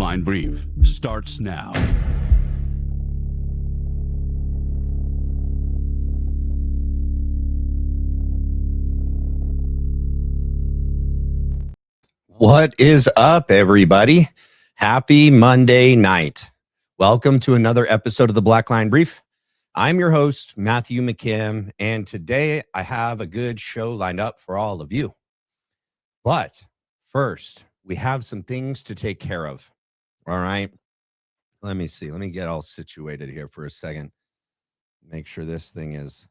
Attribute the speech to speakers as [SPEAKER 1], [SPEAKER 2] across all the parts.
[SPEAKER 1] Blackline Brief starts now.
[SPEAKER 2] What is up, everybody? Happy Monday night. Welcome to another episode of the Blackline Brief. I'm your host, Matthew McKim, and today I have a good show lined up for all of you. But first, we have some things to take care of. All right. Let me see. Let me get all situated here for a second. Make sure this thing is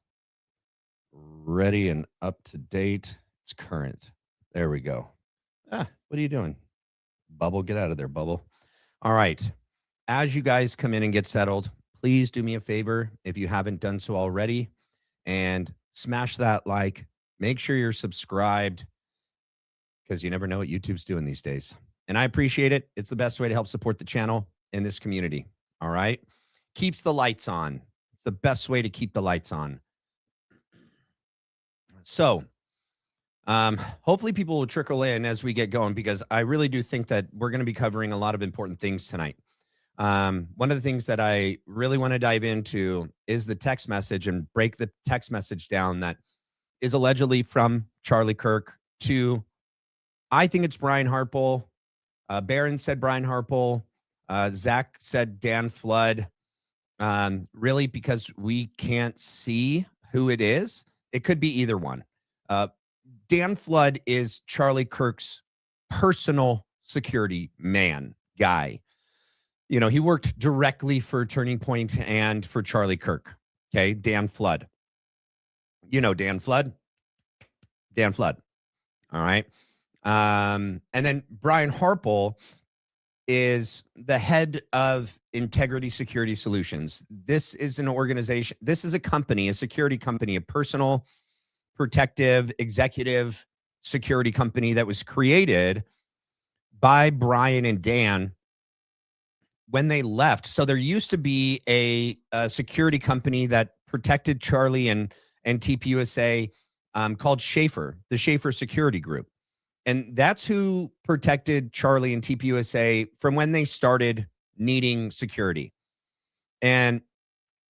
[SPEAKER 2] ready and up to date. It's current. There we go. What are you doing? Bubble, get out of there, Bubble. All right. As you guys come in and get settled, please do me a favor if you haven't done so already and smash that like. Make sure you're subscribed because you never know what YouTube's doing these days. And I appreciate it. It's the best way to help support the channel in this community. All right. Keeps the lights on. It's the best way to keep the lights on. So, hopefully people will trickle in as we get going because I really do think that we're going to be covering a lot of important things tonight. One of the things that I really want to dive into is the text message and break the text message down that is allegedly from Charlie Kirk to, I think it's Brian Harpole. Barron said Brian Harpole. Zach said Dan Flood. Really, because we can't see who it is. It could be either one. Dan Flood is Charlie Kirk's personal security guy. You know, he worked directly for Turning Point and for Charlie Kirk. Okay, Dan Flood. You know Dan Flood? Dan Flood. All right. And then Brian Harpole is the head of Integrity Security Solutions. This is an organization. This is a company, a security company, a personal protective executive security company that was created by Brian and Dan when they left. So there used to be a security company that protected Charlie and TPUSA called Schaefer, the Schaefer Security Group. And that's who protected Charlie and TPUSA from when they started needing security. And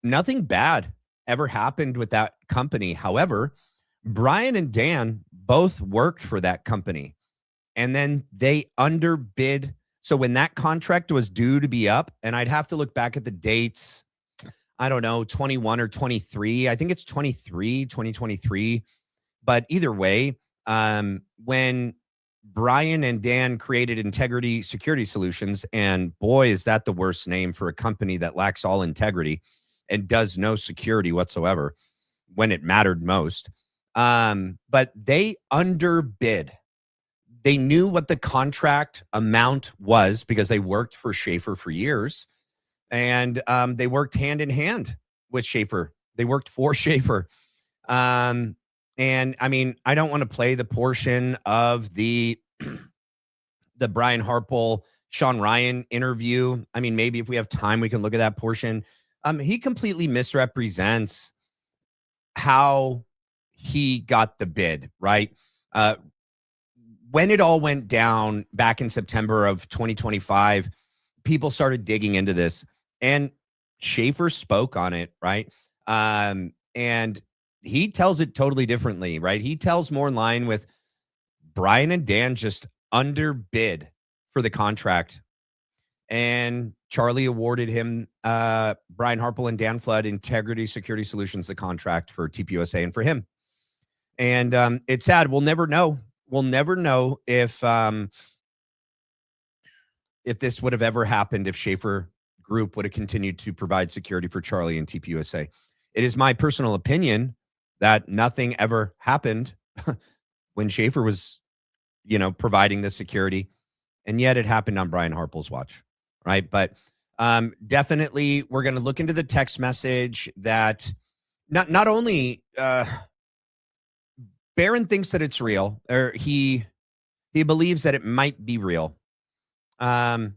[SPEAKER 2] nothing bad ever happened with that company. However, Brian and Dan both worked for that company and then they underbid. So when that contract was due to be up, and I'd have to look back at the dates, I don't know, 21 or 23. I think it's 2023. But either way, when Brian and Dan created Integrity Security Solutions, and boy, is that the worst name for a company that lacks all integrity and does no security whatsoever when it mattered most. But they underbid. They knew what the contract amount was because they worked for Schaefer for years. And they worked hand in hand with Schaefer. They worked for Schaefer. And I mean, I don't want to play the portion of the Brian Harpole, Sean Ryan interview. I mean, maybe if we have time, we can look at that portion. He completely misrepresents how he got the bid, right? When it all went down back in September of 2025, people started digging into this and Schaefer spoke on it, right? And he tells it totally differently, right? He tells more in line with Brian and Dan just underbid for the contract. And Charlie awarded him, Brian Harpole and Dan Flood, Integrity Security Solutions, the contract for TPUSA and for him. And it's sad. We'll never know. We'll never know if this would have ever happened if Schaefer Group would have continued to provide security for Charlie and TPUSA. It is my personal opinion that nothing ever happened when Schaefer was, providing the security, and yet it happened on Brian Harpole's watch, right? But definitely, we're going to look into the text message that not only Barron thinks that it's real, or he believes that it might be real. I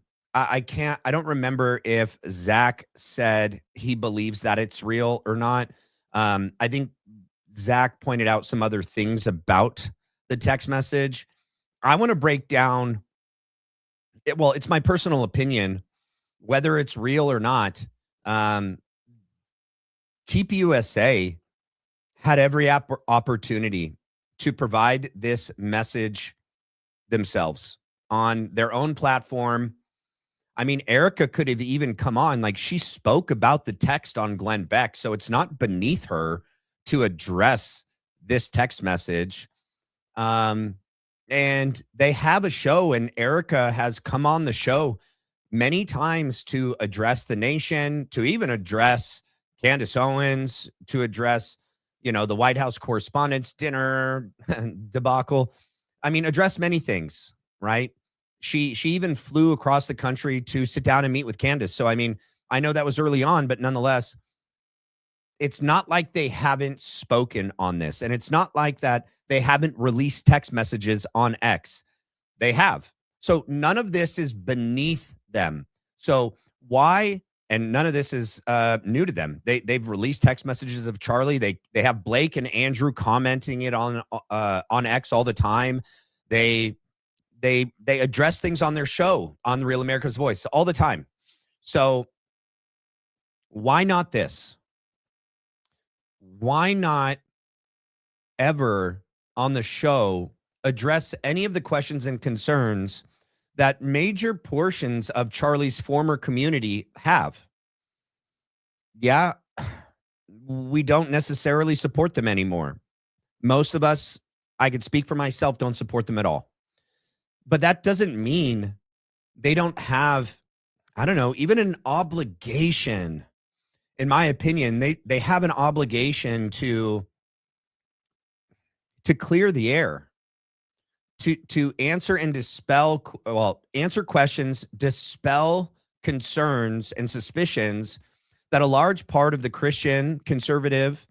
[SPEAKER 2] don't remember if Zach said he believes that it's real or not. I think Zach pointed out some other things about the text message. I want to break down Well, it's my personal opinion, whether it's real or not. Um, TPUSA had every opportunity to provide this message themselves on their own platform. I mean, Erica could have even come on, like she spoke about the text on Glenn Beck. So it's not beneath her to address this text message. Um, and they have a show, and Erica has come on the show many times to address the nation, to even address Candace Owens, to address, the White House Correspondents' Dinner debacle. I mean, address many things, right? She even flew across the country to sit down and meet with Candace. So I mean, I know that was early on, but nonetheless, it's not like they haven't spoken on this, and it's not like that they haven't released text messages on X. They have. So none of this is beneath them. So why? And none of this is new to them. They've released text messages of Charlie. They have Blake and Andrew commenting it on X all the time. They address things on their show on the Real America's Voice all the time. So why not this? Why not ever on the show address any of the questions and concerns that major portions of Charlie's former community have? Yeah, we don't necessarily support them anymore. Most of us, I could speak for myself, don't support them at all. But that doesn't mean they don't have, I don't know, even an obligation. In my opinion, they have an obligation to clear the air, to answer and answer questions, dispel concerns and suspicions that a large part of the Christian conservative,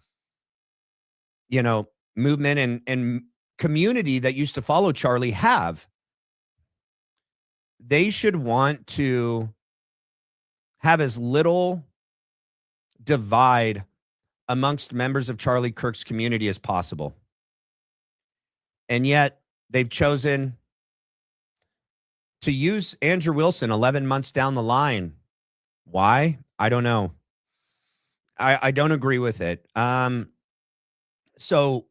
[SPEAKER 2] movement and community that used to follow Charlie have. They should want to have as little divide amongst members of Charlie Kirk's community as possible. And yet they've chosen to use Andrew Wilson 11 months down the line. Why? I don't know. I don't agree with it. So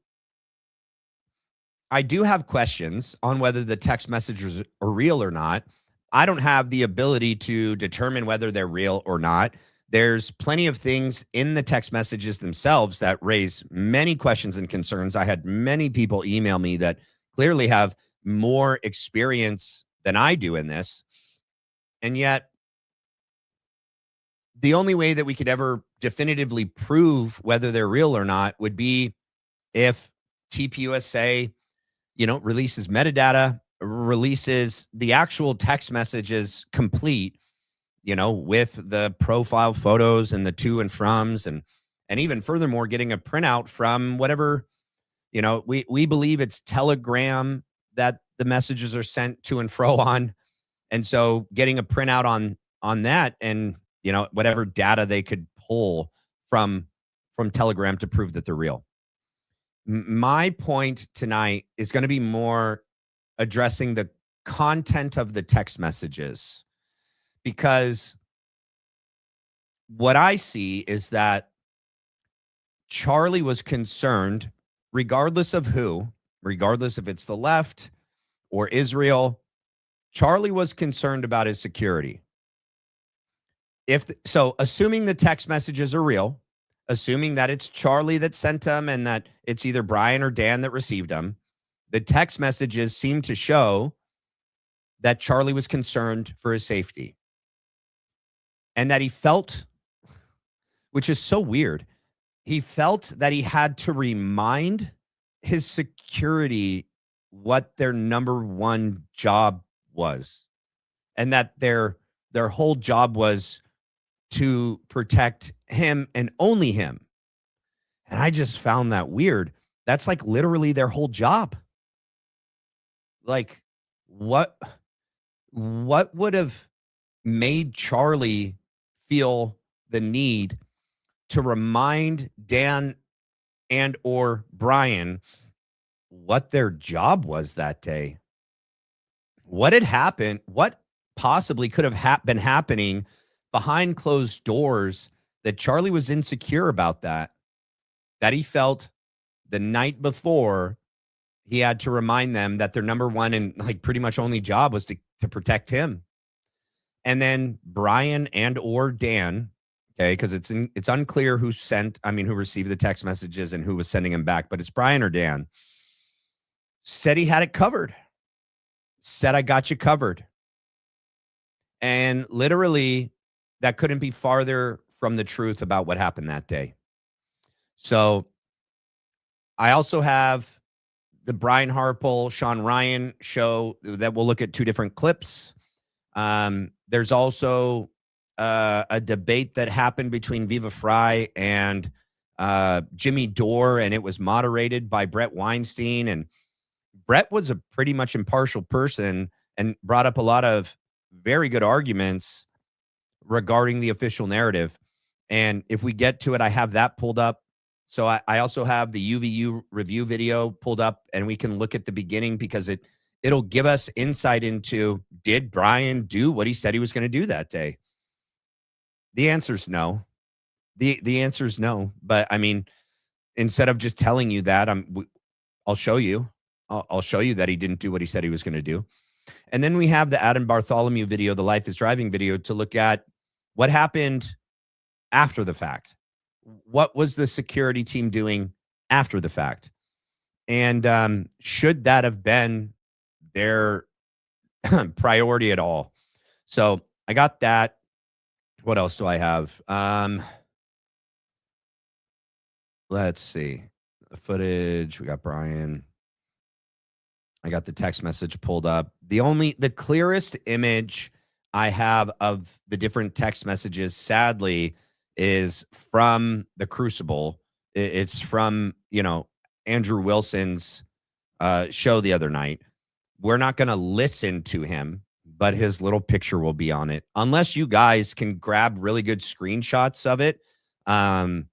[SPEAKER 2] I do have questions on whether the text messages are real or not. I don't have the ability to determine whether they're real or not. There's plenty of things in the text messages themselves that raise many questions and concerns. I had many people email me that clearly have more experience than I do in this. And yet, the only way that we could ever definitively prove whether they're real or not would be if TPUSA, releases metadata, releases the actual text messages complete, with the profile photos and the to and froms, and even furthermore, getting a printout from whatever, we believe it's Telegram that the messages are sent to and fro on. And so getting a printout on that, and, whatever data they could pull from Telegram to prove that they're real. My point tonight is going to be more addressing the content of the text messages, because what I see is that Charlie was concerned, regardless of who, regardless if it's the left or Israel, Charlie was concerned about his security. So assuming the text messages are real, assuming that it's Charlie that sent them and that it's either Brian or Dan that received them, the text messages seem to show that Charlie was concerned for his safety, and that he felt, which is so weird, he felt that he had to remind his security what their number one job was, and that their whole job was to protect him and only him. And I just found that weird. That's like literally their whole job. Like, what would have made Charlie feel the need to remind Dan and or Brian what their job was that day? What had happened? What possibly could have been happening behind closed doors, that Charlie was insecure about that he felt the night before he had to remind them that their number one and like pretty much only job was to protect him. And then Brian and or Dan, okay, because it's unclear who received the text messages and who was sending them back, but it's Brian or Dan, said he had it covered. Said, I got you covered. And literally, that couldn't be farther from the truth about what happened that day. So I also have the Brian Harpole, Sean Ryan show that we'll look at two different clips. There's also a debate that happened between Viva Fry and Jimmy Dore, and it was moderated by Brett Weinstein. And Brett was a pretty much impartial person and brought up a lot of very good arguments regarding the official narrative. And if we get to it, I have that pulled up. So I also have the UVU review video pulled up, and we can look at the beginning because it'll give us insight into, did Brian do what he said he was going to do that day? The answer's no. The answer's no. But I mean, instead of just telling you that, I'll show you. I'll show you that he didn't do what he said he was going to do. And then we have the Adam Bartholomew video, the Life is Driving video, to look at what happened after the fact. What was the security team doing after the fact? And should that have been their priority at all? So I got that. What else do I have? Let's see. The footage. We got Brian. I got the text message pulled up. The clearest image I have of the different text messages, sadly, is from the Crucible. It's from, Andrew Wilson's show the other night. We're not going to listen to him, but his little picture will be on it. Unless you guys can grab really good screenshots of it and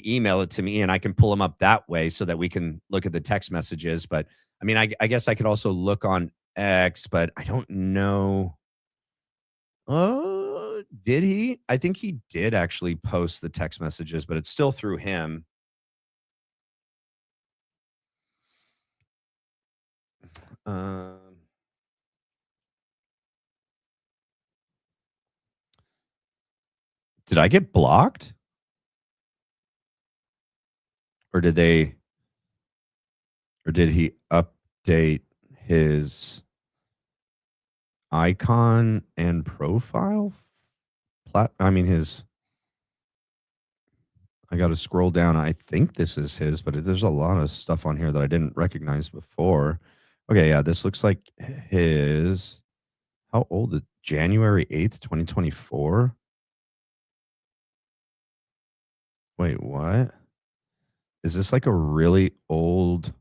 [SPEAKER 2] email it to me, and I can pull them up that way so that we can look at the text messages. But I mean, I guess I could also look on X, but I don't know. Did he? I think he did actually post the text messages, but it's still through him. Did I get blocked? Or did he update his icon and profile? I got to scroll down. I think this is his, but there's a lot of stuff on here that I didn't recognize before. Okay, yeah, this looks like his. How old is January 8th, 2024? Wait, what? Is this like a really old?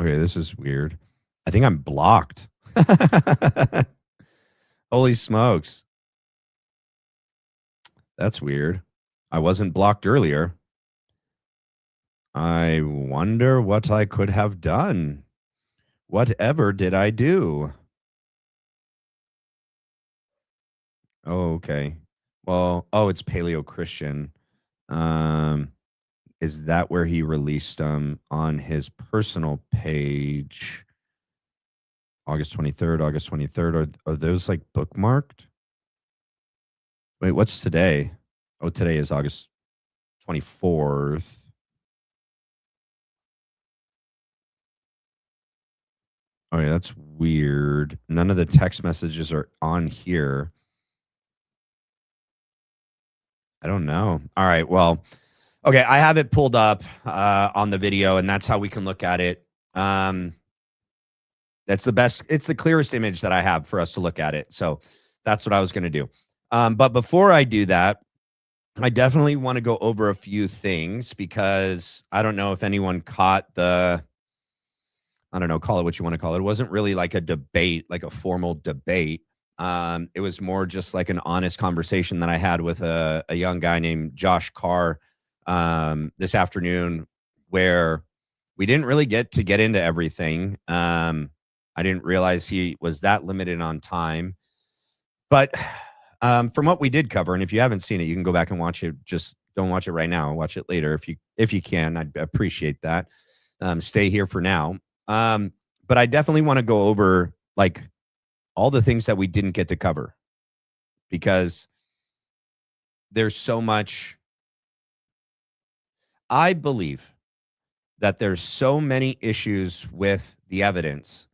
[SPEAKER 2] Okay, this is weird. I think I'm blocked. Holy smokes. That's weird. I wasn't blocked earlier. I wonder what I could have done. Whatever did I do? Oh, okay. Well, it's Paleo Christian. Is that where he released them on his personal page? August 23rd. Are those like bookmarked? Wait, what's today? Oh, today is August 24th. Oh, yeah, that's weird. None of the text messages are on here. I don't know. All right. Well, okay. I have it pulled up on the video, and that's how we can look at it. That's the best. It's the clearest image that I have for us to look at it. So that's what I was going to do. But before I do that, I definitely want to go over a few things because I don't know if anyone caught I don't know, call it what you want to call it. It wasn't really like a debate, like a formal debate. It was more just like an honest conversation that I had with a young guy named Josh Carr this afternoon, where We didn't really get into everything. I didn't realize he was that limited on time. But from what we did cover, and if you haven't seen it, you can go back and watch it. Just don't watch it right now. Watch it later if you can. I'd appreciate that. Stay here for now. But I definitely want to go over like all the things that we didn't get to cover because there's so much. I believe that there's so many issues with the evidence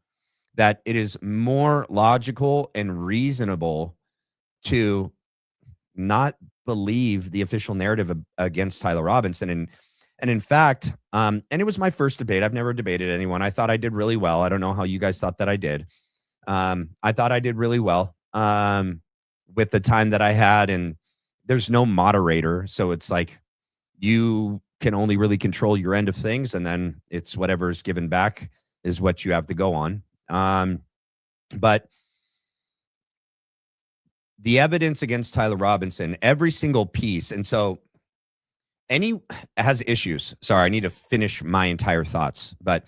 [SPEAKER 2] that it is more logical and reasonable to not believe the official narrative against Tyler Robinson. And in fact, and it was my first debate. I've never debated anyone. I thought I did really well. I don't know how you guys thought that I did. I thought I did really well with the time that I had, and there's no moderator, so it's like you can only really control your end of things, and then it's whatever's given back is what you have to go on. But the evidence against Tyler Robinson, every single piece, and so any has issues. Sorry, I need to finish my entire thoughts, but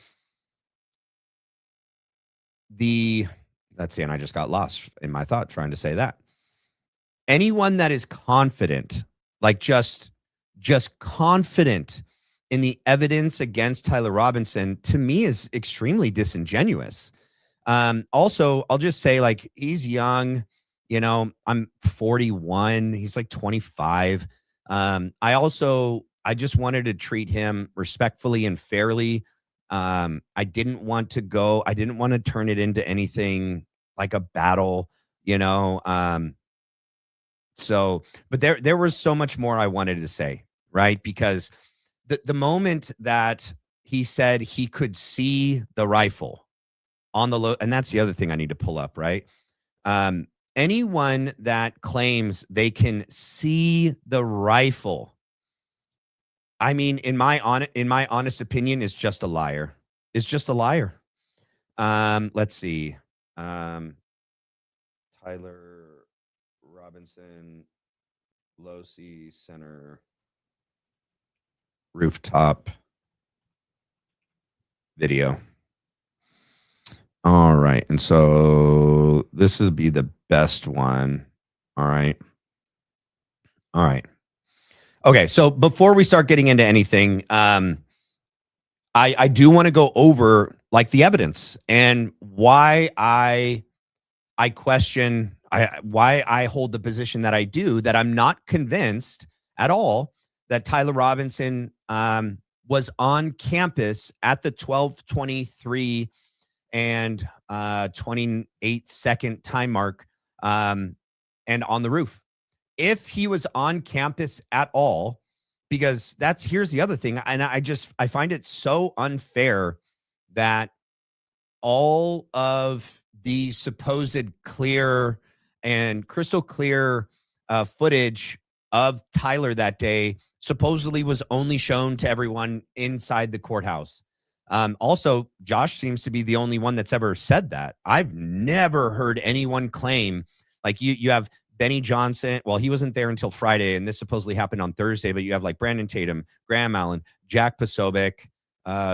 [SPEAKER 2] let's see, and I just got lost in my thought trying to say that. Anyone that is confident, like just confident in the evidence against Tyler Robinson, to me is extremely disingenuous. Also, I'll just say, like, he's young. You know, I'm 41. He's like 25. I just wanted to treat him respectfully and fairly. I didn't want to turn it into anything like a battle, you know. But there was so much more I wanted to say, right? Because the moment that he said he could see the rifle on the low, and that's the other thing I need to pull up, right? Anyone that claims they can see the rifle, I mean, in my honest opinion, is just a liar. Is just a liar. Let's see. Tyler Robinson, Low C Center, rooftop video. All right. And so this would be the best one. All right. All right. Okay. So before we start getting into anything, I do want to go over like the evidence and why I question why I hold the position that I do, that I'm not convinced at all that Tyler Robinson was on campus at the 12:23 and 28-second time mark and on the roof. If he was on campus at all, because here's the other thing, and I find it so unfair that all of the supposed clear and crystal clear footage of Tyler that day supposedly was only shown to everyone inside the courthouse. Also, Josh seems to be the only one that's ever said that. I've never heard anyone claim, like, you have Benny Johnson. Well, he wasn't there until Friday, and this supposedly happened on Thursday, but you have like Brandon Tatum, Graham Allen, Jack Posobiec.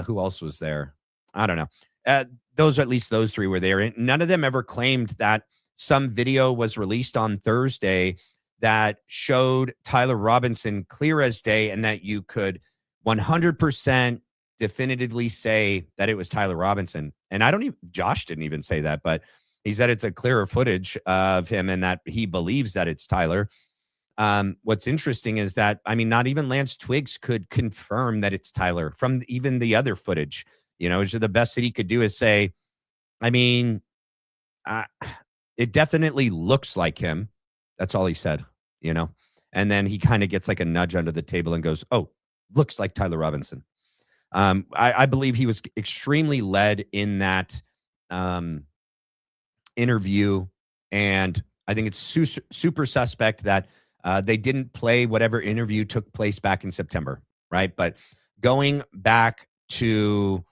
[SPEAKER 2] Who else was there? I don't know. At least those three were there. And none of them ever claimed that some video was released on Thursday that showed Tyler Robinson clear as day and that you could 100% definitively say that it was Tyler Robinson. And Josh didn't even say that, but he said it's a clearer footage of him and that he believes that it's Tyler. What's interesting is that, I mean, not even Lance Twiggs could confirm that it's Tyler from even the other footage. You know, the best that he could do is say, I mean, it definitely looks like him. That's all he said, you know? And then he kind of gets like a nudge under the table and goes, oh, looks like Tyler Robinson. I believe he was extremely led in that interview. And I think it's super suspect that they didn't play whatever interview took place back in September, right? But going back to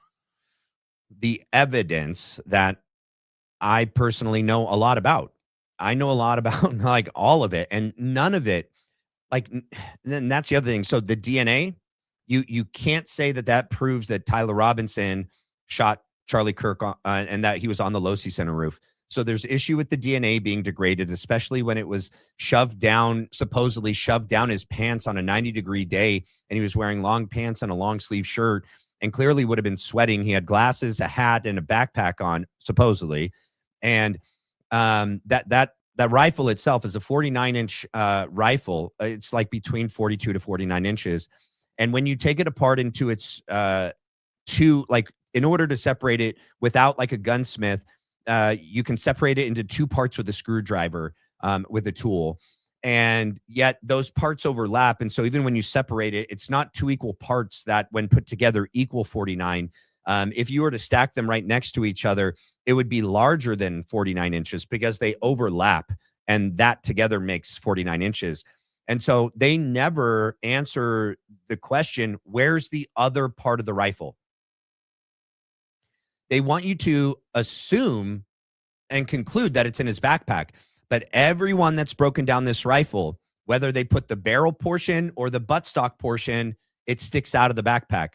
[SPEAKER 2] the evidence that I personally know a lot about. I know a lot about like all of it, and none of it, like, then that's the other thing. So the DNA, You can't say that that proves that Tyler Robinson shot Charlie Kirk and that he was on the Losi Center roof. So there's issue with the DNA being degraded, especially when it was shoved down, supposedly shoved down his pants on a 90-degree day, and he was wearing long pants and a long sleeve shirt, and clearly would have been sweating. He had glasses, a hat, and a backpack on, supposedly, and that rifle itself is a 49-inch rifle. It's like between 42 to 49 inches, and when you take it apart into its like in order to separate it without like a gunsmith, you can separate it into two parts with a screwdriver with a tool. And yet those parts overlap. And so even when you separate it, it's not two equal parts that when put together equal 49. If you were to stack them right next to each other, it would be larger than 49 inches because they overlap. And that together makes 49 inches. And so they never answer the question, where's the other part of the rifle? They want you to assume and conclude that it's in his backpack. But everyone that's broken down this rifle, whether they put the barrel portion or the buttstock portion, it sticks out of the backpack.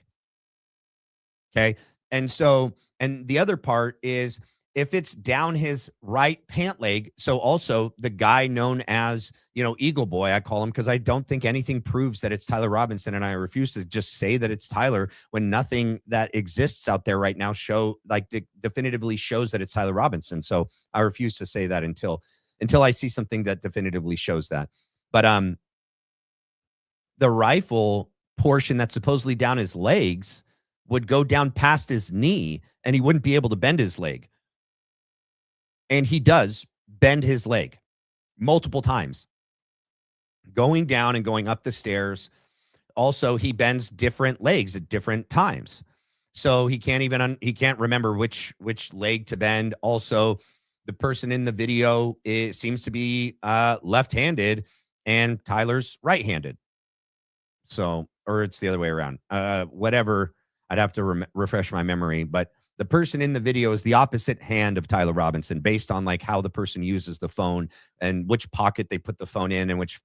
[SPEAKER 2] Okay. And so, and the other part is if it's down his right pant leg. So also the guy known as, Eagle Boy, I call him because I don't think anything proves that it's Tyler Robinson. And I refuse to just say that it's Tyler when nothing that exists out there right now definitively shows that it's Tyler Robinson. So I refuse to say that until I see something that definitively shows that. But the rifle portion that's supposedly down his legs would go down past his knee and he wouldn't be able to bend his leg. And he does bend his leg multiple times, going down and going up the stairs. Also, he bends different legs at different times. So he can't remember which leg to bend. Also, the person in the video seems to be left-handed and Tyler's right-handed. So, or it's the other way around. Whatever. I'd have to refresh my memory, but the person in the video is the opposite hand of Tyler Robinson based on like how the person uses the phone and which pocket they put the phone in and which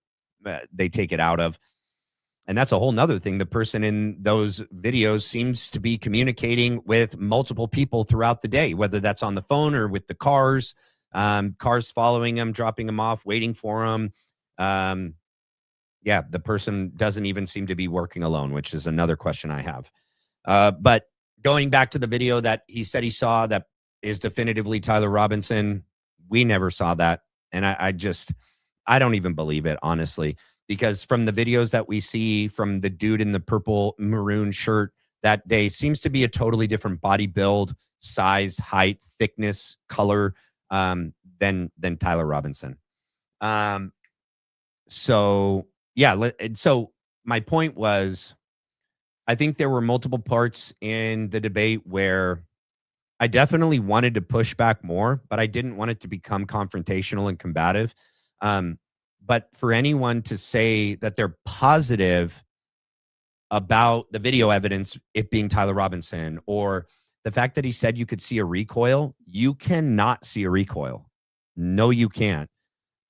[SPEAKER 2] they take it out of. And that's a whole nother thing. The person in those videos seems to be communicating with multiple people throughout the day, whether that's on the phone or with the cars following him, dropping him off, waiting for him. The person doesn't even seem to be working alone, which is another question I have. But going back to the video that he said he saw that is definitively Tyler Robinson, we never saw that. And I don't even believe it, honestly, because from the videos that we see from the dude in the purple maroon shirt that day seems to be a totally different body build, size, height, thickness, color than Tyler Robinson. So my point was, I think there were multiple parts in the debate where I definitely wanted to push back more, but I didn't want it to become confrontational and combative. But for anyone to say that they're positive about the video evidence, it being Tyler Robinson, or the fact that he said you could see a recoil, you cannot see a recoil. No, you can't.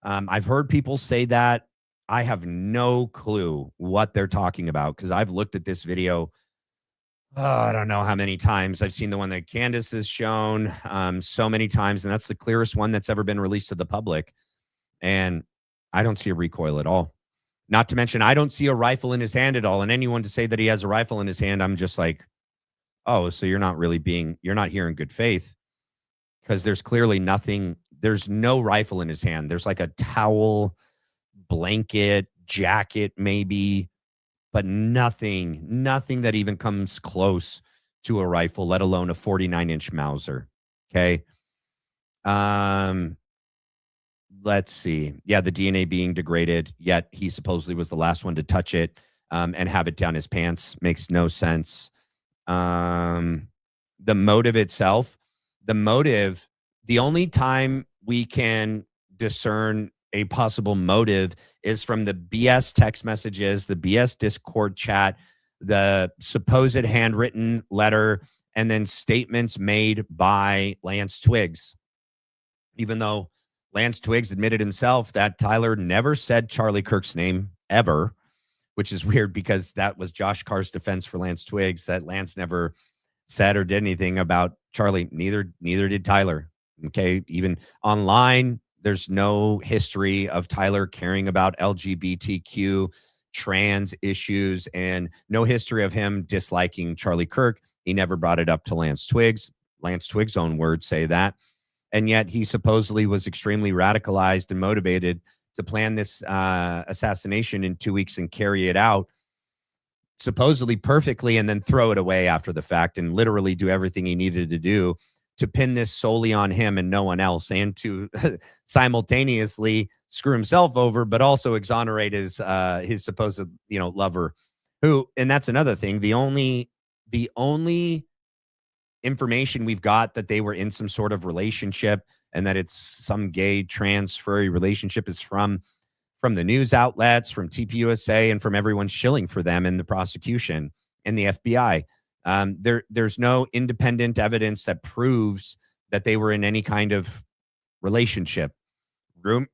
[SPEAKER 2] I've heard people say that. I have no clue what they're talking about because I've looked at this video. I don't know how many times. I've seen the one that Candace has shown so many times, and that's the clearest one that's ever been released to the public. And I don't see a recoil at all. Not to mention, I don't see a rifle in his hand at all. And anyone to say that he has a rifle in his hand, I'm just like, oh, so you're not here in good faith, because there's clearly nothing. There's no rifle in his hand. There's like a towel, blanket, jacket, maybe, but nothing that even comes close to a rifle, let alone a 49-inch Mauser. Okay. Let's see. Yeah, the DNA being degraded, yet he supposedly was the last one to touch it and have it down his pants. Makes no sense. The motive itself, the only time we can discern a possible motive is from the BS text messages, the BS Discord chat, the supposed handwritten letter, and then statements made by Lance Twiggs. Even though Lance Twiggs admitted himself that Tyler never said Charlie Kirk's name ever. which is weird because that was Josh Carr's defense for Lance Twiggs, that Lance never said or did anything about Charlie. Neither did Tyler. Okay. Even online, there's no history of Tyler caring about LGBTQ trans issues and no history of him disliking Charlie Kirk. He never brought it up to Lance Twiggs. Lance Twiggs' own words say that. And yet he supposedly was extremely radicalized and motivated to plan this assassination in 2 weeks and carry it out supposedly perfectly and then throw it away after the fact and literally do everything he needed to do to pin this solely on him and no one else, and to simultaneously screw himself over but also exonerate his supposed lover, who, and that's another thing, the only information we've got that they were in some sort of relationship and that it's some gay trans furry relationship is from the news outlets, from TPUSA, and from everyone shilling for them in the prosecution and the FBI. There's no independent evidence that proves that they were in any kind of relationship.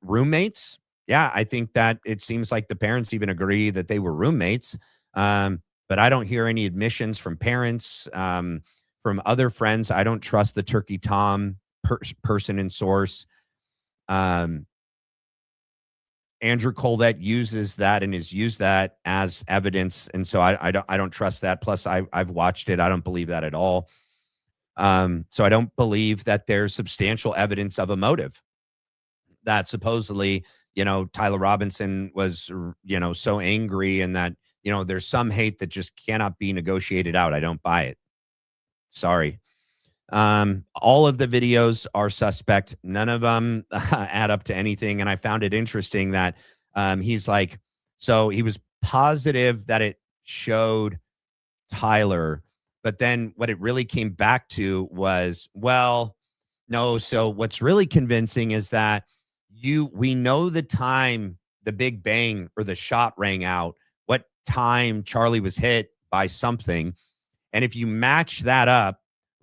[SPEAKER 2] Roommates? Yeah, I think that it seems like the parents even agree that they were roommates. But I don't hear any admissions from parents, from other friends. I don't trust the Turkey Tom person and source. Andrew Colvett uses that and has used that as evidence, and so I don't trust that. Plus, I've watched it. I don't believe that at all. So I don't believe that there's substantial evidence of a motive. That supposedly, Tyler Robinson was, so angry, and that there's some hate that just cannot be negotiated out. I don't buy it. Sorry. All of the videos are suspect. None of them add up to anything. And I found it interesting that he's like, so he was positive that it showed Tyler, but then what it really came back to was, well, no. So what's really convincing is that we know the time the big bang or the shot rang out, what time Charlie was hit by something. And if you match that up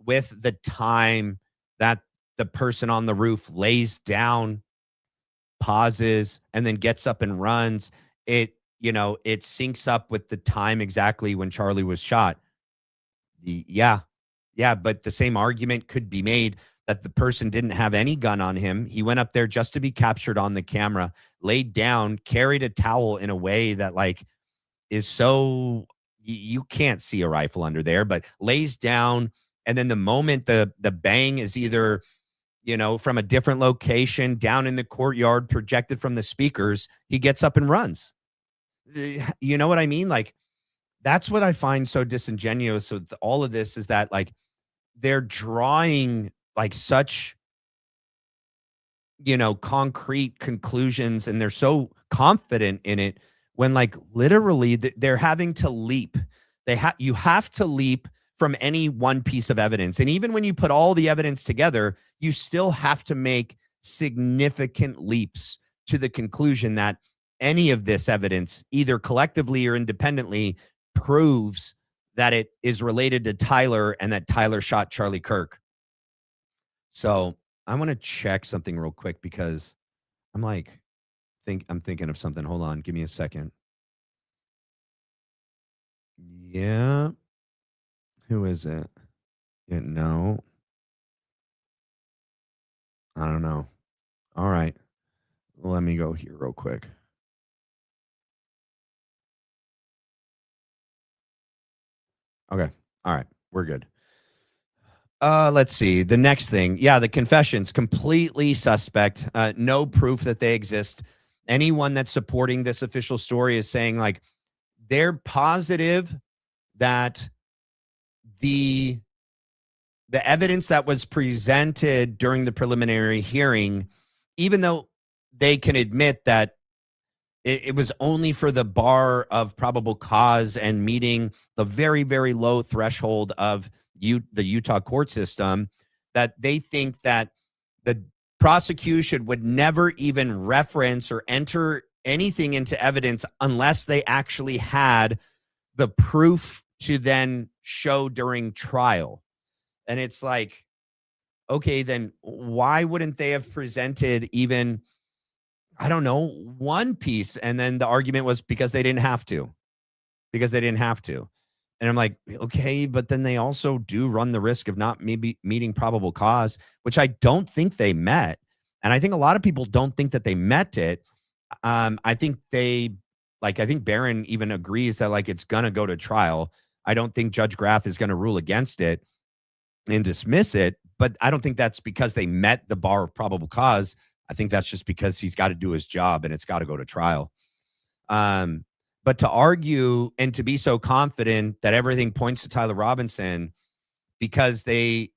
[SPEAKER 2] with the time that the person on the roof lays down, pauses, and then gets up and runs, it syncs up with the time exactly when Charlie was shot. Yeah. Yeah. But the same argument could be made that the person didn't have any gun on him. He went up there just to be captured on the camera, laid down, carried a towel in a way that is so you can't see a rifle under there, but lays down. And then the moment the bang is either, from a different location down in the courtyard, projected from the speakers, he gets up and runs. You know what I mean? That's what I find so disingenuous with all of this, is that they're drawing such, concrete conclusions, and they're so confident in it when literally they're having to leap. You have to leap from any one piece of evidence. And even when you put all the evidence together, you still have to make significant leaps to the conclusion that any of this evidence, either collectively or independently, proves that it is related to Tyler and that Tyler shot Charlie Kirk. So I want to check something real quick because I'm thinking of something. Hold on. Give me a second. Yeah. Who is it? Yeah, no. I don't know. All right. Let me go here real quick. Okay. All right. We're good. Let's see. The next thing. Yeah, the confessions, completely suspect. No proof that they exist. Anyone that's supporting this official story is saying they're positive that the evidence that was presented during the preliminary hearing, even though they can admit that it was only for the bar of probable cause and meeting the very, very low threshold of the Utah court system, that they think that the prosecution would never even reference or enter anything into evidence unless they actually had the proof to then show during trial. And it's okay, then why wouldn't they have presented even, I don't know, one piece? And then the argument was because they didn't have to. because they didn't have to. And I'm like, okay, but then they also do run the risk of not maybe meeting probable cause, which I don't think they met. And I think a lot of people don't think that they met it. I think I think Barron even agrees that like it's gonna go to trial. I don't think Judge Graff is gonna rule against it and dismiss it, but I don't think that's because they met the bar of probable cause. I think that's just because he's got to do his job and it's got to go to trial. Um, but to argue and to be so confident that everything points to Tyler Robinson because they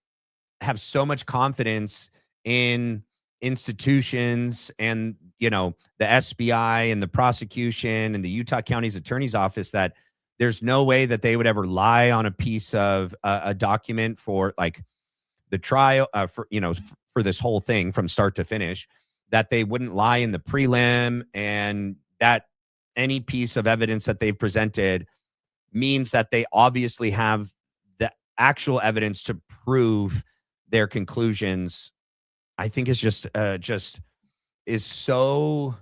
[SPEAKER 2] have so much confidence in institutions and, the SBI and the prosecution and the Utah County's attorney's office that there's no way that they would ever lie on a piece of a document for like the trial for this whole thing from start to finish, that they wouldn't lie in the prelim, and that any piece of evidence that they've presented means that they obviously have the actual evidence to prove their conclusions. I think is just is so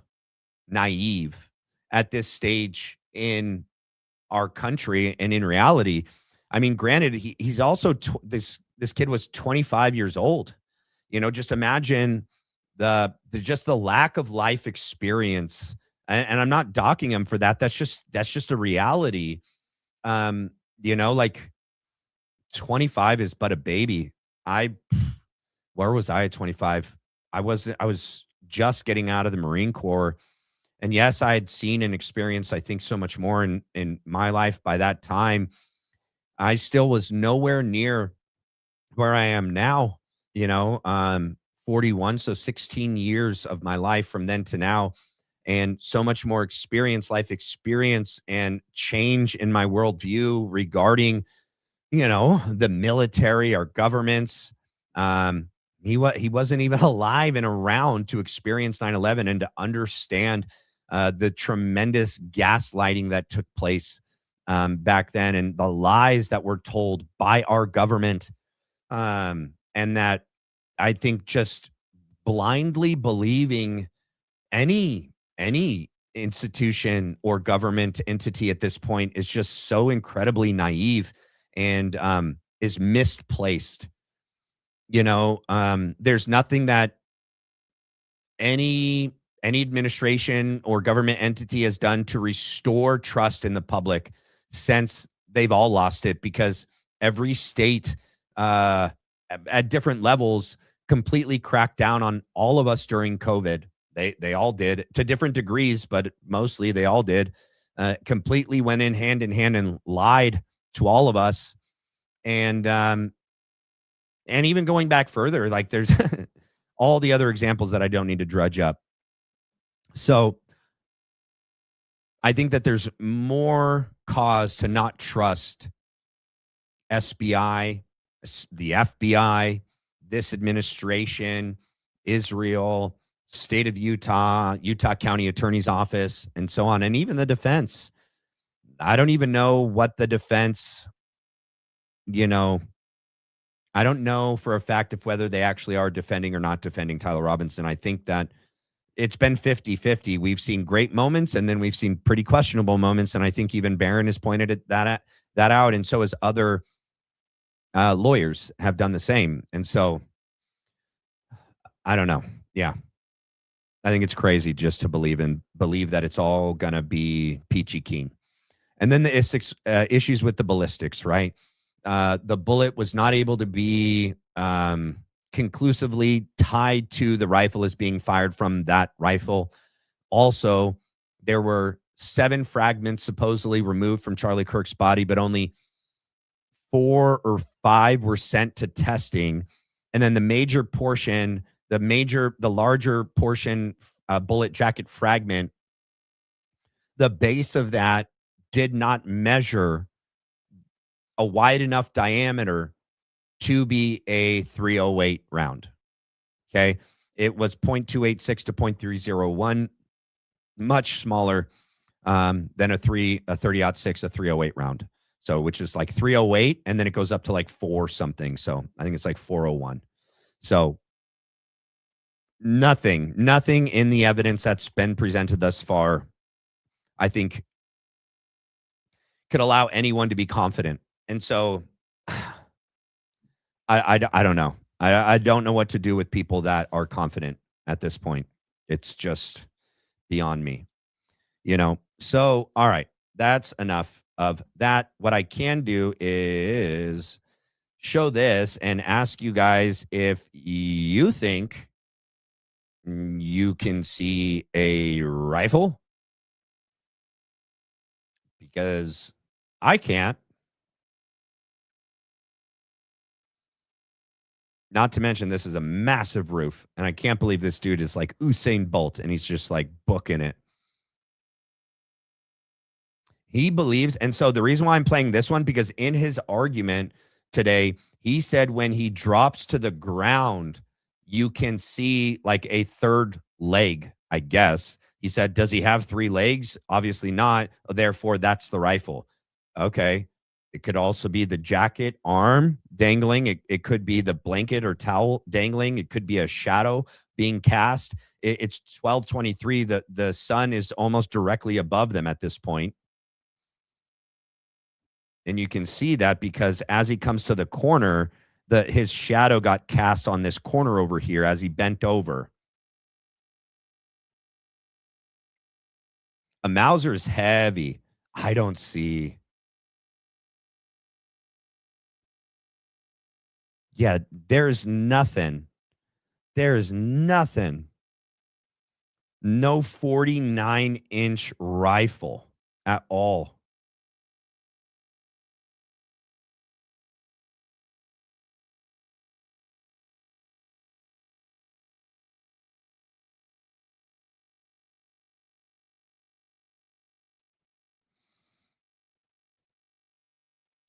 [SPEAKER 2] naive at this stage in our country and in reality. I mean, granted, he's also this kid was 25 years old. Just imagine the lack of life experience. And I'm not docking him for that. That's just a reality. Like 25 is but a baby. Where was I at 25? I was just getting out of the Marine Corps. And yes, I had seen and experienced, I think, so much more in my life by that time. I still was nowhere near where I am now, 41. So 16 years of my life from then to now, and so much more life experience and change in my worldview regarding, the military, our governments. He wasn't even alive and around to experience 9/11 and to understand the tremendous gaslighting that took place back then, and the lies that were told by our government, and that I think just blindly believing any institution or government entity at this point is just so incredibly naive and is misplaced. There's nothing that any administration or government entity has done to restore trust in the public since they've all lost it, because every state at different levels completely cracked down on all of us during COVID. They all did to different degrees, but mostly they all did. Completely went in hand and lied to all of us. And even going back further, like there's all the other examples that I don't need to drudge up. So I think that there's more cause to not trust SBI, the FBI, this administration, Israel, state of Utah, Utah County Attorney's Office, and so on, and even the defense. I don't even know what the defense, I don't know for a fact if whether they actually are defending or not defending Tyler Robinson. I think that it's been 50-50. We've seen great moments, and then we've seen pretty questionable moments. And I think even Barron has pointed that out. And so has other lawyers have done the same. And so I don't know. Yeah. I think it's crazy just to believe that it's all going to be peachy keen. And then the issues with the ballistics, right? The bullet was not able to be conclusively tied to the rifle as being fired from that rifle. Also, there were 7 fragments supposedly removed from Charlie Kirk's body, but only 4 or 5 were sent to testing. And then the larger portion, bullet jacket fragment, the base of that did not measure a wide enough diameter to be a .308 round. Okay. It was 0.286 to 0.301, much smaller than a 30-06, a .308 round. So, which is like 308, and then it goes up to like 4 something. So I think it's like 401. So nothing in the evidence that's been presented thus far, I think, could allow anyone to be confident. And so I don't know. I don't know what to do with people that are confident at this point. It's just beyond me, you know? So, all right, that's enough of that. What I can do is show this and ask you guys if you think you can see a rifle because I can't. Not to mention, this is a massive roof, and I can't believe this dude is like Usain Bolt, and he's just like booking it. He believes, and so the reason why I'm playing this one because in his argument today, he said when he drops to the ground, you can see like a third leg. I guess he said, "Does he have three legs? Obviously not. Therefore, that's the rifle." Okay. It could also be the jacket arm dangling. It could be the blanket or towel dangling. It could be a shadow being cast. It's 12:23. The sun is almost directly above them at this point. And you can see that because as he comes to the corner, his shadow got cast on this corner over here as he bent over. A Mauser is heavy. I don't see. Yeah, there's nothing. There's nothing. No 49-inch rifle at all.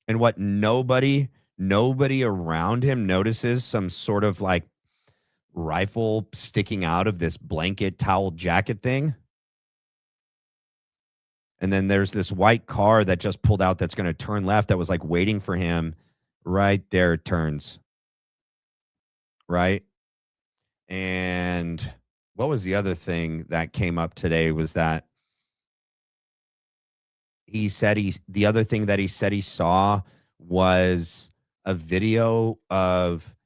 [SPEAKER 2] And what nobody around him notices some sort of like rifle sticking out of this blanket towel jacket thing. And then there's this white car that just pulled out that's going to turn left that was like waiting for him. Right there it turns. Right. And what was the other thing that came up today was that the other thing that he said he saw was a video of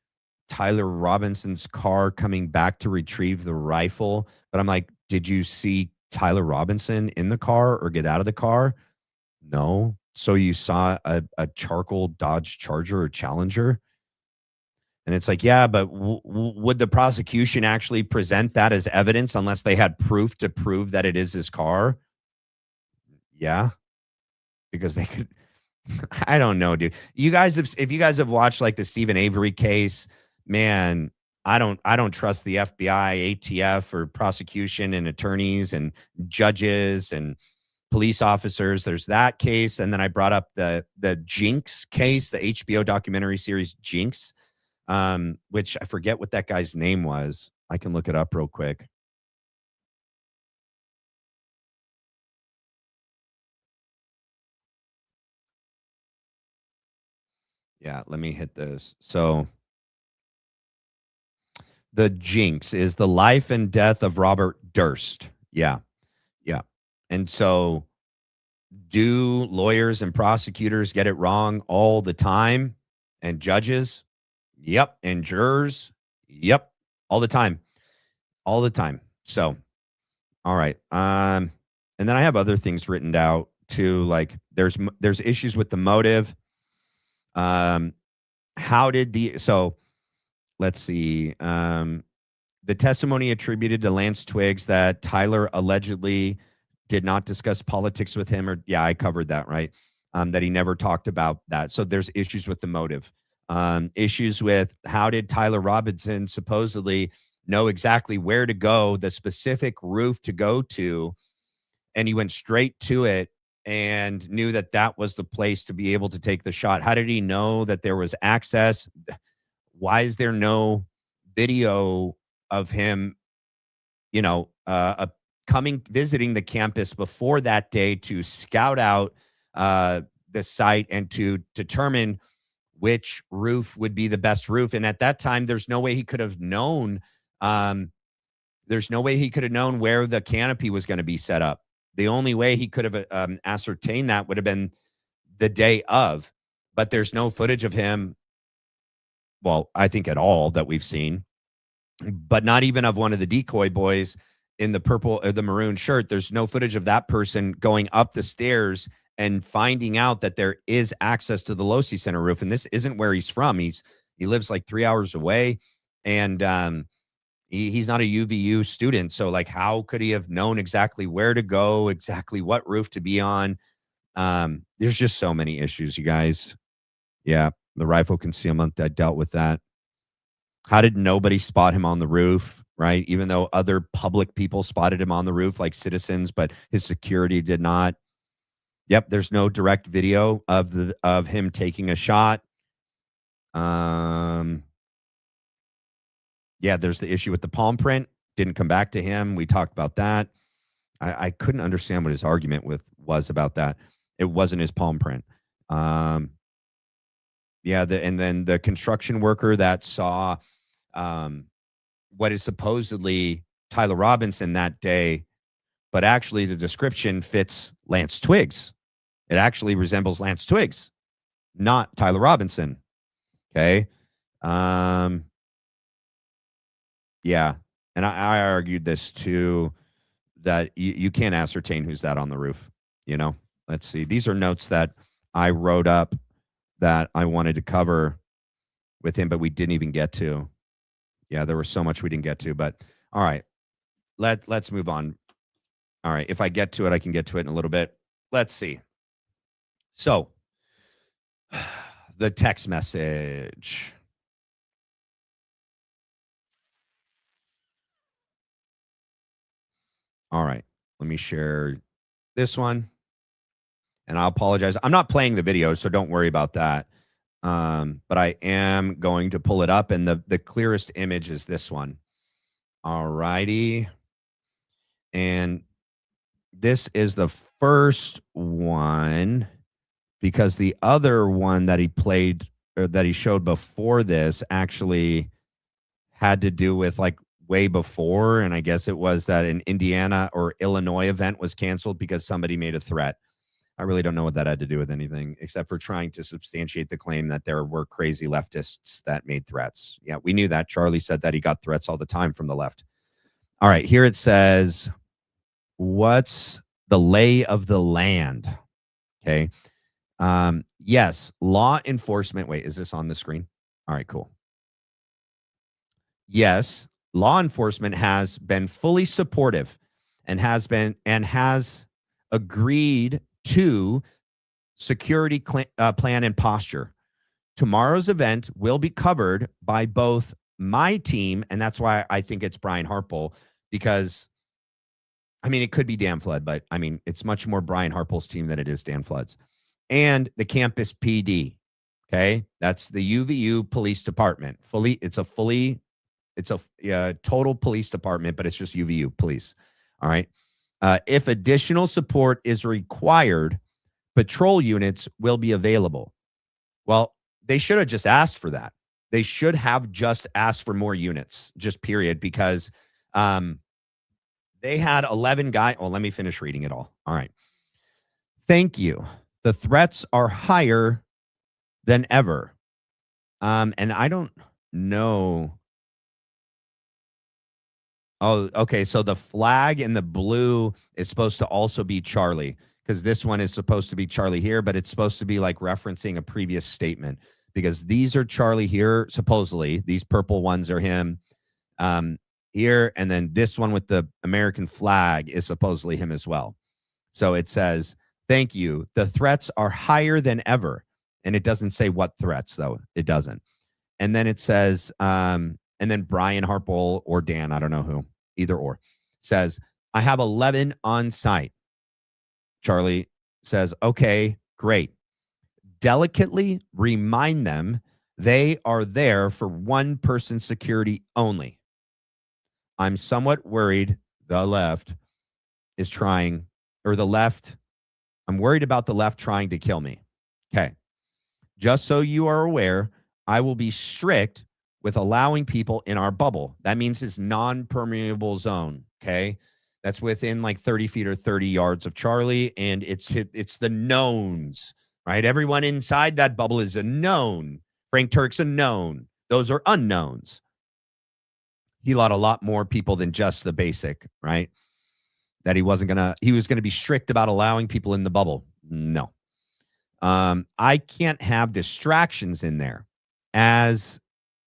[SPEAKER 2] Tyler Robinson's car coming back to retrieve the rifle. But I'm like, did you see Tyler Robinson in the car or get out of the car? No. So you saw a charcoal Dodge Charger or Challenger? And it's like, yeah, but would the prosecution actually present that as evidence unless they had proof to prove that it is his car? Yeah, because they could. I don't know, dude. You guys have, if you guys have watched like the Stephen Avery case, man, I don't trust the FBI, ATF, or prosecution and attorneys and judges and police officers. There's that case, and then I brought up the Jinx case, the HBO documentary series Jinx, which I forget what that guy's name was. I can look it up real quick. Yeah, let me hit this. So the Jinx is the life and death of Robert Durst. Yeah, yeah. And so, do lawyers and prosecutors get it wrong all the time? And judges? Yep. And jurors? Yep. All the time. All the time. So, all right. And then I have other things written out too. Like there's issues with the motive. Um, how did the so let's see. The testimony attributed to Lance Twiggs that Tyler allegedly did not discuss politics with him, or yeah, I covered that, right? That he never talked about that. So there's issues with the motive. Issues with how did Tyler Robinson supposedly know exactly where to go, the specific roof to go to, and he went straight to it and knew that that was the place to be able to take the shot. How did he know that there was access? Why is there no video of him, you know, coming visiting the campus before that day to scout out the site and to determine which roof would be the best roof? And at that time, there's no way he could have known. Um, there's no way he could have known where the canopy was going to be set up. The only way he could have ascertained that would have been the day of, but there's no footage of him. Well, I think at all that we've seen, but not even of one of the decoy boys in the purple or the maroon shirt. There's no footage of that person going up the stairs and finding out that there is access to the Losi Center roof. And this isn't where he's from. He lives like 3 hours away, and he's not a UVU student. So like, how could he have known exactly where to go, exactly what roof to be on? There's just so many issues, you guys. Yeah, the rifle concealment, I dealt with that. How did nobody spot him on the roof, right? Even though other public people spotted him on the roof, like citizens, but his security did not. Yep, there's no direct video of him taking a shot. Yeah, there's the issue with the palm print. Didn't come back to him. We talked about that. I couldn't understand what his argument was about that. It wasn't his palm print. Yeah, and then the construction worker that saw what is supposedly Tyler Robinson that day, but actually the description fits Lance Twiggs. It actually resembles Lance Twiggs, not Tyler Robinson. Okay. Yeah. And I argued this too, that you can't ascertain who's that on the roof. You know, let's see. These are notes that I wrote up that I wanted to cover with him, but we didn't even get to. Yeah, there was so much we didn't get to, but all right, let's move on. All right, if I get to it, I can get to it in a little bit. Let's see. So, the text message. All right, let me share this one. And I apologize. I'm not playing the video, so don't worry about that. But I am going to pull it up, and the clearest image is this one. All righty. And this is the first one, because the other one that he played or that he showed before this actually had to do with like way before. And I guess it was that an Indiana or Illinois event was canceled because somebody made a threat. I really don't know what that had to do with anything, except for trying to substantiate the claim that there were crazy leftists that made threats. Yeah, we knew that. Charlie said that he got threats all the time from the left. All right, here it says, what's the lay of the land? Okay. Yes, law enforcement. Wait, is this on the screen? All right, cool. Yes, law enforcement has been fully supportive and has agreed to security plan and posture. Tomorrow's event will be covered by both my team, and that's why I think it's Brian Harpole, because I mean, it could be Dan Flood, but I mean, it's much more Brian Harpole's team than it is Dan Flood's, and the campus PD. Okay, that's the UVU police department. It's a total police department, but it's just UVU police. All right. If additional support is required, patrol units will be available. Well, they should have just asked for that. They should have just asked for more units, just period, because they had 11 guys. Oh, let me finish reading it all. All right. Thank you. The threats are higher than ever. And I don't know. Oh, okay. So the flag in the blue is supposed to also be Charlie, because this one is supposed to be Charlie here, but it's supposed to be like referencing a previous statement, because these are Charlie here. Supposedly these purple ones are him here. And then this one with the American flag is supposedly him as well. So it says, thank you. The threats are higher than ever. And it doesn't say what threats, though. It doesn't. And then it says, and then Brian Harpole or Dan, I don't know who, either or, says, I have 11 on site. Charlie says, okay, great. Delicately remind them they are there for one person security only. I'm somewhat worried the left is trying, or the left, I'm worried about the left trying to kill me. Okay. Just so you are aware, I will be strict with allowing people in our bubble. That means it's non-permeable zone, okay? That's within like 30 feet or 30 yards of Charlie, and it's the knowns, right? Everyone inside that bubble is a known. Frank Turk's a known. Those are unknowns. He let a lot more people than just the basic, right? That he was going to be strict about allowing people in the bubble. No. I can't have distractions in there. As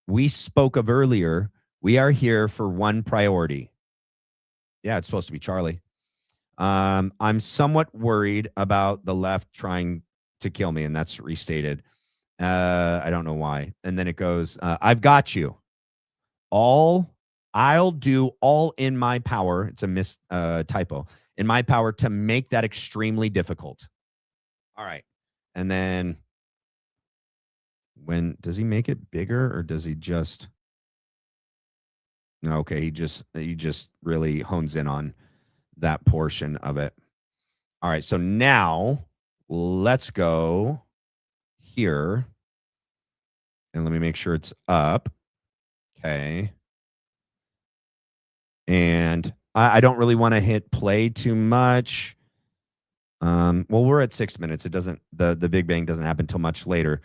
[SPEAKER 2] we spoke of earlier, we are here for one priority. Yeah, it's supposed to be Charlie. I'm somewhat worried about the left trying to kill me, and that's restated. I don't know why. And then it goes, I've got you. I'll do all in my power. It's a typo. In my power to make that extremely difficult. All right. And then does he make it bigger or does he just? No, okay, he just really hones in on that portion of it. All right, so now let's go here. And let me make sure it's up. Okay. And I don't really want to hit play too much. Well, we're at 6 minutes. It doesn't the Big Bang doesn't happen till much later.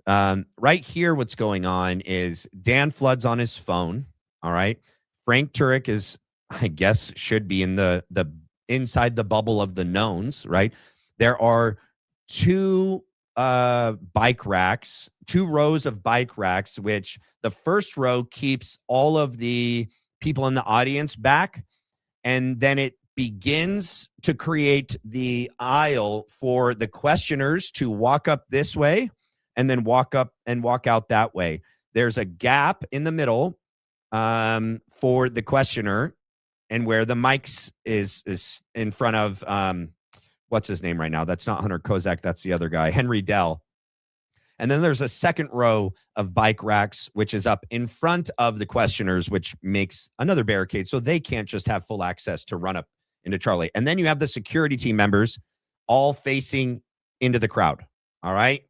[SPEAKER 2] Right here, what's going on is Dan Flood's on his phone. All right. Frank Turek is, I guess, should be in the inside the bubble of the knowns, right? There are two bike racks, 2 rows of bike racks, which the first row keeps all of the people in the audience back. And then it begins to create the aisle for the questioners to walk up this way and then walk up and walk out that way. There's a gap in the middle for the questioner, and where the mics is in front of what's his name right now? That's not Hunter Kozak. That's the other guy, Henry Dell. And then there's a second row of bike racks, which is up in front of the questioners, which makes another barricade. So they can't just have full access to run up into Charlie. And then you have the security team members all facing into the crowd. All right.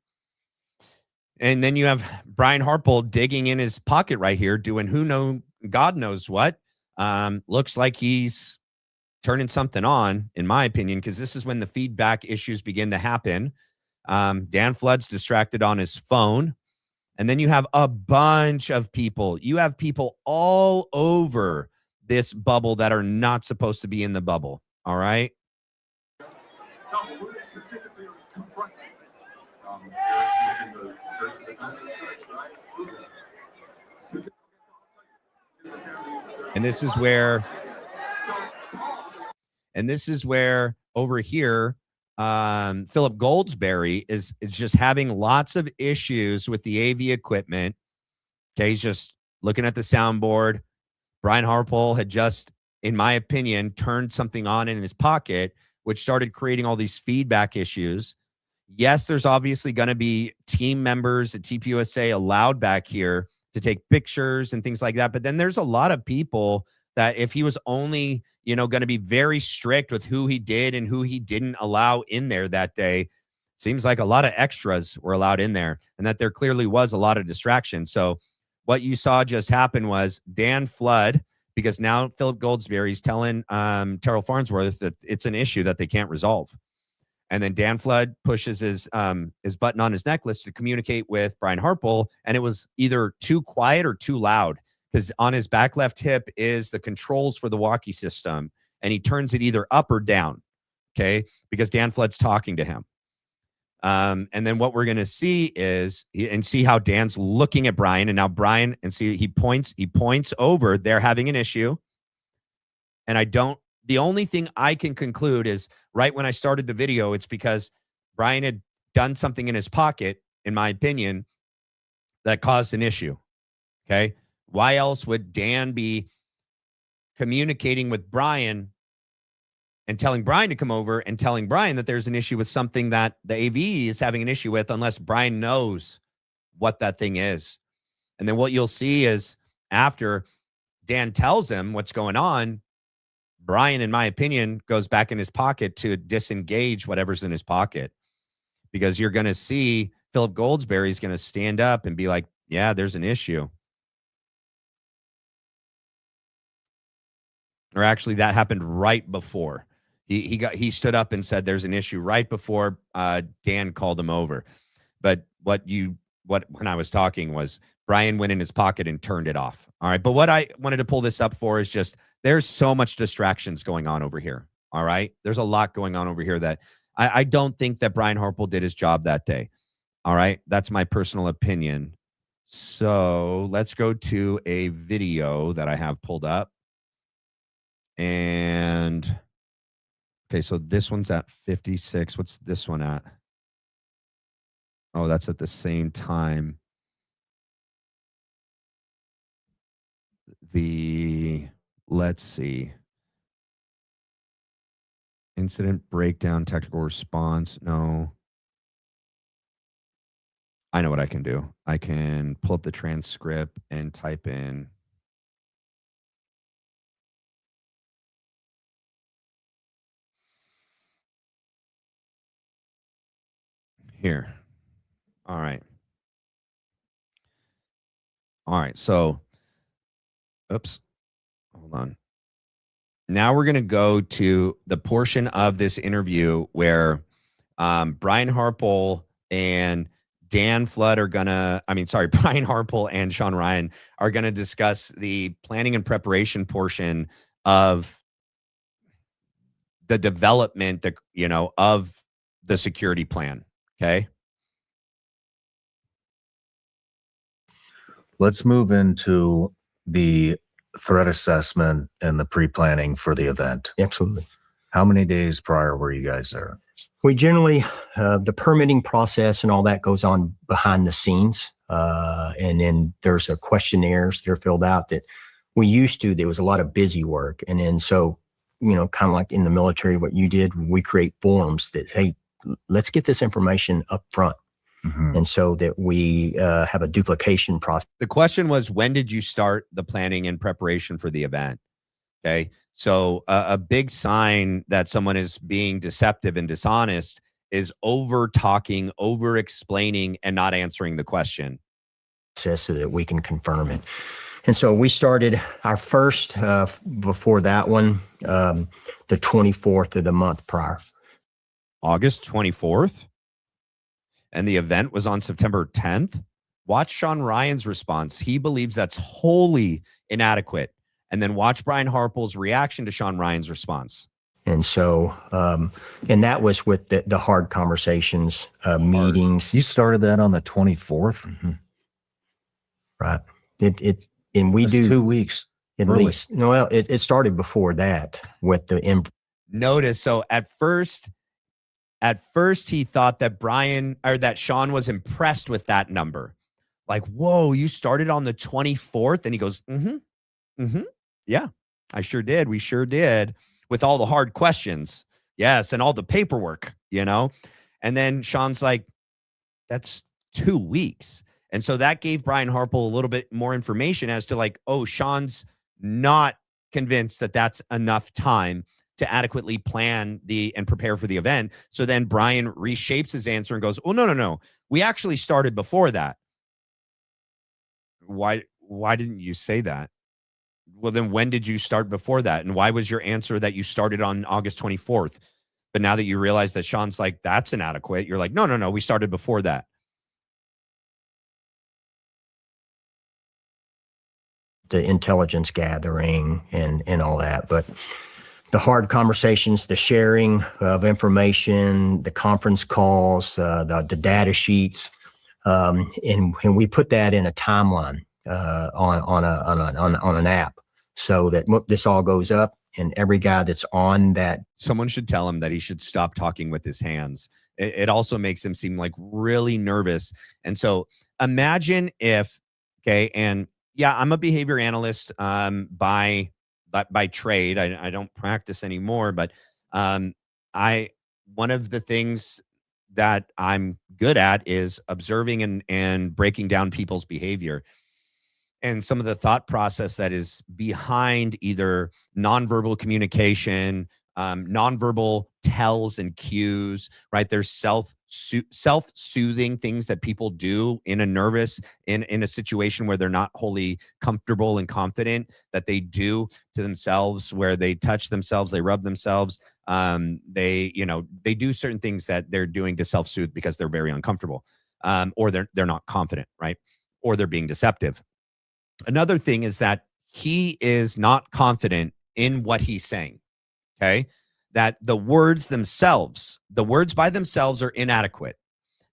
[SPEAKER 2] And then you have Brian Harpole digging in his pocket right here, doing God knows what. Looks like he's turning something on, in my opinion, because this is when the feedback issues begin to happen. Dan Flood's distracted on his phone. And then you have a bunch of people. You have people all over this bubble that are not supposed to be in the bubble. All right. And this is where over here, Philip Goldsberry is just having lots of issues with the AV equipment. Okay, he's just looking at the soundboard. Brian Harpole had just, in my opinion, turned something on in his pocket, which started creating all these feedback issues. Yes, there's obviously going to be team members at TPUSA allowed back here to take pictures and things like that. But then there's a lot of people that if he was only, going to be very strict with who he did and who he didn't allow in there that day, seems like a lot of extras were allowed in there and that there clearly was a lot of distraction. So what you saw just happen was Dan Flood, because now Philip Goldsberry is telling Terrell Farnsworth that it's an issue that they can't resolve. And then Dan Flood pushes his button on his necklace to communicate with Brian Harpole, and it was either too quiet or too loud, because on his back left hip is the controls for the walkie system, and he turns it either up or down, okay, because Dan Flood's talking to him. And then what we're going to see is, and see how Dan's looking at Brian, and now Brian, and see he points over, they're having an issue. And the only thing I can conclude is right when I started the video, it's because Brian had done something in his pocket, in my opinion, that caused an issue. Okay. Why else would Dan be communicating with Brian and telling Brian to come over and telling Brian that there's an issue with something that the AV is having an issue with, unless Brian knows what that thing is? And then what you'll see is after Dan tells him what's going on, Brian, in my opinion, goes back in his pocket to disengage whatever's in his pocket, because you're going to see Philip Goldsberry is going to stand up and be like, yeah, there's an issue. Or actually, that happened right before He stood up and said there's an issue right before Dan called him over. But when I was talking was Brian went in his pocket and turned it off. All right. But what I wanted to pull this up for is just there's so much distractions going on over here. All right. There's a lot going on over here that I don't think that Brian Harple did his job that day. All right. That's my personal opinion. So let's go to a video that I have pulled up. And okay, so this one's at 56. What's this one at? Oh, that's at the same time. Let's see. Incident breakdown, technical response. No. I know what I can do. I can pull up the transcript and type in. Here. All right. All right. So, oops. Hold on. Now we're going to go to the portion of this interview where Brian Harple and Dan Flood are going to, Brian Harple and Sean Ryan are going to discuss the planning and preparation portion of the development, of the security plan. Okay.
[SPEAKER 3] Let's move into the threat assessment and the pre-planning for the event.
[SPEAKER 4] Absolutely.
[SPEAKER 3] How many days prior were you guys there?
[SPEAKER 4] We generally, the permitting process and all that goes on behind the scenes. And then there's a questionnaires that are filled out that there was a lot of busy work. And then so, kind of like in the military, what you did, we create forms that, hey, let's get this information up front. Mm-hmm. And so that we have a duplication process.
[SPEAKER 2] The question was, when did you start the planning and preparation for the event? Okay. So a big sign that someone is being deceptive and dishonest is over talking, over explaining, and not answering the question.
[SPEAKER 4] So that we can confirm it. And so we started our first, before that one, the 24th of the month prior.
[SPEAKER 2] August 24th? And the event was on September 10th. Watch Sean Ryan's response. He believes that's wholly inadequate. And then watch Brian Harple's reaction to Sean Ryan's response.
[SPEAKER 4] And so, and that was with the hard conversations, meetings.
[SPEAKER 3] You started that on the 24th?
[SPEAKER 4] Mm-hmm. Right. And we
[SPEAKER 3] That's
[SPEAKER 4] do
[SPEAKER 3] 2 weeks.
[SPEAKER 4] At
[SPEAKER 3] early.
[SPEAKER 4] least. No, well, it started before that with the.
[SPEAKER 2] Notice, so at first he thought that Sean was impressed with that number. Like, whoa, you started on the 24th? And he goes, yeah, I sure did. We sure did, with all the hard questions. Yes, and all the paperwork, And then Sean's like, that's 2 weeks. And so that gave Brian Harple a little bit more information as to like, oh, Sean's not convinced that that's enough time to adequately plan and prepare for the event. So then Brian reshapes his answer and goes, oh, no. We actually started before that. Why didn't you say that? Well, then when did you start before that? And why was your answer that you started on August 24th? But now that you realize that Sean's like, that's inadequate, you're like, no, we started before that.
[SPEAKER 4] The intelligence gathering and all that. But the hard conversations, the sharing of information, the conference calls, the data sheets, and we put that in a timeline on an app, so that this all goes up, and every guy that's on that.
[SPEAKER 2] Someone should tell him that he should stop talking with his hands. It also makes him seem like really nervous. And so imagine if, okay, and yeah, I'm a behavior analyst by trade. I don't practice anymore, but one of the things that I'm good at is observing and breaking down people's behavior and some of the thought process that is behind either nonverbal communication, nonverbal tells and cues, right? There's self-soothing things that people do in a situation where they're not wholly comfortable and confident, that they do to themselves, where they touch themselves, they rub themselves. They do certain things that they're doing to self-soothe because they're very uncomfortable, or they're not confident, right? Or they're being deceptive. Another thing is that he is not confident in what he's saying. Okay. That the words by themselves are inadequate,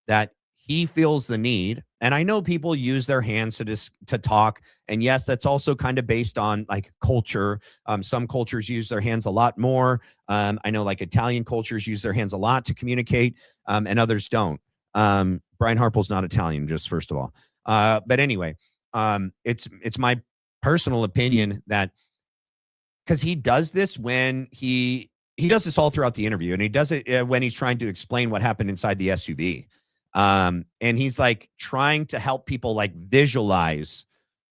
[SPEAKER 2] that he feels the need. And I know people use their hands to talk. And yes, that's also kind of based on like culture. Some cultures use their hands a lot more. I know like Italian cultures use their hands a lot to communicate, and others don't. Brian Harple's not Italian, just first of all. But anyway, it's my personal opinion that, because he does this when he does this all throughout the interview, and he does it when he's trying to explain what happened inside the SUV. And he's like trying to help people like visualize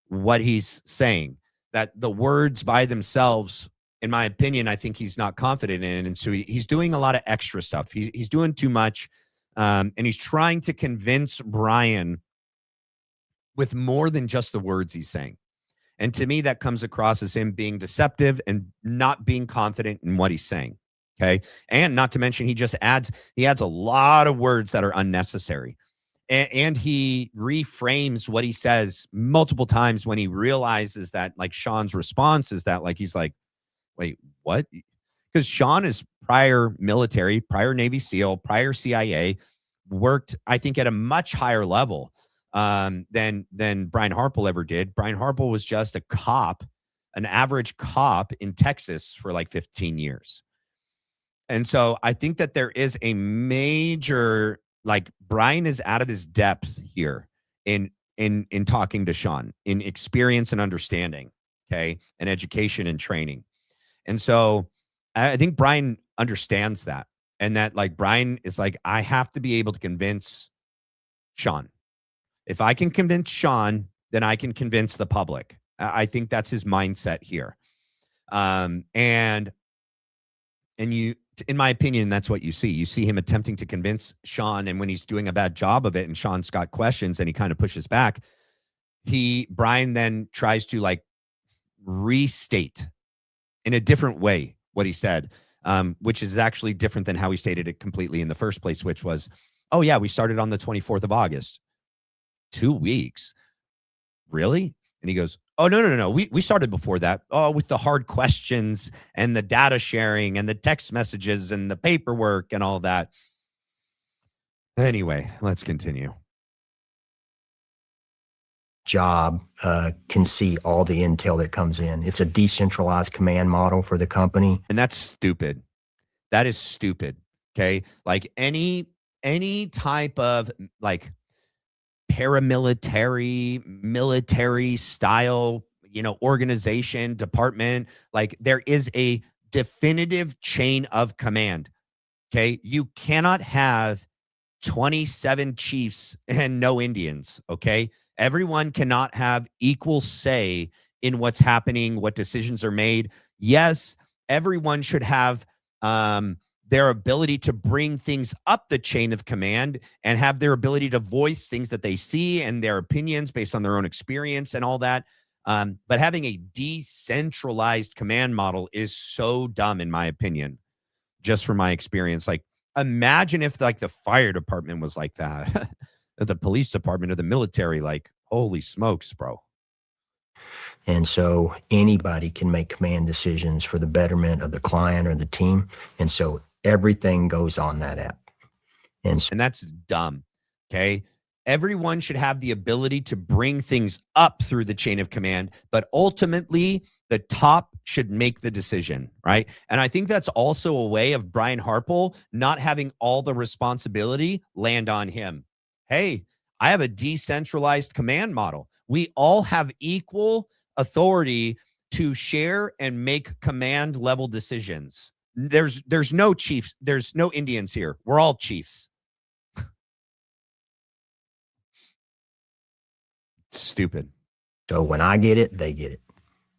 [SPEAKER 2] what he's saying, that the words by themselves, in my opinion, I think he's not confident in. And so he's doing a lot of extra stuff. He's doing too much. And he's trying to convince Brian with more than just the words he's saying. And to me, that comes across as him being deceptive and not being confident in what he's saying. Okay. And not to mention, he adds a lot of words that are unnecessary. And he reframes what he says multiple times when he realizes that like Sean's response is that like, he's like, wait, what? Because Sean is prior military, prior Navy SEAL, prior CIA, worked, I think, at a much higher level than Brian Harple ever did. Brian Harple was just a cop, an average cop in Texas for like 15 years. And so I think that there is a major, like, Brian is out of his depth here in talking to Sean, in experience and understanding, okay, and education and training. And so I think Brian understands that, and that like Brian is like, I have to be able to convince Sean. If I can convince Sean, then I can convince the public. I think that's his mindset here. And you, in my opinion, that's what you see. You see him attempting to convince Sean, and when he's doing a bad job of it and Sean's got questions and he kind of pushes back, Brian then tries to like restate in a different way what he said, which is actually different than how he stated it completely in the first place, which was, oh yeah, we started on the 24th of August. 2 weeks? Really? And he goes, oh, no. We started before that. Oh, with the hard questions and the data sharing and the text messages and the paperwork and all that. Anyway, let's continue.
[SPEAKER 4] Job can see all the intel that comes in. It's a decentralized command model for the company.
[SPEAKER 2] And that's stupid. That is stupid. Okay. Like any type of like paramilitary, military style, organization, department, like there is a definitive chain of command. Okay. You cannot have 27 chiefs and no Indians. Okay. Everyone cannot have equal say in what's happening, what decisions are made. Yes, everyone should have their ability to bring things up the chain of command and have their ability to voice things that they see and their opinions based on their own experience and all that. But having a decentralized command model is so dumb, in my opinion, just from my experience. Like, imagine if like the fire department was like that, the police department or the military, like, holy smokes, bro.
[SPEAKER 4] And so anybody can make command decisions for the betterment of the client or the team. And so everything goes on that app. And
[SPEAKER 2] that's dumb. Okay. Everyone should have the ability to bring things up through the chain of command, but ultimately the top should make the decision, right? And I think that's also a way of Brian Harple not having all the responsibility land on him. Hey, I have a decentralized command model. We all have equal authority to share and make command level decisions. There's no chiefs. There's no Indians here. We're all chiefs. Stupid.
[SPEAKER 4] So when I get it, they get it.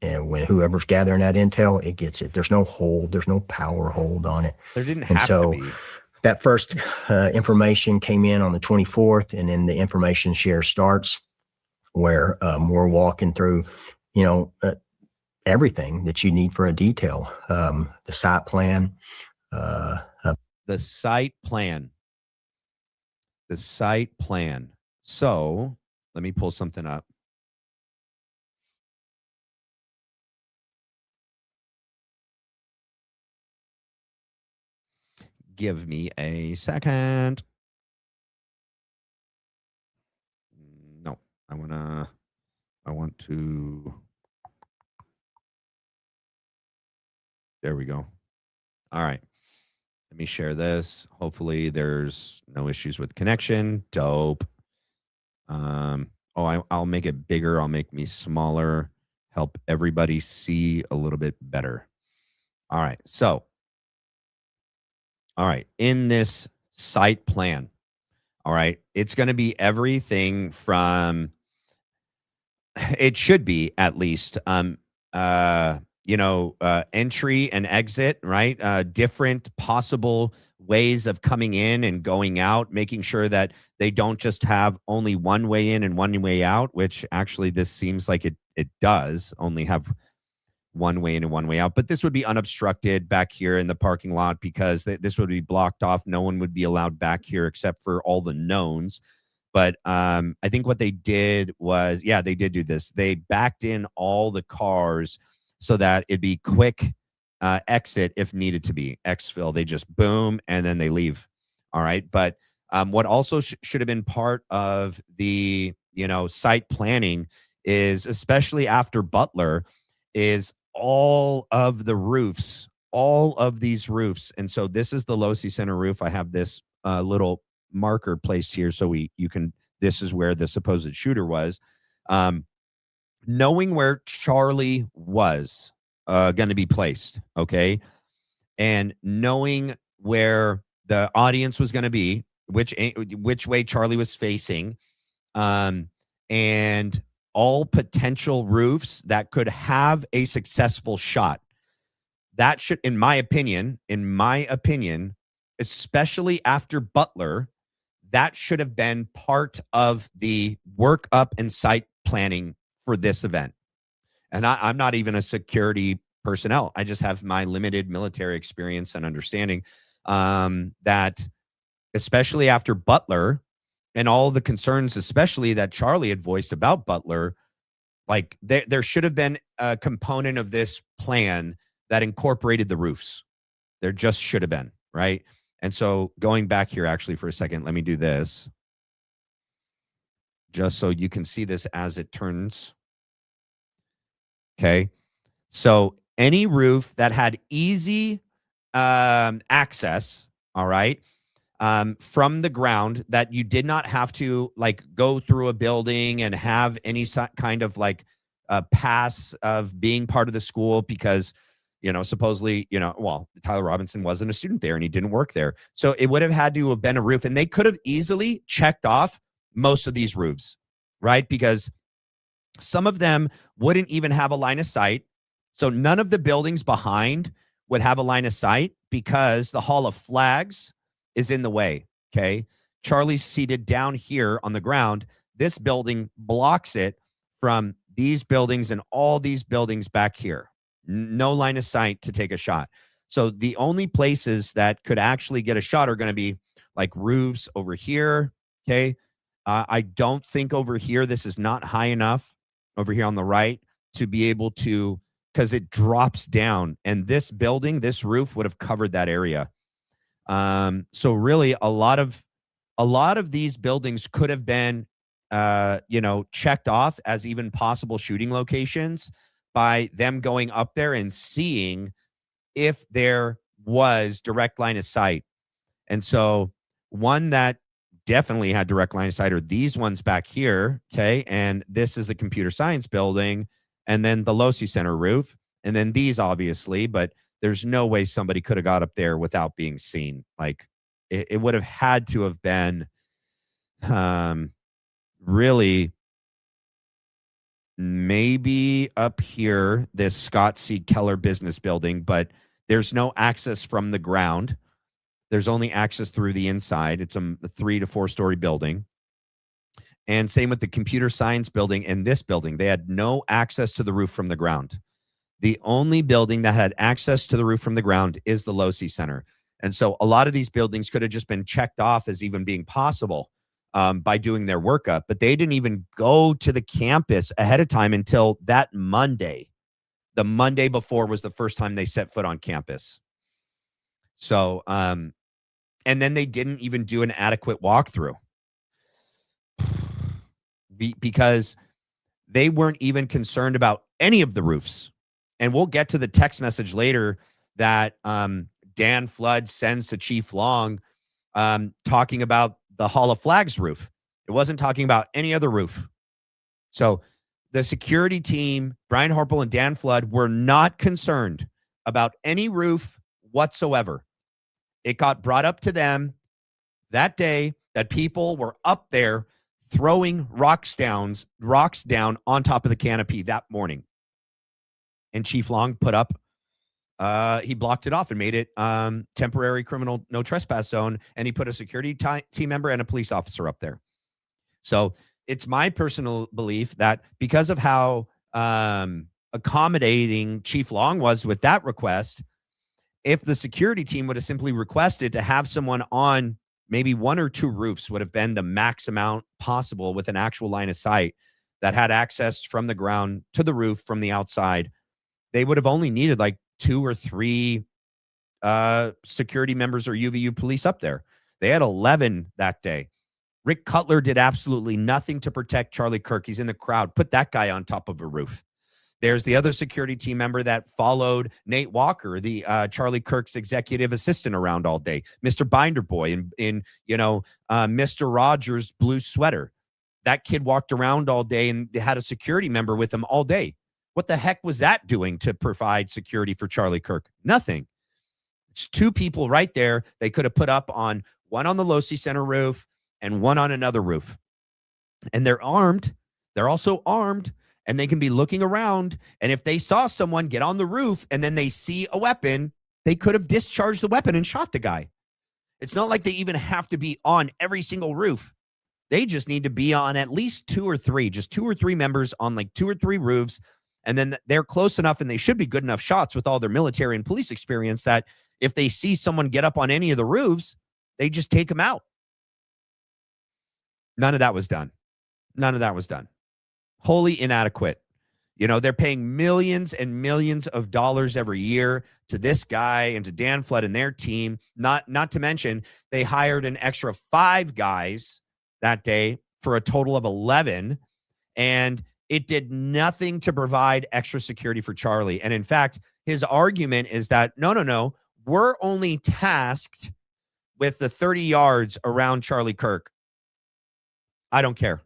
[SPEAKER 4] And when whoever's gathering that intel, it gets it. There's no hold. There's no power hold on it.
[SPEAKER 2] There didn't
[SPEAKER 4] And
[SPEAKER 2] have
[SPEAKER 4] so
[SPEAKER 2] to be.
[SPEAKER 4] that first information came in on the 24th, and then the information share starts where we're walking through, everything that you need for a detail, the site plan.
[SPEAKER 2] The site plan. The site plan. So let me pull something up. Give me a second. No, I want to. There we go. All right. Let me share this. Hopefully there's no issues with connection. Dope. I'll make it bigger. I'll make me smaller. Help everybody see a little bit better. All right. So, all right. In this site plan, all right, it's going to be everything from, it should be at least, entry and exit, right? Different possible ways of coming in and going out, making sure that they don't just have only one way in and one way out, which actually this seems like it does only have one way in and one way out. But this would be unobstructed back here in the parking lot because this would be blocked off. No one would be allowed back here except for all the knowns. But I think what they did was, yeah, they did do this. They backed in all the cars so that it'd be quick exit if needed to be. Exfil, they just boom, and then they leave. All right. But what also should have been part of the, site planning is, especially after Butler, is all of the roofs, all of these roofs. And so this is the Losi Center roof. I have this little marker placed here so this is where the supposed shooter was. Knowing where Charlie was going to be placed, okay, and knowing where the audience was going to be, which way Charlie was facing, and all potential roofs that could have a successful shot. That should, in my opinion, especially after Butler, that should have been part of the work up and site planning for this event. And I'm not even a security personnel. I just have my limited military experience and understanding that, especially after Butler and all the concerns, especially that Charlie had voiced about Butler, like there should have been a component of this plan that incorporated the roofs. There just should have been, right? And so going back here actually for a second, let me do this just so you can see this as it turns. Okay. So any roof that had easy access, all right, from the ground, that you did not have to like go through a building and have any kind of like pass of being part of the school because, supposedly, Tyler Robinson wasn't a student there and he didn't work there. So it would have had to have been a roof, and they could have easily checked off most of these roofs, right? Because some of them wouldn't even have a line of sight. So none of the buildings behind would have a line of sight because the Hall of Flags is in the way. Okay. Charlie's seated down here on the ground. This building blocks it from these buildings and all these buildings back here. No line of sight to take a shot. So the only places that could actually get a shot are going to be like roofs over here. Okay. I don't think over here, this is not high enough over here on the right to be able to, because it drops down, and this building, this roof would have covered that area. So really a lot of these buildings could have been, checked off as even possible shooting locations by them going up there and seeing if there was direct line of sight. And so one that definitely had direct line of sight are these ones back here. Okay. And this is a computer science building, and then the Losi Center roof, and then these obviously, but there's no way somebody could have got up there without being seen. Like it would have had to have been really maybe up here, this Scott C. Keller business building, but there's no access from the ground. There's only access through the inside. It's a 3 to 4 story building. And same with the computer science building and this building. They had no access to the roof from the ground. The only building that had access to the roof from the ground is the Losi Center. And so a lot of these buildings could have just been checked off as even being possible by doing their workup. But they didn't even go to the campus ahead of time until that Monday. The Monday before was the first time they set foot on campus. So, and then they didn't even do an adequate walkthrough because they weren't even concerned about any of the roofs. And we'll get to the text message later that Dan Flood sends to Chief Long talking about the Hall of Flags roof. It wasn't talking about any other roof. So the security team, Brian Harple and Dan Flood, were not concerned about any roof whatsoever. It got brought up to them that day that people were up there throwing rocks down on top of the canopy that morning. And Chief Long put up, he blocked it off and made it temporary criminal no trespass zone. And he put a security team member and a police officer up there. So it's my personal belief that because of how accommodating Chief Long was with that request, if the security team would have simply requested to have someone on maybe 1 or 2 roofs would have been the max amount possible with an actual line of sight that had access from the ground to the roof from the outside, they would have only needed like 2 or 3 security members or UVU police up there. They had 11 that day. Rick Cutler did absolutely nothing to protect Charlie Kirk. He's in the crowd. Put that guy on top of a roof. There's the other security team member that followed Nate Walker, the Charlie Kirk's executive assistant, around all day. Mr. Binder Boy in Mr. Rogers' blue sweater. That kid walked around all day and had a security member with him all day. What the heck was that doing to provide security for Charlie Kirk? Nothing. It's 2 people right there. They could have put up on one on the Losi Center roof and one on another roof. And they're armed. They're also armed. And they can be looking around. And if they saw someone get on the roof and then they see a weapon, they could have discharged the weapon and shot the guy. It's not like they even have to be on every single roof. They just need to be on at least 2 or 3, just 2 or 3 members on like 2 or 3 roofs. And then they're close enough and they should be good enough shots with all their military and police experience that if they see someone get up on any of the roofs, they just take them out. None of that was done. None of that was done. Wholly inadequate. You know, they're paying millions and millions of dollars every year to this guy and to Dan Flood and their team. Not to mention, they hired an extra 5 guys that day for a total of 11. And it did nothing to provide extra security for Charlie. And in fact, his argument is that, no, we're only tasked with the 30 yards around Charlie Kirk. I don't care.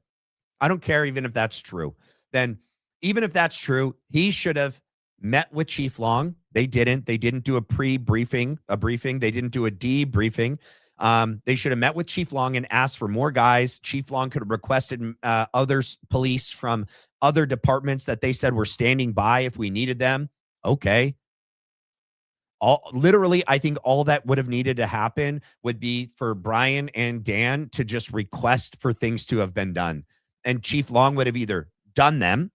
[SPEAKER 2] I don't care even if that's true. Then even if that's true, he should have met with Chief Long. They didn't. They didn't do a briefing. They didn't do a debriefing. They should have met with Chief Long and asked for more guys. Chief Long could have requested other police from other departments that they said were standing by if we needed them. Okay. Literally, I think all that would have needed to happen would be for Brian and Dan to just request for things to have been done. And Chief Long would have either done them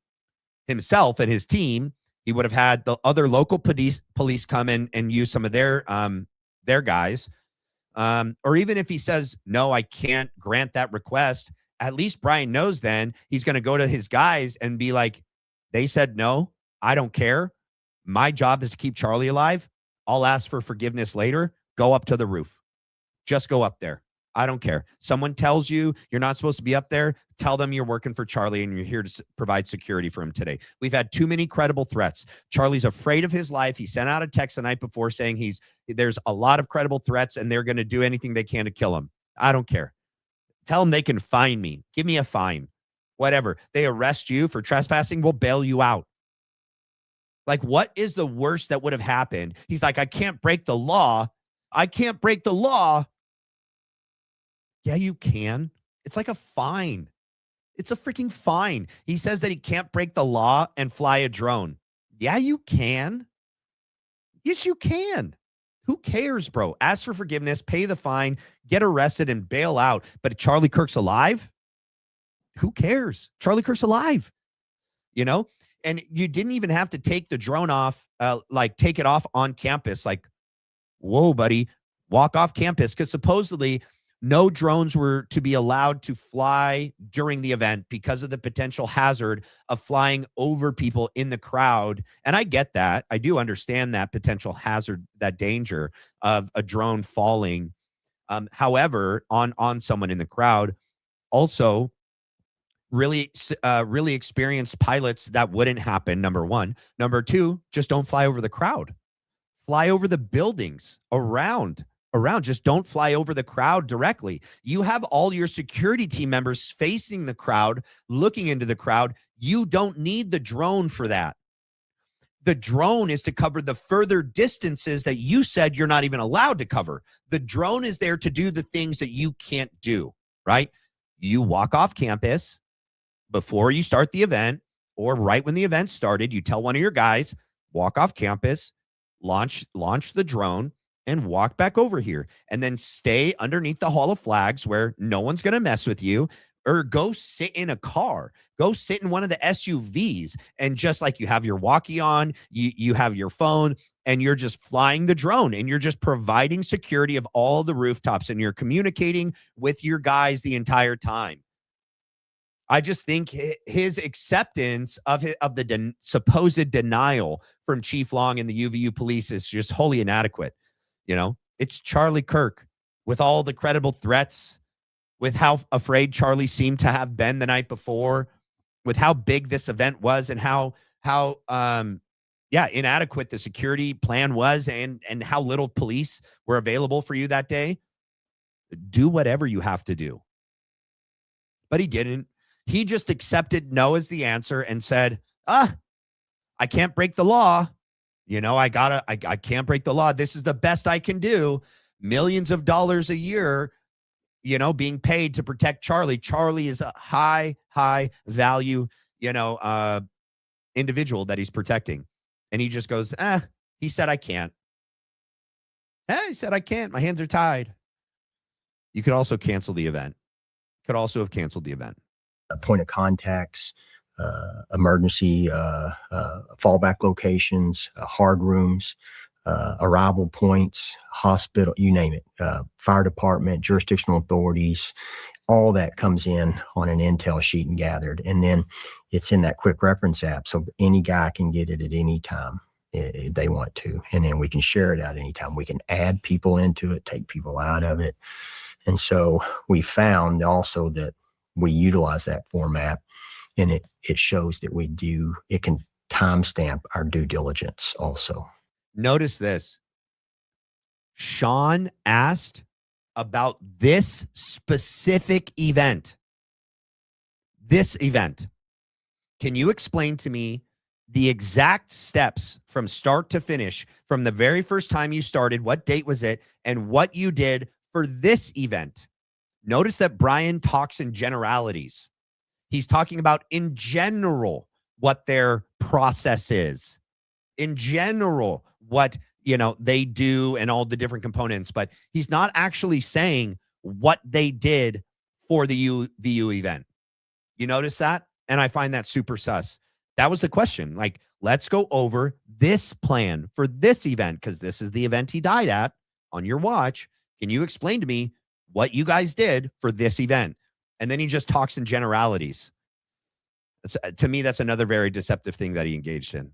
[SPEAKER 2] himself and his team. He would have had the other local police come in and use some of their guys. Or even if he says, no, I can't grant that request, at least Brian knows then he's going to go to his guys and be like, they said no, I don't care. My job is to keep Charlie alive. I'll ask for forgiveness later. Go up to the roof. Just go up there. I don't care. Someone tells you you're not supposed to be up there, tell them you're working for Charlie and you're here to provide security for him today. We've had too many credible threats. Charlie's afraid of his life. He sent out a text the night before saying there's a lot of credible threats and they're going to do anything they can to kill him. I don't care. Tell them they can fine me. Give me a fine. Whatever. They arrest you for trespassing, we'll bail you out. Like, what is the worst that would have happened? He's like, I can't break the law. I can't break the law. Yeah, you can. It's like a fine. It's a freaking fine. He says that he can't break the law and fly a drone. Yeah, you can. Yes, you can. Who cares, bro? Ask for forgiveness, pay the fine, get arrested, and bail out. But Charlie Kirk's alive? Who cares? Charlie Kirk's alive, you know? And you didn't even have to take the drone off, like take it off on campus. Like, whoa, buddy, walk off campus. Because supposedly no drones were to be allowed to fly during the event because of the potential hazard of flying over people in the crowd. And I get that. I do understand that potential hazard, that danger of a drone falling. However, on someone in the crowd, also really experienced pilots, that wouldn't happen, number one. Number two, just don't fly over the crowd. Fly over the buildings around. Just don't fly over the crowd directly. You have all your security team members facing the crowd, looking into the crowd. You don't need the drone for that. The drone is to cover the further distances that you said you're not even allowed to cover. The drone is there to do the things that you can't do, right? You walk off campus before you start the event, or right when the event started. You tell one of your guys, walk off campus, launch the drone, and walk back over here, and then stay underneath the Hall of Flags where no one's going to mess with you, or go sit in a car, go sit in one of the SUVs, and just like you have your walkie on, you have your phone, and you're just flying the drone, and you're just providing security of all the rooftops, and you're communicating with your guys the entire time. I just think his acceptance of the supposed denial from Chief Long and the UVU police is just wholly inadequate. You know, it's Charlie Kirk with all the credible threats, with how afraid Charlie seemed to have been the night before, with how big this event was, and how inadequate the security plan was, and how little police were available for you that day. Do whatever you have to do. But he didn't. He just accepted no as the answer and said, I can't break the law. You know, I can't break the law. This is the best I can do. Millions of dollars a year, you know, being paid to protect Charlie. Charlie is a high value, individual that he's protecting. And he just goes, he said, I can't. He said, I can't. My hands are tied. You could also cancel the event. Could also have canceled the event.
[SPEAKER 4] Point of contacts, emergency fallback locations, hard rooms, arrival points, hospital, you name it, fire department, jurisdictional authorities, all that comes in on an intel sheet and gathered. And then it's in that quick reference app. So any guy can get it at any time if they want to. And then we can share it out anytime. We can add people into it, take people out of it. And so we found also that we utilize that format, and it shows that it can timestamp our due diligence also.
[SPEAKER 2] Notice this. Sean asked about this specific event. This event. Can you explain to me the exact steps from start to finish, from the very first time you started, what date was it, and what you did for this event? Notice that Brian talks in generalities. He's talking about in general what their process is, in general what they do and all the different components, but he's not actually saying what they did for the UVU event. You notice that? And I find that super sus. That was the question. Like, let's go over this plan for this event, because this is the event he died at on your watch. Can you explain to me what you guys did for this event? And then he just talks in generalities. To me, that's another very deceptive thing that he engaged in.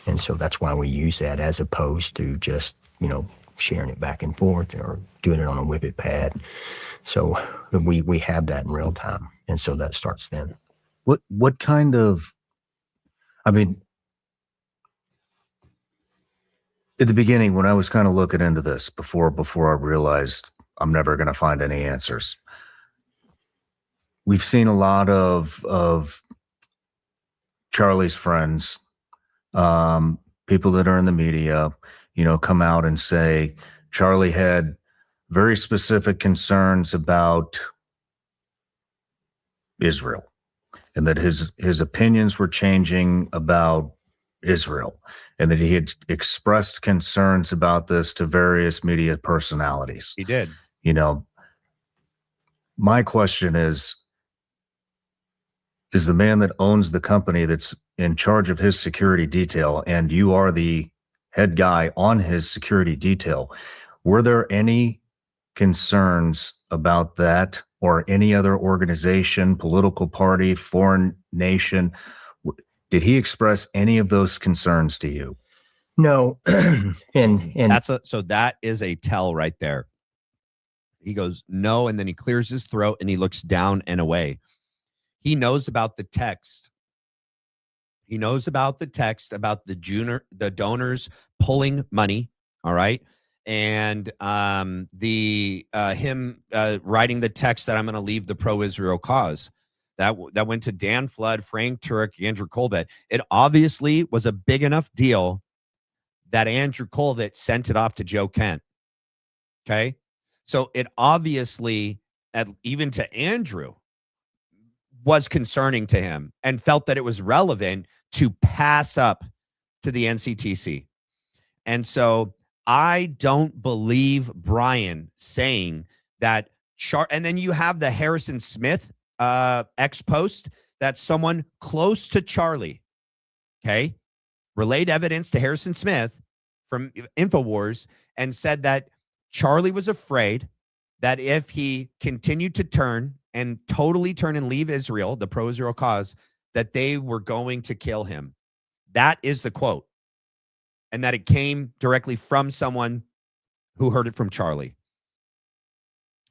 [SPEAKER 4] And so that's why we use that, as opposed to just, sharing it back and forth or doing it on a Whippet pad. So we have that in real time. And so that starts then.
[SPEAKER 3] What kind of, at the beginning, when I was kind of looking into this before I realized I'm never going to find any answers, we've seen a lot of Charlie's friends, people that are in the media, come out and say Charlie had very specific concerns about Israel, and that his opinions were changing about Israel, and that he had expressed concerns about this to various media personalities.
[SPEAKER 2] He did.
[SPEAKER 3] You know, my question is the man that owns the company that's in charge of his security detail, and you are the head guy on his security detail, were there any concerns about that or any other organization, political party, foreign nation? Did he express any of those concerns to you?
[SPEAKER 4] No. and
[SPEAKER 2] So that is a tell right there. He goes, no, and then he clears his throat and he looks down and away. He knows about the text. He knows about the text about the donors pulling money. All right. And him writing the text that I'm going to leave the pro-Israel cause. That went to Dan Flood, Frank Turek, Andrew Colvett. It obviously was a big enough deal that Andrew Colvett sent it off to Joe Kent. Okay. So it obviously, even to Andrew, was concerning to him and felt that it was relevant to pass up to the NCTC. And so I don't believe Brian saying that. And then you have the Harrison Smith ex post that someone close to Charlie, okay, relayed evidence to Harrison Smith from InfoWars and said that Charlie was afraid that if he continued to turn and leave Israel, the pro-Israel cause, that they were going to kill him. That is the quote. And that it came directly from someone who heard it from Charlie.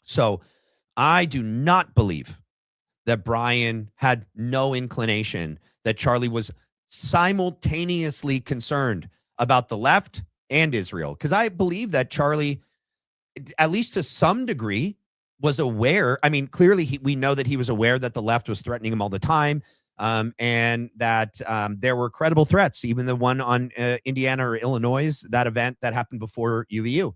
[SPEAKER 2] So I do not believe that Brian had no inclination that Charlie was simultaneously concerned about the left and Israel. Because I believe that Charlie, at least to some degree, was aware. I mean, clearly we know that he was aware that the left was threatening him all the time, and that there were credible threats, even the one on Indiana or Illinois, that event that happened before UVU.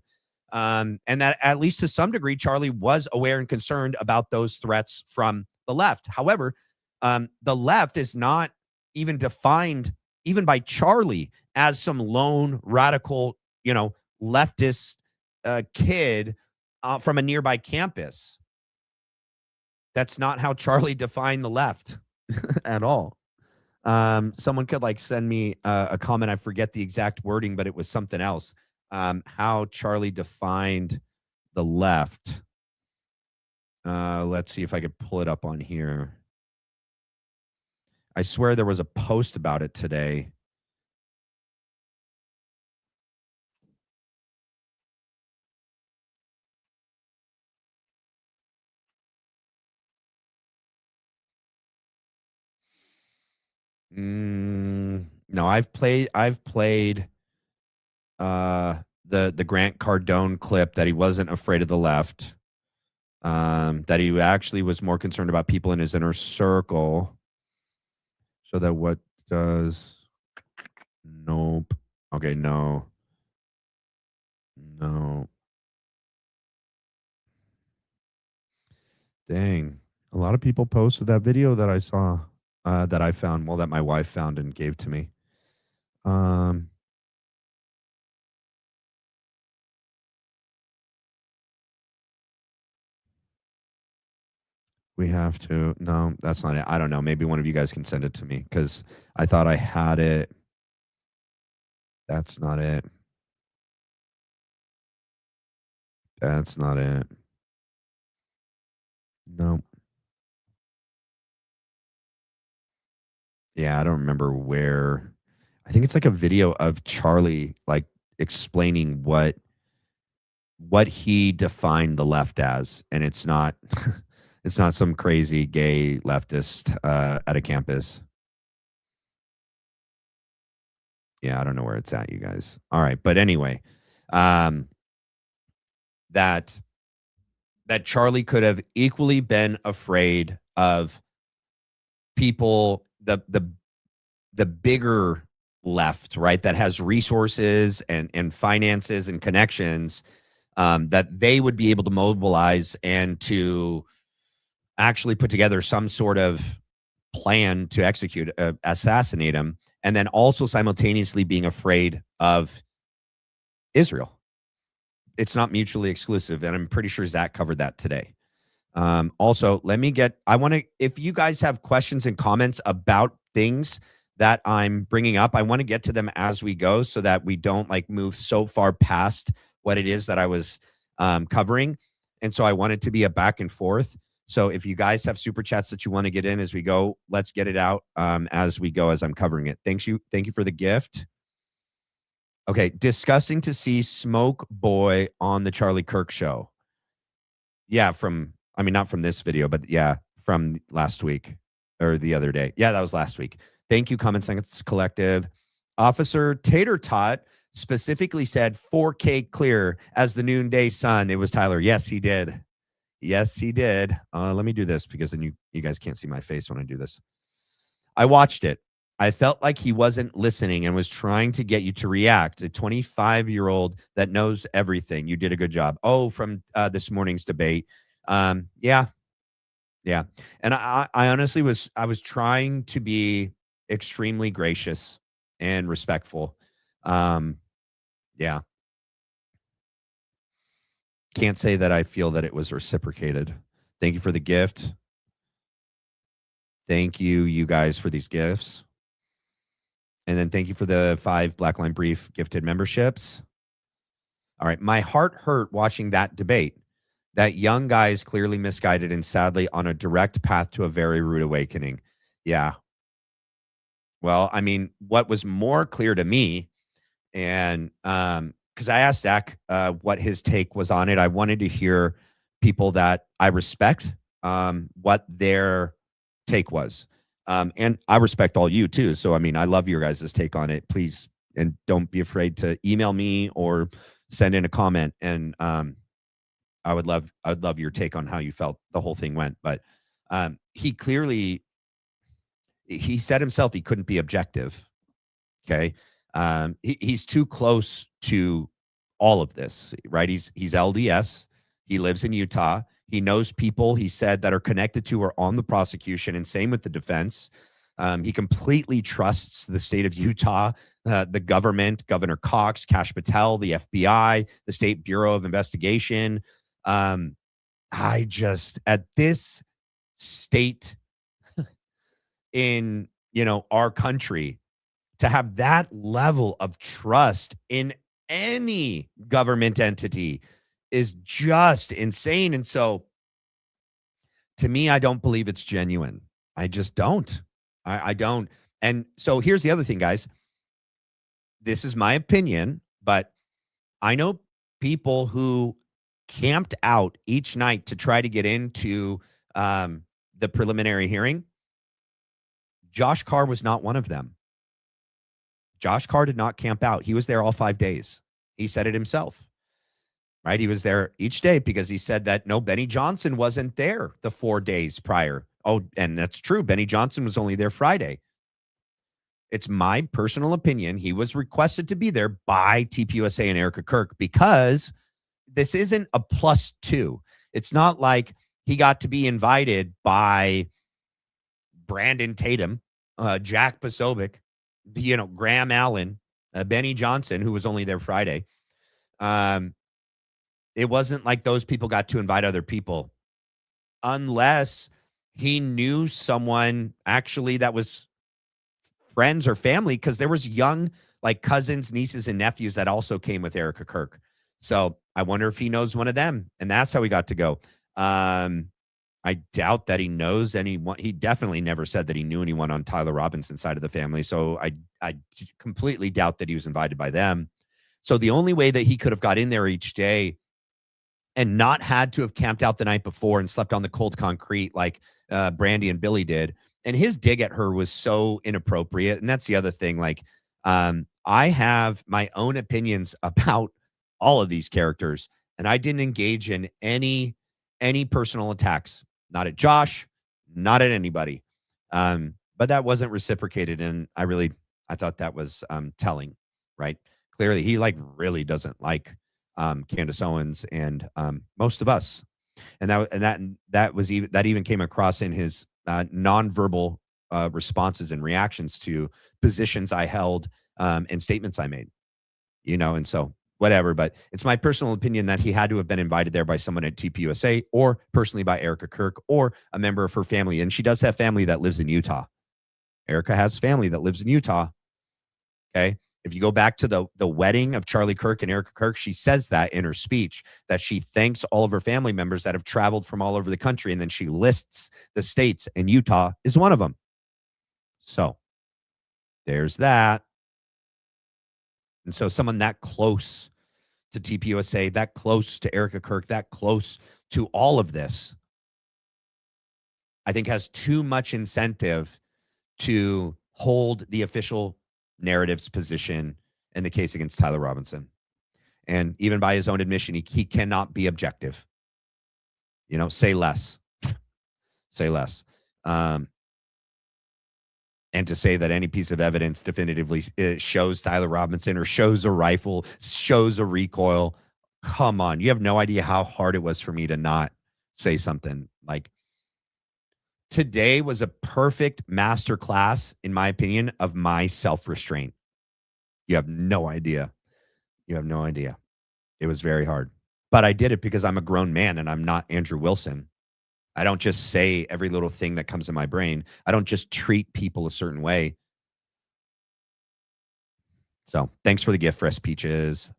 [SPEAKER 2] And that at least to some degree, Charlie was aware and concerned about those threats from the left. However, the left is not even defined, even by Charlie, as some lone radical, leftist kid from a nearby campus. That's not how Charlie defined the left at all. Someone could send me a comment. I forget the exact wording, but it was something else. How Charlie defined the left. Let's see if I could pull it up on here. I swear there was a post about it today. No, I've played the Grant Cardone clip that he wasn't afraid of the left. That he actually was more concerned about people in his inner circle. So that what does? Nope. Okay, no. Dang. A lot of people posted that video that I saw, that I found, that my wife found and gave to me. We have to. No, that's not it. I don't know. Maybe one of you guys can send it to me because I thought I had it. That's not it. That's not it. No. Yeah, I don't remember where. I think it's like a video of Charlie explaining what he defined the left as, and it's not it's not some crazy gay leftist at a campus. Yeah, I don't know where it's at, you guys. All right, but anyway, that Charlie could have equally been afraid of people, the bigger left, right, that has resources and finances and connections, that they would be able to mobilize and to actually put together some sort of plan to execute, assassinate him, and then also simultaneously being afraid of Israel. It's not mutually exclusive, and I'm pretty sure Zach covered that today. Also, I want to, if you guys have questions and comments about things that I'm bringing up, I want to get to them as we go so that we don't like move so far past what it is that I was covering. And so I want it to be a back and forth. So if you guys have super chats that you want to get in as we go, let's get it out as we go, as I'm covering it. Thank you for the gift. Okay, disgusting to see Smoke Boy on the Charlie Kirk show. Yeah, not from this video, but yeah, from last week or the other day. Yeah, that was last week. Thank you, Common Sense Collective. Officer Tater Tot specifically said 4K clear as the noonday sun. It was Tyler. Yes, he did. Yes, he did. Let me do this because then you guys can't see my face when I do this. I watched it. I felt like he wasn't listening and was trying to get you to react. A 25-year-old that knows everything. You did a good job. Oh, from this morning's debate. Yeah. And I honestly was trying to be extremely gracious and respectful. Yeah. Can't say that I feel that it was reciprocated. Thank you for the gift. Thank you guys, for these gifts. And then thank you for the 5 Blackline Brief gifted memberships. All right. My heart hurt watching that debate. That young guy is clearly misguided and sadly on a direct path to a very rude awakening. Yeah. Well, I mean, what was more clear to me, and because I asked Zach what his take was on it, I wanted to hear people that I respect, what their take was. And I respect all you too. So, I mean, I love your guys' take on it. Please, and don't be afraid to email me or send in a comment. And I would love your take on how you felt the whole thing went. But he said himself he couldn't be objective. Okay. He's too close to all of this, right? He's LDS. He lives in Utah. He knows people, he said, that are connected to or on the prosecution, and same with the defense. He completely trusts the state of Utah, the government, Governor Cox, Kash Patel, the FBI, the State Bureau of Investigation. I just, at this state in, our country, to have that level of trust in any government entity is just insane. And so to me, I don't believe it's genuine. I just don't. I don't. And so here's the other thing, guys. This is my opinion, but I know people who camped out each night to try to get into the preliminary hearing. Josh Carr was not one of them. Josh Carr did not camp out. He was there all 5 days. He said it himself, right? He was there each day because he said that, no, Benny Johnson wasn't there the 4 days prior. Oh, and that's true. Benny Johnson was only there Friday. It's my personal opinion. He was requested to be there by TPUSA and Erica Kirk because this isn't a +2. It's not like he got to be invited by Brandon Tatum, Jack Posobiec, Graham Allen, Benny Johnson, who was only there Friday. It wasn't like those people got to invite other people unless he knew someone actually that was friends or family, because there was young, like, cousins, nieces, and nephews that also came with Erica Kirk. So I wonder if he knows one of them, and that's how we got to go. I doubt that he knows anyone. He definitely never said that he knew anyone on Tyler Robinson's side of the family. So I completely doubt that he was invited by them. So the only way that he could have got in there each day and not had to have camped out the night before and slept on the cold concrete like Brandy and Billy did. And his dig at her was so inappropriate. And that's the other thing. Like, I have my own opinions about all of these characters, and I didn't engage in any personal attacks. Not at Josh, not at anybody. But that wasn't reciprocated. And I thought that was telling, right? Clearly, he really doesn't like Candace Owens and most of us. And that even came across in his nonverbal responses and reactions to positions I held and statements I made. And so whatever, but it's my personal opinion that he had to have been invited there by someone at TPUSA or personally by Erica Kirk or a member of her family. And she does have family that lives in Utah. Erica has family that lives in Utah. Okay. If you go back to the wedding of Charlie Kirk and Erica Kirk, she says that in her speech, that she thanks all of her family members that have traveled from all over the country. And then she lists the states, and Utah is one of them. So there's that. And so someone that close to TPUSA, that close to Erica Kirk, that close to all of this, I think has too much incentive to hold the official narrative's position in the case against Tyler Robinson. And even by his own admission, he cannot be objective. Say less. Say less. And to say that any piece of evidence definitively shows Tyler Robinson or shows a rifle, shows a recoil, come on. You have no idea how hard it was for me to not say something. Like, today was a perfect masterclass, in my opinion, of my self-restraint. You have no idea. You have no idea. It was very hard. But I did it because I'm a grown man and I'm not Andrew Wilson. I don't just say every little thing that comes in my brain. I don't just treat people a certain way. So thanks for the gift, Fresh Peaches.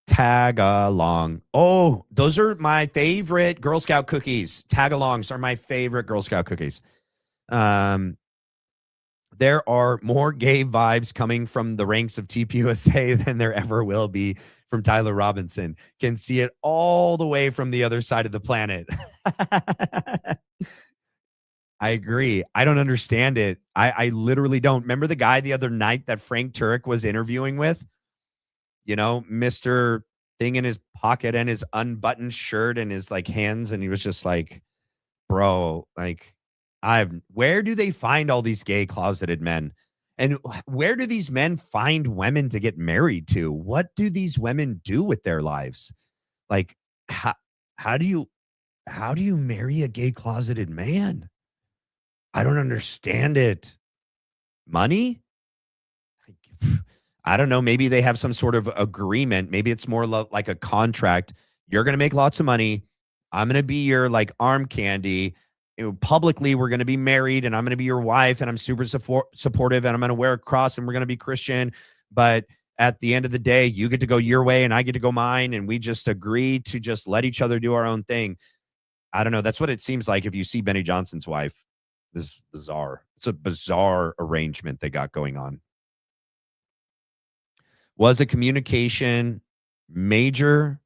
[SPEAKER 2] Tag along. Oh, those are my favorite Girl Scout cookies. Tag alongs are my favorite Girl Scout cookies. There are more gay vibes coming from the ranks of TPUSA than there ever will be from Tyler Robinson. Can see it all the way from the other side of the planet. I agree. I don't understand it. I literally don't. Remember the guy the other night that Frank Turek was interviewing with? Mr. Thing in his pocket and his unbuttoned shirt and his hands. And he was just like, bro, where do they find all these gay closeted men? And where do these men find women to get married to? What do these women do with their lives? How do you marry a gay closeted man? I don't understand it. Money? I don't know. Maybe they have some sort of agreement. Maybe it's more like a contract. You're going to make lots of money. I'm going to be your arm candy. Publicly, we're going to be married and I'm going to be your wife and I'm super supportive and I'm going to wear a cross and we're going to be Christian. But at the end of the day, you get to go your way and I get to go mine. And we just agree to just let each other do our own thing. I don't know. That's what it seems like if you see Benny Johnson's wife. This is bizarre. It's a bizarre arrangement they got going on. Was a communication major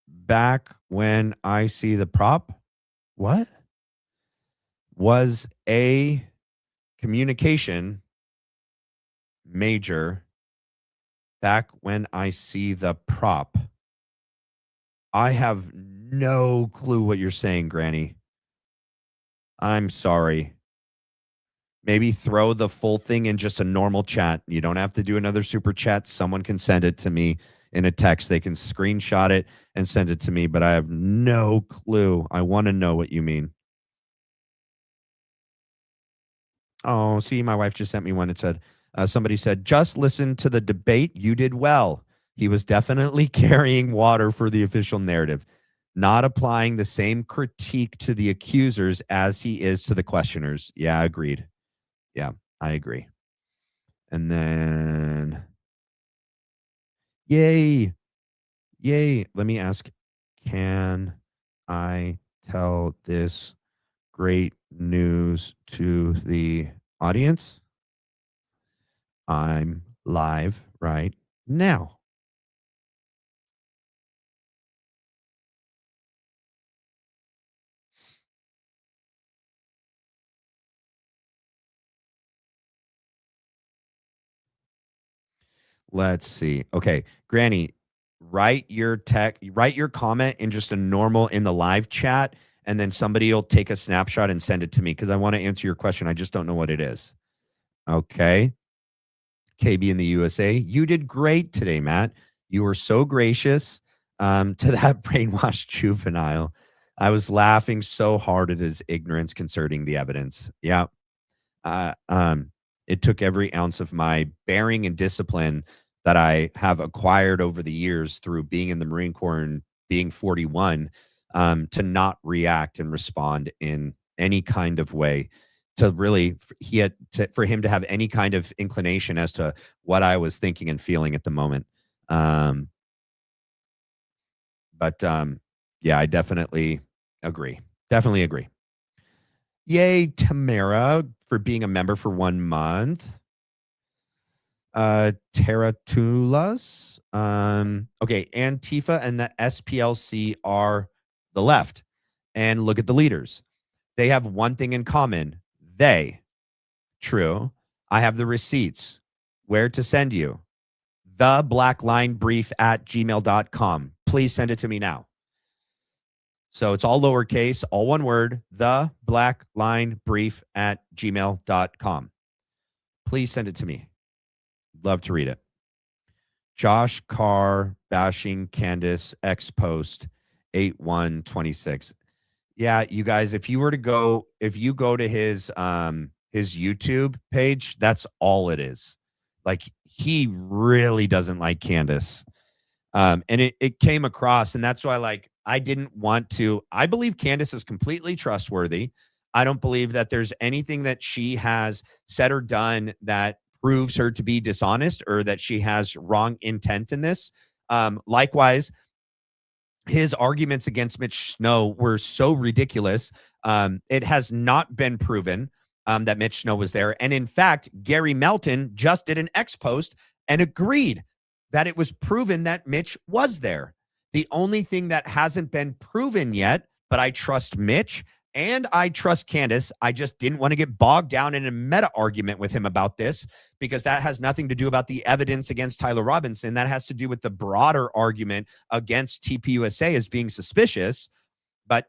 [SPEAKER 2] back when I see the prop? What? Was a communication major back when I see the prop? I have no clue what you're saying, Granny. I'm sorry. Maybe throw the full thing in just a normal chat. You don't have to do another super chat. Someone can send it to me in a text. They can screenshot it and send it to me, but I have no clue. I want to know what you mean. Oh, see, my wife just sent me one. It said, somebody said, just listen to the debate. You did well. He was definitely carrying water for the official narrative, not applying the same critique to the accusers as he is to the questioners. Yeah, agreed. Yeah, I agree. And then, yay. Let me ask, can I tell this great news to the audience? I'm live right now. Let's see. Okay, Granny, write your comment in just a normal in the live chat, and then somebody will take a snapshot and send it to me because I want to answer your question. I just don't know what it is. Okay. KB in the USA, you did great today, Matt. You were so gracious. To that brainwashed juvenile, I was laughing so hard at his ignorance concerning the evidence. Yeah. Uh, um, it took every ounce of my bearing and discipline that I have acquired over the years through being in the Marine Corps and being 41, to not react and respond in any kind of way. To really, for him to have any kind of inclination as to what I was thinking and feeling at the moment. Um, but yeah, I definitely agree. Definitely agree. Yay, Tamara, for being a member for 1 month. Teratulas. Okay, Antifa and the SPLC are the left. And look at the leaders. They have one thing in common. True. I have the receipts. Where to send you? The blacklinebrief@gmail.com. Please send it to me now. So it's all lowercase, all one word, the blacklinebrief@gmail.com. Please send it to me. Love to read it. Josh Carr bashing Candace X post 8/1/26. Yeah, you guys, if you go to his YouTube page, that's all it is. Like, he really doesn't like Candace. And it came across, and that's why, I didn't want to. I believe Candace is completely trustworthy. I don't believe that there's anything that she has said or done that proves her to be dishonest or that she has wrong intent in this. Likewise, his arguments against Mitch Snow were so ridiculous. It has not been proven that Mitch Snow was there. And in fact, Gary Melton just did an X post and agreed that it was proven that Mitch was there. The only thing that hasn't been proven yet, but I trust Mitch and I trust Candace. I just didn't want to get bogged down in a meta argument with him about this, because that has nothing to do about the evidence against Tyler Robinson. That has to do with the broader argument against TPUSA as being suspicious. But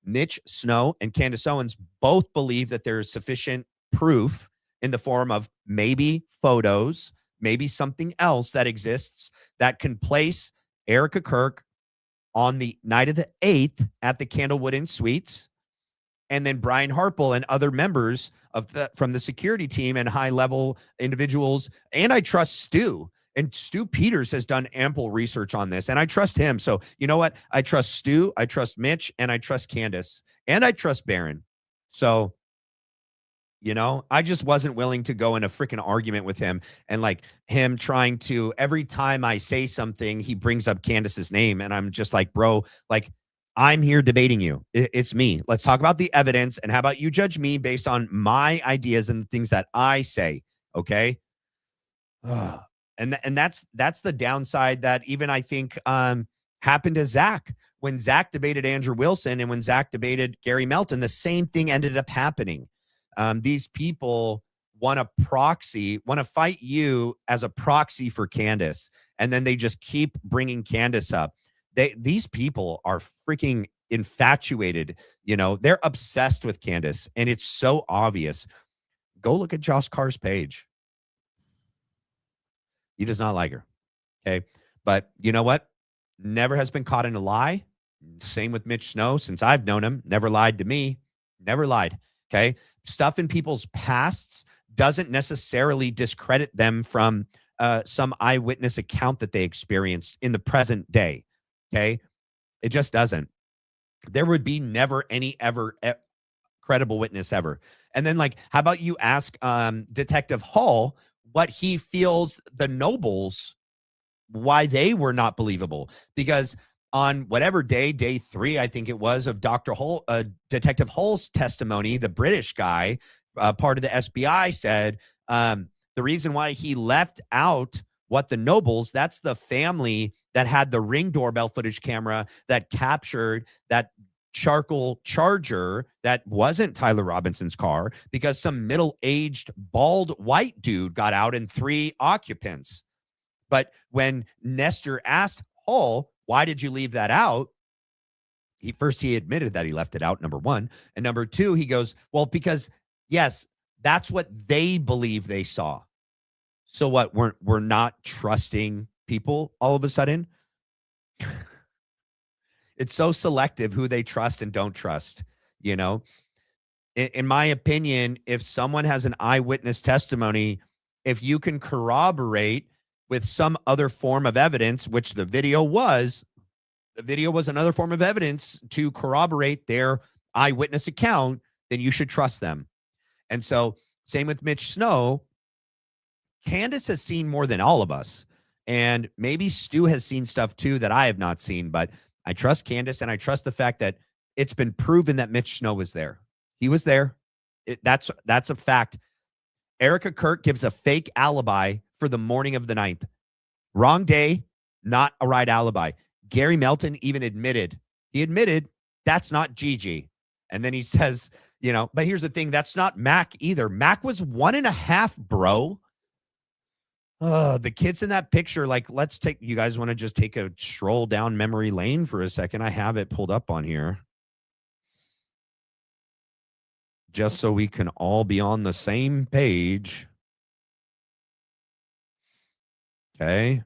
[SPEAKER 2] Mitch Snow and Candace Owens both believe that there is sufficient proof in the form of maybe photos, maybe something else that exists that can place Erica Kirk on the night of the 8th at the Candlewood Inn Suites, and then Brian Harple and other members from the security team and high-level individuals. And I trust Stu. And Stu Peters has done ample research on this, and I trust him. So you know what? I trust Stu, I trust Mitch, and I trust Candace, and I trust Barron. So, I just wasn't willing to go in a freaking argument with him, and him trying to, every time I say something, he brings up Candace's name, and I'm just like, bro, I'm here debating you. It's me. Let's talk about the evidence, and how about you judge me based on my ideas and the things that I say, okay? And that's the downside that even I think happened to Zach. When Zach debated Andrew Wilson and when Zach debated Gary Melton, the same thing ended up happening. These people want to fight you as a proxy for Candace, and then they just keep bringing Candace up. These people are freaking infatuated. They're obsessed with Candace, and it's so obvious. Go look at Josh Carr's page. He does not like her. Okay. But you know what? Never has been caught in a lie. Same with Mitch Snow. Since I've known him, never lied to me. Never lied. Okay. Stuff in people's pasts doesn't necessarily discredit them from some eyewitness account that they experienced in the present day. Okay. It just doesn't. There would be never any credible witness ever. And then how about you ask Detective Hall what he feels the Nobles, why they were not believable. Because on whatever day 3, I think it was, of Dr. Hull, Detective Hull's testimony, the British guy, part of the SBI, said the reason why he left out what the Nobles, that's the family that had the Ring doorbell footage camera that captured that charcoal Charger that wasn't Tyler Robinson's car, because some middle-aged bald white dude got out and 3 occupants. But when Nestor asked Hall, why did you leave that out? He admitted that he left it out, number one. And number two, he goes, well, because yes, that's what they believe they saw. So what, we're not trusting people all of a sudden? It's so selective who they trust and don't trust, you know? In my opinion, if someone has an eyewitness testimony, if you can corroborate with some other form of evidence, which the video was another form of evidence to corroborate their eyewitness account, then you should trust them. And so, same with Mitch Snow. Candace has seen more than all of us. And maybe Stu has seen stuff too that I have not seen, but I trust Candace, and I trust the fact that it's been proven that Mitch Snow was there. He was there. That's a fact. Erica Kirk gives a fake alibi for the morning of the 9th. Wrong day, not a right alibi. Gary Melton even admitted that's not Gigi. And then he says, but here's the thing, that's not Mac either. Mac was 1.5, bro. The kids in that picture, you guys want to just take a stroll down memory lane for a second? I have it pulled up on here, just so we can all be on the same page. Okay.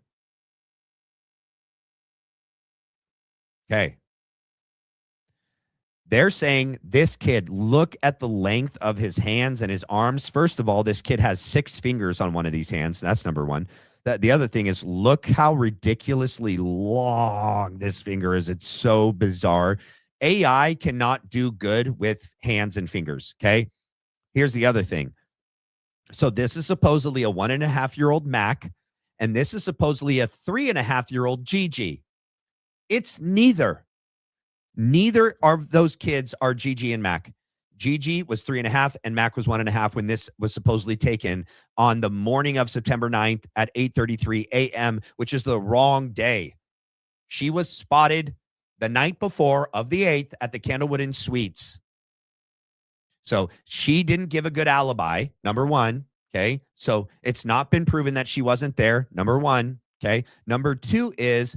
[SPEAKER 2] They're saying this kid, look at the length of his hands and his arms. First of all, this kid has 6 fingers on one of these hands. That's number one. The other thing is, look how ridiculously long this finger is. It's so bizarre. AI cannot do good with hands and fingers. Okay. Here's the other thing. So this is supposedly a 1.5-year-old Mac, and this is supposedly a 3.5-year-old Gigi. It's neither. Neither of those kids are Gigi and Mac. Gigi was 3.5 and Mac was 1.5 when this was supposedly taken on the morning of September 9th at 8:33 a.m., which is the wrong day. She was spotted the night before of the 8th at the Candlewood Inn Suites. So she didn't give a good alibi, number one. Okay. So it's not been proven that she wasn't there, number one. Okay. Number two is,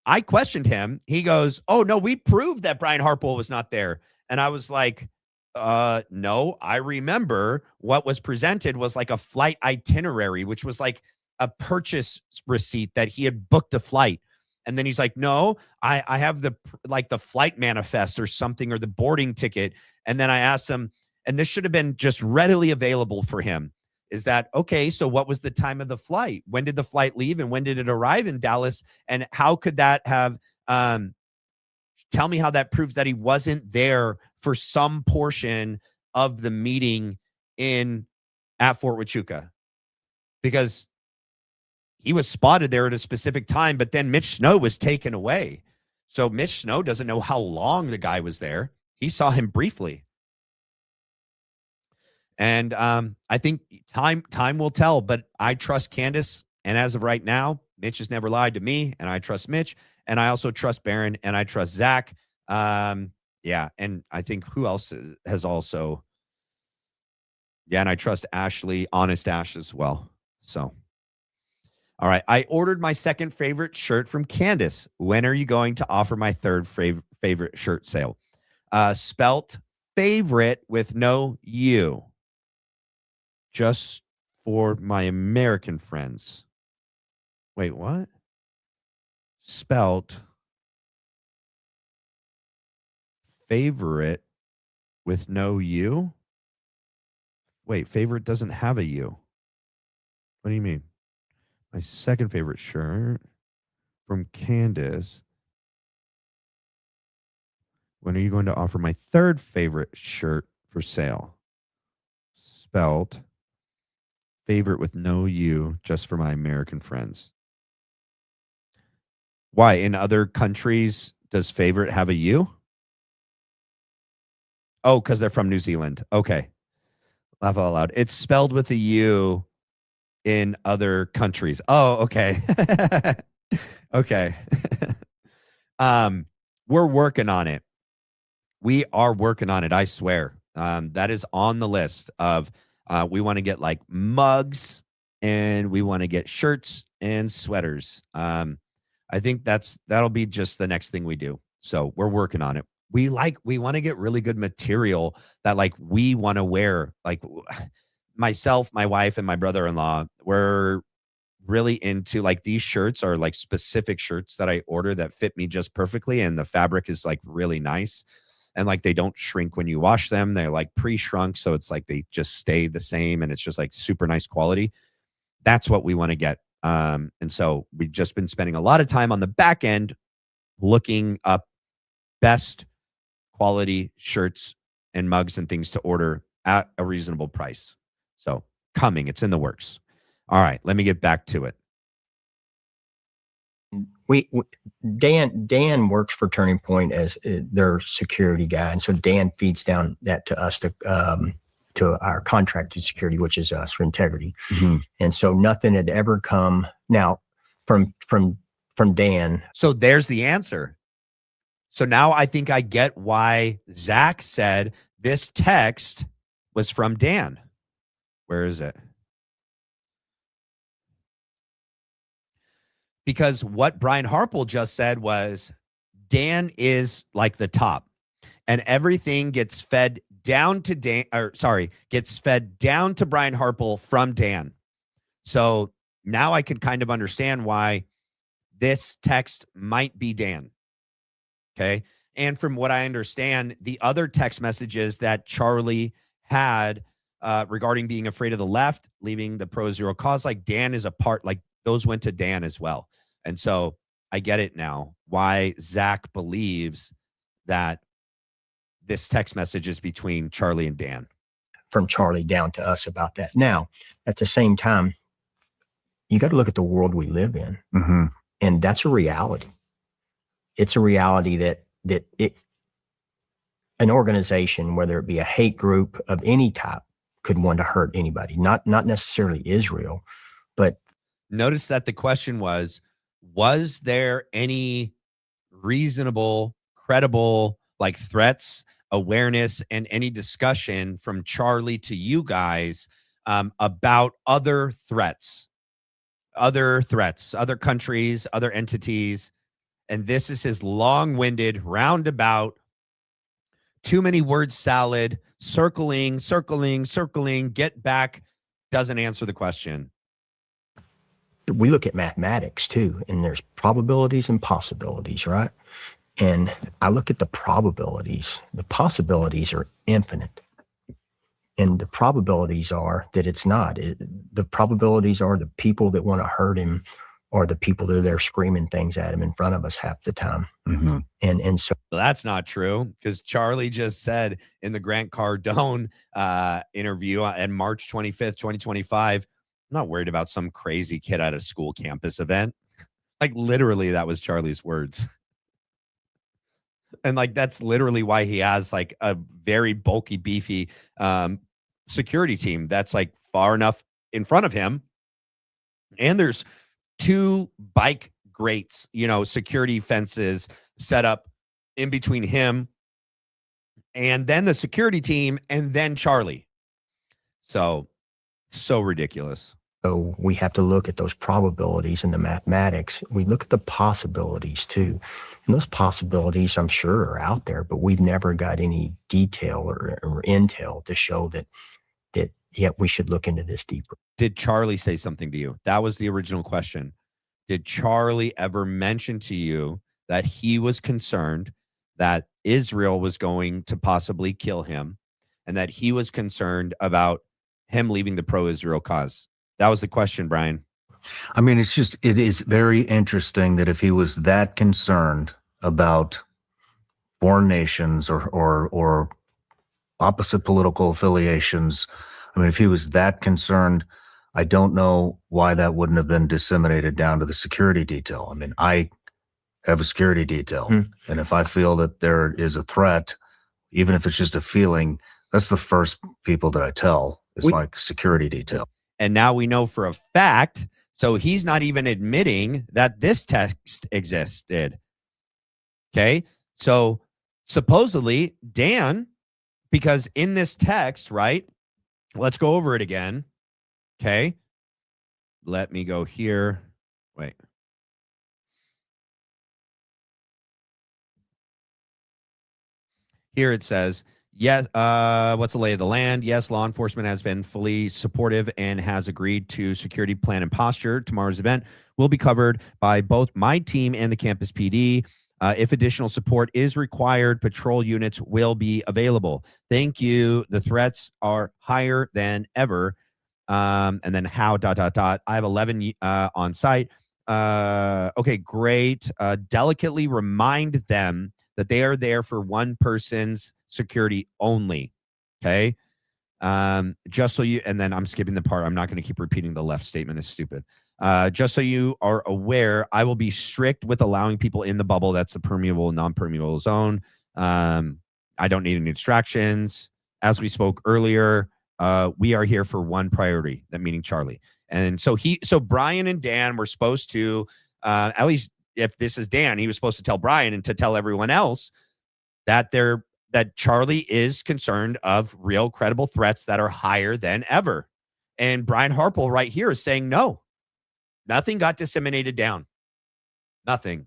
[SPEAKER 2] I questioned him. He goes, oh, no, we proved that Brian Harpole was not there. And I was like, no, I remember what was presented was like a flight itinerary, which was like a purchase receipt that he had booked a flight. And then he's like, no, I have the flight manifest or something, or the boarding ticket. And then I asked him, and this should have been just readily available for him. Is that okay? So what was the time of the flight? When did the flight leave, and when did it arrive in Dallas? And how could that have, tell me how that proves that he wasn't there for some portion of the meeting at Fort Huachuca? Because he was spotted there at a specific time, but then Mitch Snow was taken away. So Mitch Snow doesn't know how long the guy was there. He saw him briefly. And I think time will tell, but I trust Candace. And as of right now, Mitch has never lied to me, and I trust Mitch. And I also trust Barron, and I trust Zach. Yeah, and I think who else has also. Yeah, and I trust Ashley, Honest Ash as well. So, all right. I ordered my second favorite shirt from Candace. When are you going to offer my third favorite shirt sale? Spelt favorite with no U. Just for my American friends. Wait, what? Spelt favorite with no U? Wait, favorite doesn't have a U. What do you mean? My second favorite shirt from Candace. When are you going to offer my third favorite shirt for sale? Spelt favorite with no U, just for my American friends. Why? In other countries, does favorite have a U? Oh, because they're from New Zealand. Okay. Laugh out loud. It's spelled with a U in other countries. Oh, okay. Okay. We're working on it. We are working on it, I swear. That is on the list of we want to get like mugs, and we want to get shirts and sweaters. I think that'll be just the next thing we do. So we're working on it. We want to get really good material that like we want to wear. Like myself, my wife, and my brother-in-law, we're really into like these shirts are like specific shirts that I order that fit me just perfectly. And the fabric is like really nice. And like they don't shrink when you wash them. They're like pre-shrunk. So it's like they just stay the same and it's just like super nice quality. That's what we want to get. And so we've just been spending a lot of time on the back end looking up best quality shirts and mugs and things to order at a reasonable price. So coming, it's in the works. All right, let me get back to it.
[SPEAKER 4] Dan works for Turning Point as their security guy, and so Dan feeds down that to us to our contracted security, which is us for integrity.
[SPEAKER 3] Mm-hmm.
[SPEAKER 4] And so nothing had ever come now from Dan.
[SPEAKER 2] So there's the answer. So now I think I get why Zach said this text was from Dan. Where is it? Because what Brian Harple just said was Dan is like the top and everything gets fed down to Dan, gets fed down to Brian Harple from Dan. So now I can kind of understand why this text might be Dan. Okay. And from what I understand, the other text messages that Charlie had regarding being afraid of the left, leaving the pro-Israel cause, like Dan is a part, like those went to Dan as well. And so I get it now why Zach believes that this text message is between Charlie and Dan.
[SPEAKER 4] From Charlie down to us about that. Now, at the same time, you got to look at the world we live in.
[SPEAKER 3] Mm-hmm.
[SPEAKER 4] And that's a reality. It's a reality that an organization, whether it be a hate group of any type, could want to hurt anybody, not necessarily Israel, but
[SPEAKER 2] notice that the question was there any reasonable, credible, like threats, awareness, and any discussion from Charlie to you guys about other threats, other countries, other entities. And this is his long-winded, roundabout, too many words salad, circling, get back, doesn't answer the question.
[SPEAKER 4] we look at mathematics too, and there's probabilities and possibilities, right? And I look at the probabilities. The possibilities are infinite. And the probabilities are that it's not. The probabilities are the people that want to hurt him are the people that are there screaming things at him in front of us half the time.
[SPEAKER 3] Mm-hmm.
[SPEAKER 4] And so
[SPEAKER 2] Well, that's not true, because Charlie just said in the Grant Cardone interview on March 25th, 2025, I'm not worried about some crazy kid at a school campus event. Like literally that was Charlie's words. And like, that's literally why he has like a very bulky, beefy security team that's like far enough in front of him. And there's 2 bike grates, security fences set up in between him and then the security team and then Charlie. So ridiculous.
[SPEAKER 4] So we have to look at those probabilities and the mathematics. We look at the possibilities too. And those possibilities, I'm sure, are out there, but we've never got any detail or intel to show that we should look into this deeper.
[SPEAKER 2] Did Charlie say something to you? That was the original question. Did Charlie ever mention to you that he was concerned that Israel was going to possibly kill him and that he was concerned about him leaving the pro-Israel cause? That was the question, Brian.
[SPEAKER 3] I mean, it is very interesting that if he was that concerned about foreign nations or opposite political affiliations, I mean, if he was that concerned, I don't know why that wouldn't have been disseminated down to the security detail. I mean, I have a security detail, and if I feel that there is a threat, even if it's just a feeling, that's the first people that I tell is my security detail.
[SPEAKER 2] And now we know for a fact, so he's not even admitting that this text existed. Okay. So supposedly Dan, because in this text, right? Let's go over it again. Okay. Let me go here. Wait. Here it says, Yes. What's the lay of the land? Yes, law enforcement has been fully supportive and has agreed to security plan and posture. Tomorrow's event will be covered by both my team and the campus PD. If additional support is required, patrol units will be available. Thank you. The threats are higher than ever. And then how, ... I have 11 on site. Okay, great. Delicately remind them that they are there for one person's security only. Okay. Just so you, and then I'm skipping the part. I'm not going to keep repeating the left statement. Is stupid. Just so you are aware, I will be strict with allowing people in the bubble. That's the permeable and non-permeable zone. I don't need any distractions. As we spoke earlier, we are here for one priority, that meaning Charlie. And so Brian and Dan were supposed to, at least if this is Dan, he was supposed to tell Brian and to tell everyone else that Charlie is concerned of real credible threats that are higher than ever. And Brian Harple right here is saying no. Nothing got disseminated down. Nothing.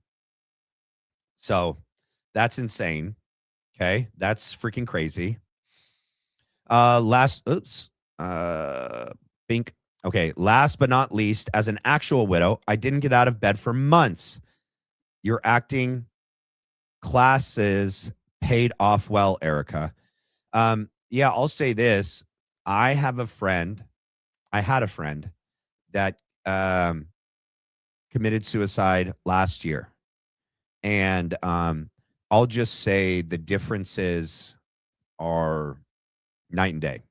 [SPEAKER 2] So that's insane. Okay. That's freaking crazy. Bink. Okay. Last but not least, as an actual widow, I didn't get out of bed for months. Your acting classes paid off well, Erica. Yeah, I'll say this. I had a friend that committed suicide last year. And I'll just say the differences are night and day.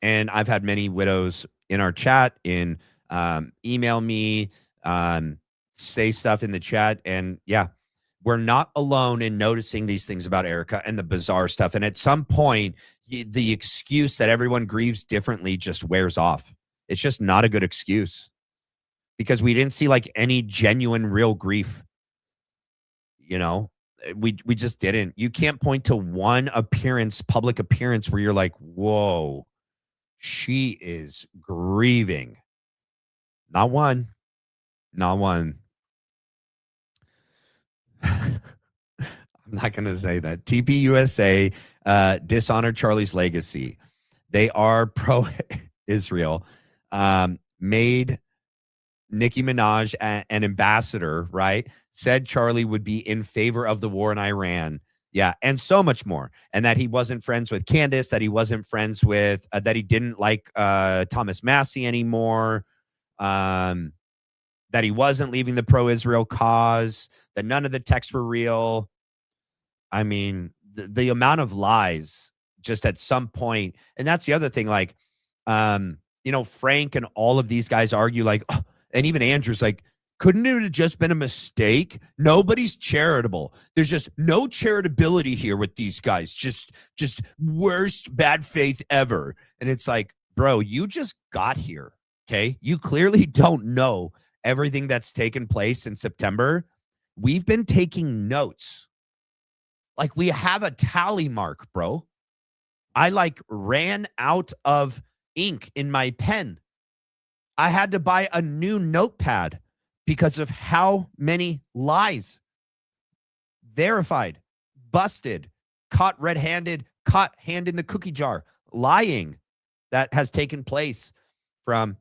[SPEAKER 2] And I've had many widows in our chat, email me, say stuff in the chat. And yeah, we're not alone in noticing these things about Erica and the bizarre stuff. And at some point, the excuse that everyone grieves differently just wears off. It's just not a good excuse because we didn't see like any genuine real grief. You know, we just didn't. You can't point to one public appearance where you're like, whoa, she is grieving. Not one. I'm not going to say that. TPUSA dishonored Charlie's legacy. They are pro-Israel. Made Nicki Minaj an ambassador, right? Said Charlie would be in favor of the war in Iran. Yeah, and so much more. And that he wasn't friends with Candace, that he wasn't friends with, that he didn't like Thomas Massey anymore, that he wasn't leaving the pro-Israel cause, that none of the texts were real. I mean, the amount of lies just at some point, and that's the other thing, like, Frank and all of these guys argue like, oh, and even Andrew's like, couldn't it have just been a mistake? Nobody's charitable. There's just no charitability here with these guys. Just worst bad faith ever. And it's like, bro, you just got here. Okay. You clearly don't know everything that's taken place in September. We've been taking notes. Like we have a tally mark, bro. I ran out of ink in my pen. I had to buy a new notepad because of how many lies, verified, busted, caught red-handed, caught hand in the cookie jar, lying that has taken place from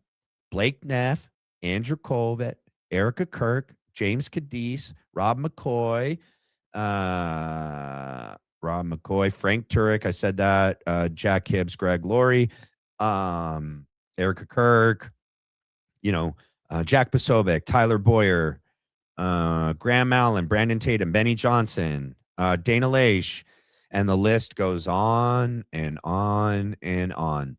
[SPEAKER 2] Blake Neff, Andrew Colvett, Erica Kirk, James Cadiz, Rob McCoy, Frank Turek, I said that, Jack Hibbs, Greg Laurie, Erica Kirk, Jack Posobiec, Tyler Boyer, Graham Allen, Brandon Tatum, Benny Johnson, Dana Laish, and the list goes on and on and on.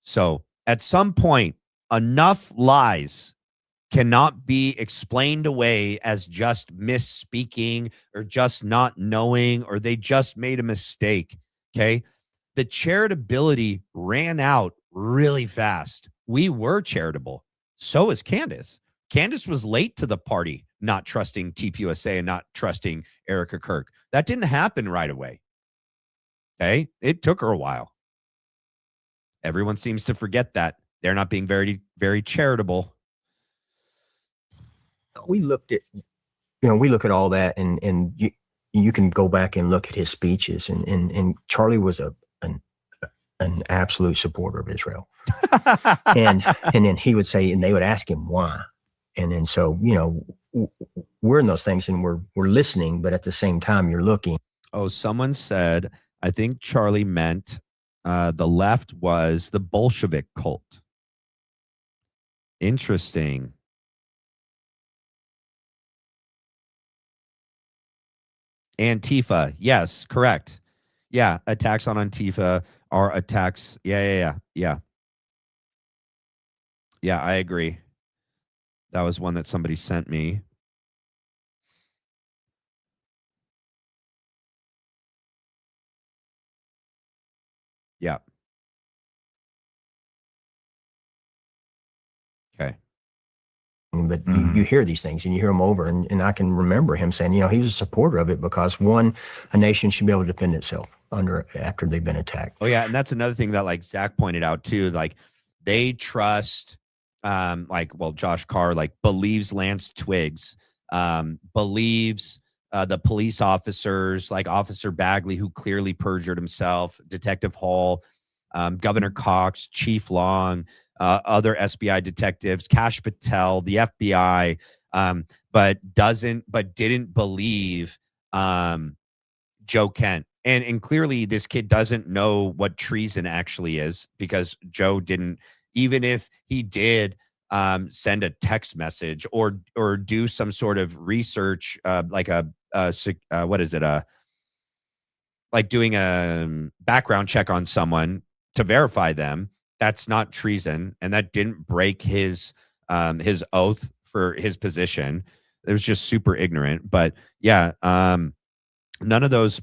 [SPEAKER 2] So at some point, enough lies cannot be explained away as just misspeaking or just not knowing or they just made a mistake. Okay. The charitability ran out really fast. We were charitable. So is Candace. Candace was late to the party, not trusting TPUSA and not trusting Erica Kirk. That didn't happen right away. Okay. It took her a while. Everyone seems to forget that. They're not being very, very charitable.
[SPEAKER 4] We look at all that and you can go back and look at his speeches, and Charlie was an absolute supporter of Israel. And then he would say, and they would ask him why. And then so, we're in those things and we're listening, but at the same time you're looking.
[SPEAKER 2] Oh, someone said, I think Charlie meant the left was the Bolshevik cult. Interesting. Antifa. Yes, correct. Yeah, attacks on Antifa are attacks. Yeah. Yeah, I agree. That was one that somebody sent me. Yeah. Okay.
[SPEAKER 4] But you hear these things and you hear them over, and I can remember him saying, he was a supporter of it because a nation should be able to defend itself after they've been attacked.
[SPEAKER 2] Oh yeah, and that's another thing that like Zach pointed out too. Like they trust, Josh Carr believes Lance Twiggs, believes the police officers like Officer Bagley, who clearly perjured himself, Detective Hall, Governor Cox, Chief Long, other SBI detectives, Kash Patel, the FBI, but didn't believe Joe Kent. And clearly this kid doesn't know what treason actually is, because Joe didn't, even if he did send a text message or do some sort of research, like doing a background check on someone to verify them, that's not treason, and that didn't break his oath for his position. It was just super ignorant. But yeah, none of those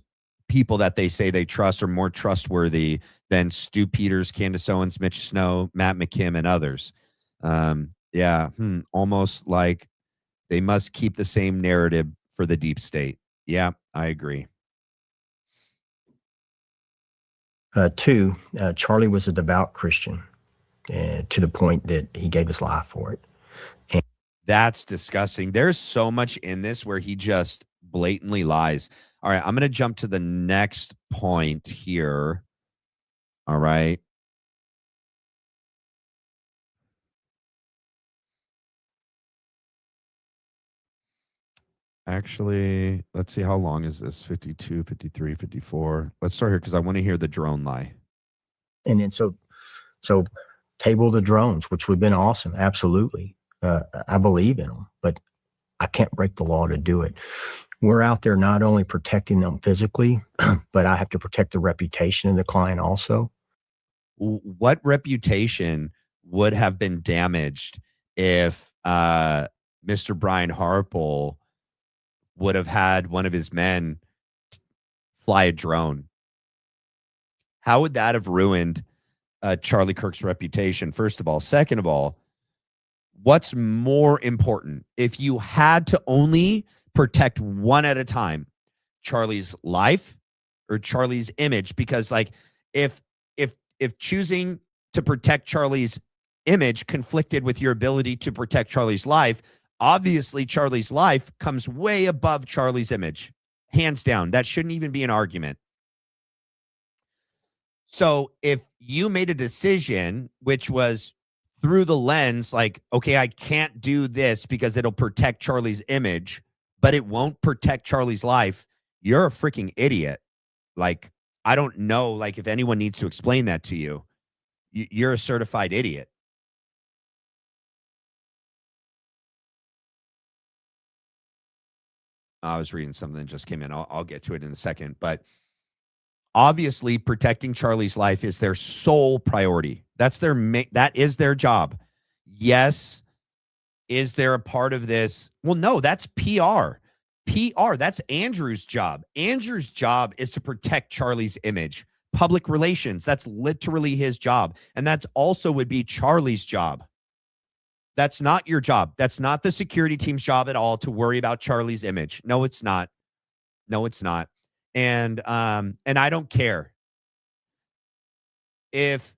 [SPEAKER 2] people that they say they trust are more trustworthy than Stu Peters, Candace Owens, Mitch Snow, Matt McKim, and others. Almost like they must keep the same narrative for the deep state. Yeah, I agree.
[SPEAKER 4] Two, Charlie was a devout Christian to the point that he gave his life for it. And
[SPEAKER 2] that's disgusting. There's so much in this where he just blatantly lies. All right, I'm going to jump to the next point here. All right. Actually, let's see, how long is this? 52, 53, 54. Let's start here because I want to hear the drone lie.
[SPEAKER 4] And then so table the drones, which would have been awesome. Absolutely. I believe in them, but I can't break the law to do it. We're out there not only protecting them physically, but I have to protect the reputation of the client also.
[SPEAKER 2] What reputation would have been damaged if Mr. Brian Harple would have had one of his men fly a drone? How would that have ruined Charlie Kirk's reputation, first of all? Second of all, what's more important? If you had to only protect one at a time, Charlie's life or Charlie's image? Because if choosing to protect Charlie's image conflicted with your ability to protect Charlie's life, obviously Charlie's life comes way above Charlie's image. Hands down. That shouldn't even be an argument. So if you made a decision which was through the lens okay, I can't do this because it'll protect Charlie's image, but it won't protect Charlie's life, you're a freaking idiot. I don't know, if anyone needs to explain that to you. You're a certified idiot. I was reading something that just came in. I'll get to it in a second. But obviously, protecting Charlie's life is their sole priority. That is their job. Yes. Is there a part of this? Well, no, that's PR. That's Andrew's job. Andrew's job is to protect Charlie's image. Public relations, that's literally his job. And that's also would be Charlie's job. That's not your job. That's not the security team's job at all to worry about Charlie's image. No, it's not. No, it's not. And I don't care if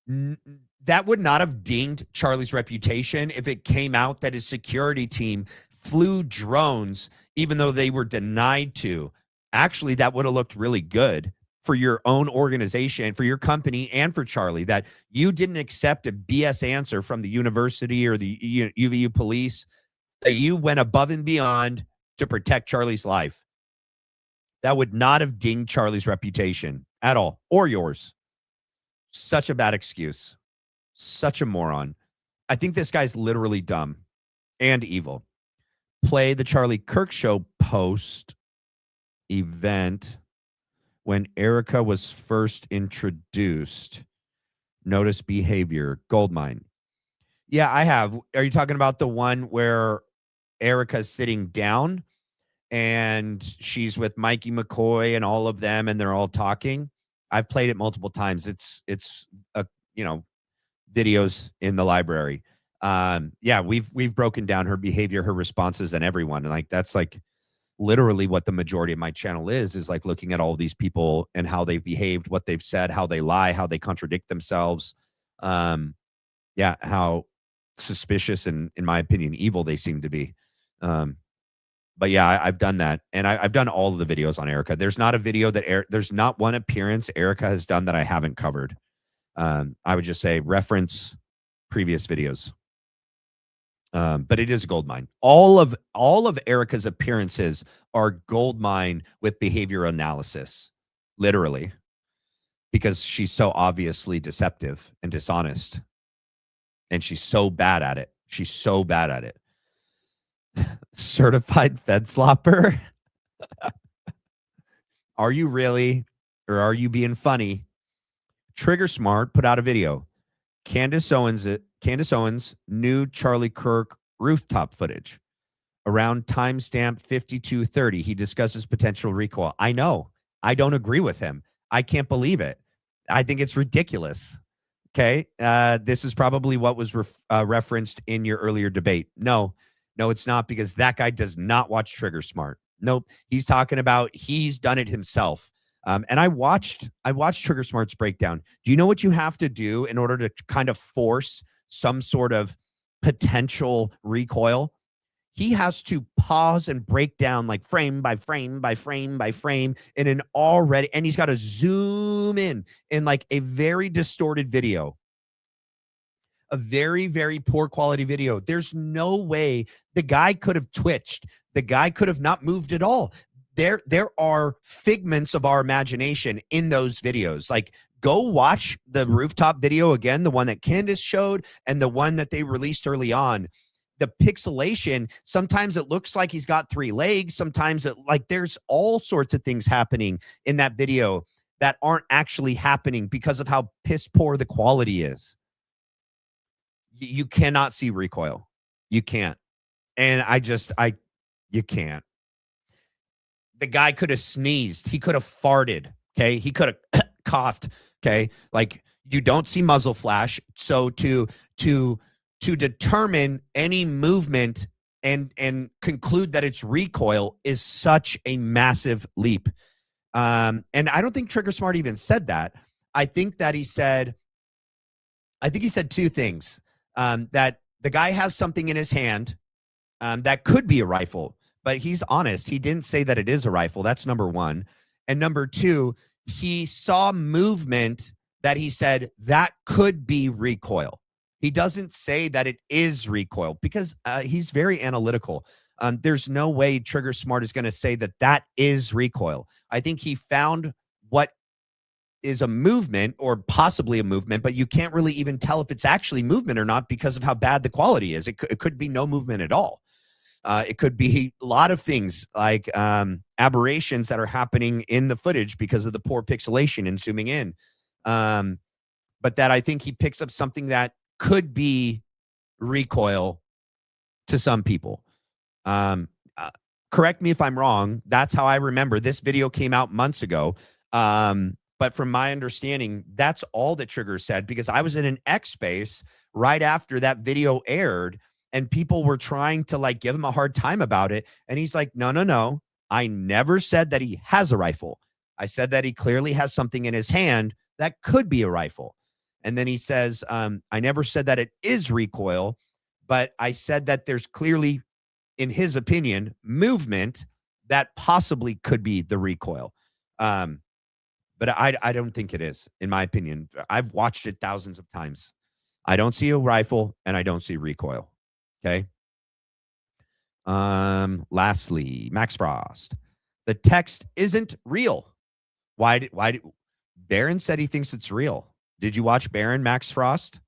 [SPEAKER 2] that would not have dinged Charlie's reputation if it came out that his security team flew drones, even though they were denied to. Actually, that would have looked really good for your own organization, for your company, and for Charlie, that you didn't accept a BS answer from the university or the UVU police, that you went above and beyond to protect Charlie's life. That would not have dinged Charlie's reputation at all, or yours. Such a bad excuse. Such a moron. I think this guy's literally dumb and evil. Play the Charlie Kirk show post event when Erica was first introduced. Notice behavior. Goldmine. Yeah, I have. Are you talking about the one where Erica's sitting down and she's with Mikey McCoy and all of them, and they're all talking? I've played it multiple times. It's videos in the library. Yeah, we've broken down her behavior, her responses, and everyone. And like, that's like literally what the majority of my channel is like looking at all these people and how they've behaved, what they've said, how they lie, how they contradict themselves. Yeah, how suspicious and, in my opinion, evil they seem to be. But yeah, I've done that, and I've done all of the videos on Erica. There's not a video that there's not one appearance Erica has done that I haven't covered. I would just say reference previous videos. But it is a gold mine. All of Erica's appearances are gold mine with behavior analysis, literally, because she's so obviously deceptive and dishonest, and she's so bad at it. She's so bad at it. Certified Fed slopper. Are you really, or are you being funny? Trigger Smart put out a video. Candace Owens' new Charlie Kirk rooftop footage. Around timestamp 52:30, he discusses potential recoil. I know. I don't agree with him. I can't believe it. I think it's ridiculous. Okay. This is probably what was referenced in your earlier debate. No, it's not, because that guy does not watch Trigger Smart. Nope. He's talking about he's done it himself. And I watched Trigger Smart's breakdown. Do you know what you have to do in order to kind of force some sort of potential recoil? He has to pause and break down like frame by frame by frame by frame in an already, and he's got to zoom in like a very distorted video, a very, very poor quality video. There's no way the guy could have twitched. The guy could have not moved at all. There are figments of our imagination in those videos. Like, go watch the rooftop video again, the one that Candace showed and the one that they released early on. The pixelation, sometimes it looks like he's got 3 legs. Sometimes there's all sorts of things happening in that video that aren't actually happening because of how piss poor the quality is. You cannot see recoil. You can't. And you can't. The guy could have sneezed. He could have farted. Okay. He could have coughed. Okay. Like, you don't see muzzle flash. So to determine any movement and conclude that it's recoil is such a massive leap. And I don't think Trigger Smart even said that. I think he said 2 things. That the guy has something in his hand that could be a rifle, but he's honest. He didn't say that it is a rifle. That's number 1. And number 2, he saw movement that he said that could be recoil. He doesn't say that it is recoil because he's very analytical. There's no way Trigger Smart is going to say that is recoil. I think he found what is a movement or possibly a movement, but you can't really even tell if it's actually movement or not because of how bad the quality is. It could be no movement at all. It could be a lot of things like aberrations that are happening in the footage because of the poor pixelation and zooming in. But that I think he picks up something that could be recoil to some people. Correct me if I'm wrong. That's how I remember. This video came out months ago. But from my understanding, that's all that Trigger said, because I was in an X space right after that video aired and people were trying to give him a hard time about it. And he's like, no. I never said that he has a rifle. I said that he clearly has something in his hand that could be a rifle. And then he says, I never said that it is recoil, but I said that there's clearly in his opinion, movement that possibly could be the recoil. But I don't think it is, in my opinion. I've watched it thousands of times. I don't see a rifle and I don't see recoil. Okay. Lastly, Max Frost. The text isn't real. Why did Barron said he thinks it's real. Did you watch Barron, Max Frost?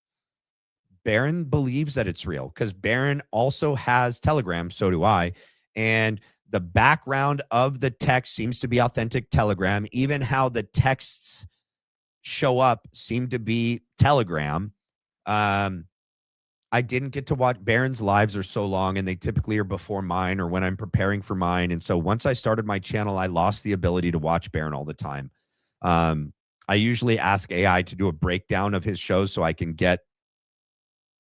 [SPEAKER 2] Barron believes that it's real because Barron also has Telegram. So do I. And the background of the text seems to be authentic Telegram. Even how the texts show up seem to be Telegram. I didn't get to watch. Barron's lives are so long and they typically are before mine or when I'm preparing for mine. And so once I started my channel, I lost the ability to watch Barron all the time. I usually ask AI to do a breakdown of his shows so I can get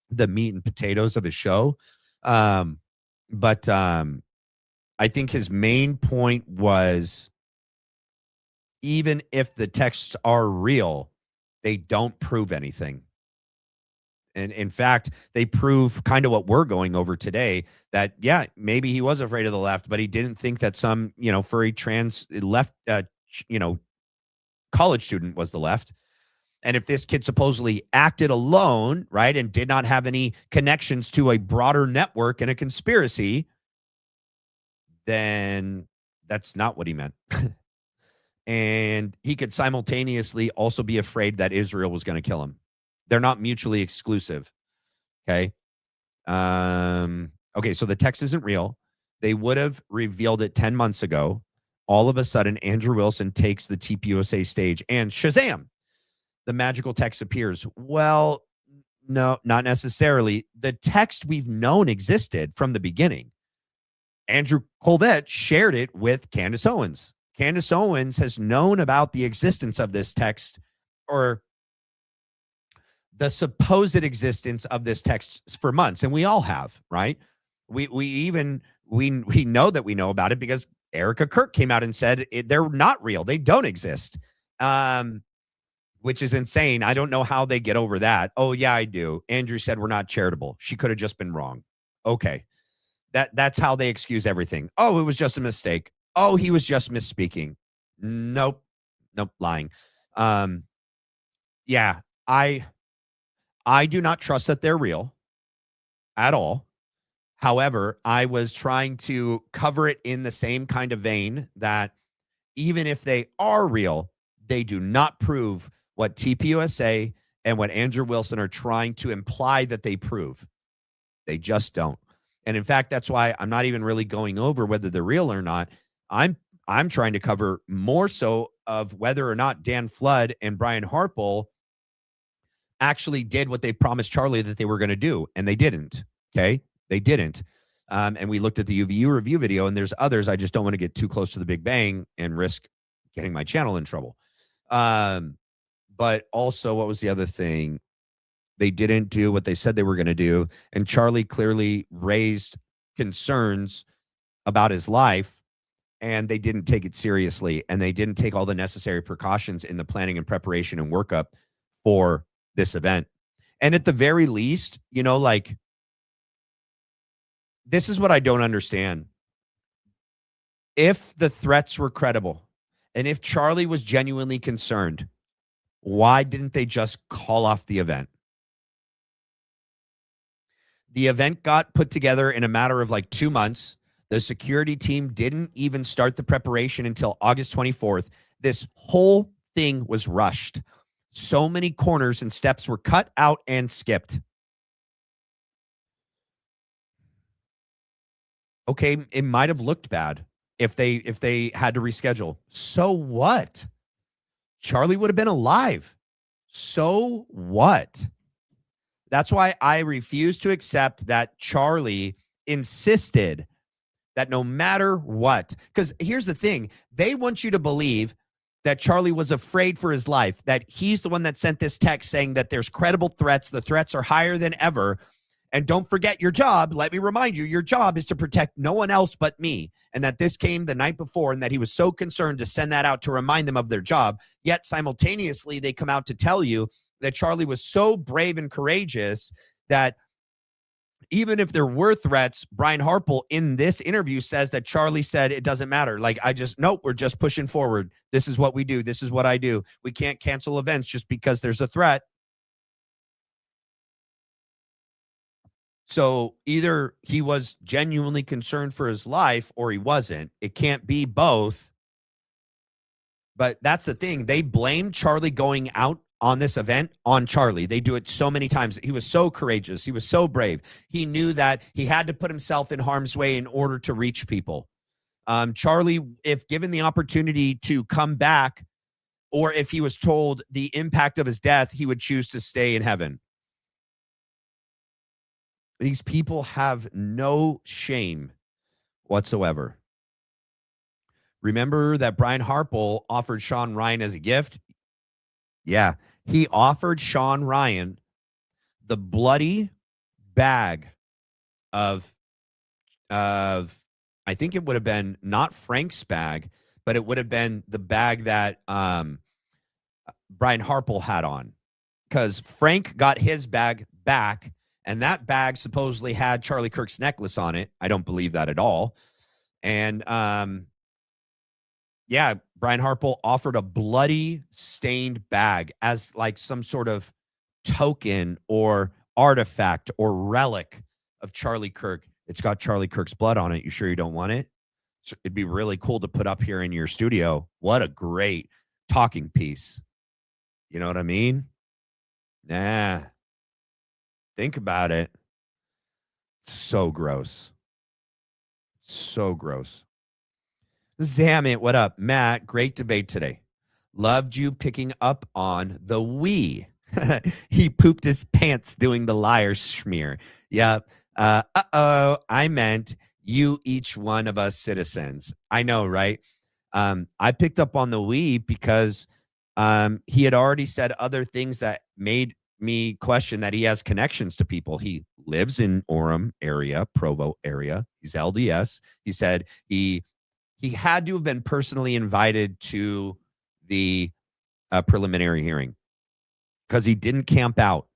[SPEAKER 2] the meat and potatoes of his show. But I think his main point was, even if the texts are real, they don't prove anything. And in fact, they prove kind of what we're going over today, that, yeah, maybe he was afraid of the left, but he didn't think that some, furry trans left, college student was the left. And if this kid supposedly acted alone, right, and did not have any connections to a broader network and a conspiracy, then that's not what he meant. And he could simultaneously also be afraid that Israel was going to kill him. They're not mutually exclusive. Okay. Okay. So the text isn't real. They would have revealed it 10 months ago. All of a sudden, Andrew Wilson takes the TPUSA stage and Shazam, the magical text appears. Well, no, not necessarily. The text we've known existed from the beginning. Andrew Colvett shared it with Candace Owens. Candace Owens has known about the existence of this text, or the supposed existence of this text, for months, and we all have, right? We know that we know about it because Erica Kirk came out and said they're not real. They don't exist, which is insane. I don't know how they get over that. Oh, yeah, I do. Andrew said we're not charitable. She could have just been wrong. Okay. That's how they excuse everything. Oh, it was just a mistake. Oh, he was just misspeaking. Nope, lying. Yeah, I do not trust that they're real at all. However, I was trying to cover it in the same kind of vein that even if they are real, they do not prove what TPUSA and what Andrew Wilson are trying to imply that they prove. They just don't. And in fact, that's why I'm not even really going over whether they're real or not. I'm trying to cover more so of whether or not Dan Flood and Brian Harpel actually did what they promised Charlie that they were going to do, and they didn't. Okay, they didn't. And we looked at the UVU review video, and there's others. I just don't want to get too close to the Big Bang and risk getting my channel in trouble. But also, what was the other thing? They didn't do what they said they were going to do, and Charlie clearly raised concerns about his life, and they didn't take it seriously, and they didn't take all the necessary precautions in the planning and preparation and workup for this event. And at the very least, this is what I don't understand. If the threats were credible and if Charlie was genuinely concerned, why didn't they just call off the event? The event got put together in a matter of like 2 months. The security team didn't even start the preparation until August 24th. This whole thing was rushed. So many corners and steps were cut out and skipped. Okay, it might have looked bad if they had to reschedule. So what? Charlie would have been alive. So what? That's why I refuse to accept that Charlie insisted that no matter what, because here's the thing, they want you to believe that Charlie was afraid for his life, that he's the one that sent this text saying that there's credible threats, the threats are higher than ever, and don't forget your job. Let me remind you, your job is to protect no one else but me, and that this came the night before, and that he was so concerned to send that out to remind them of their job, yet simultaneously they come out to tell you that Charlie was so brave and courageous that even if there were threats, Brian Harple in this interview says that Charlie said it doesn't matter. Like, nope, we're just pushing forward. This is what we do. This is what I do. We can't cancel events just because there's a threat. So either he was genuinely concerned for his life or he wasn't. It can't be both. But that's the thing. They blame Charlie going out on this event on Charlie. They do it so many times. He was so courageous. He was so brave. He knew that he had to put himself in harm's way in order to reach people. Charlie, if given the opportunity to come back, or if he was told the impact of his death, he would choose to stay in heaven. These people have no shame whatsoever. Remember that Brian Harple offered Sean Ryan as a gift? Yeah, he offered Sean Ryan the bloody bag of I think it would have been not Frank's bag, but it would have been the bag that Brian Harple had on, because Frank got his bag back, and that bag supposedly had Charlie Kirk's necklace on it. I don't believe that at all. And yeah, Brian Harple offered a bloody stained bag as like some sort of token or artifact or relic of Charlie Kirk. It's got Charlie Kirk's blood on it. You sure you don't want it? So it'd be really cool to put up here in your studio. What a great talking piece. You know what I mean? Nah. Think about it. So gross. So gross. Zam it. What up? Matt, great debate today. Loved you picking up on the we. He pooped his pants doing the liar smear. Yeah. I meant you, each one of us citizens. I know, right? I picked up on the we because he had already said other things that made me question that he has connections to people. He lives in Orem area, Provo area. He's LDS. He said he had to have been personally invited to the preliminary hearing because he didn't camp out.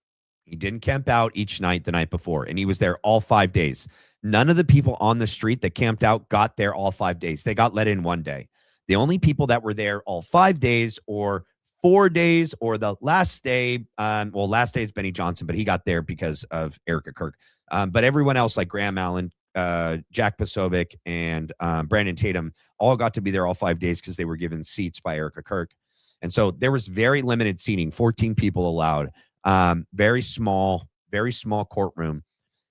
[SPEAKER 2] He didn't camp out each night the night before, and he was there all 5 days. None of the people on the street that camped out got there all 5 days. They got let in one day. The only people that were there all 5 days or 4 days or the last day, last day is Benny Johnson, but he got there because of Erica Kirk. But everyone else, like Graham Allen, Jack Posobiec, and Brandon Tatum, all got to be there all 5 days because they were given seats by Erica Kirk. And so there was very limited seating, 14 people allowed, very small courtroom.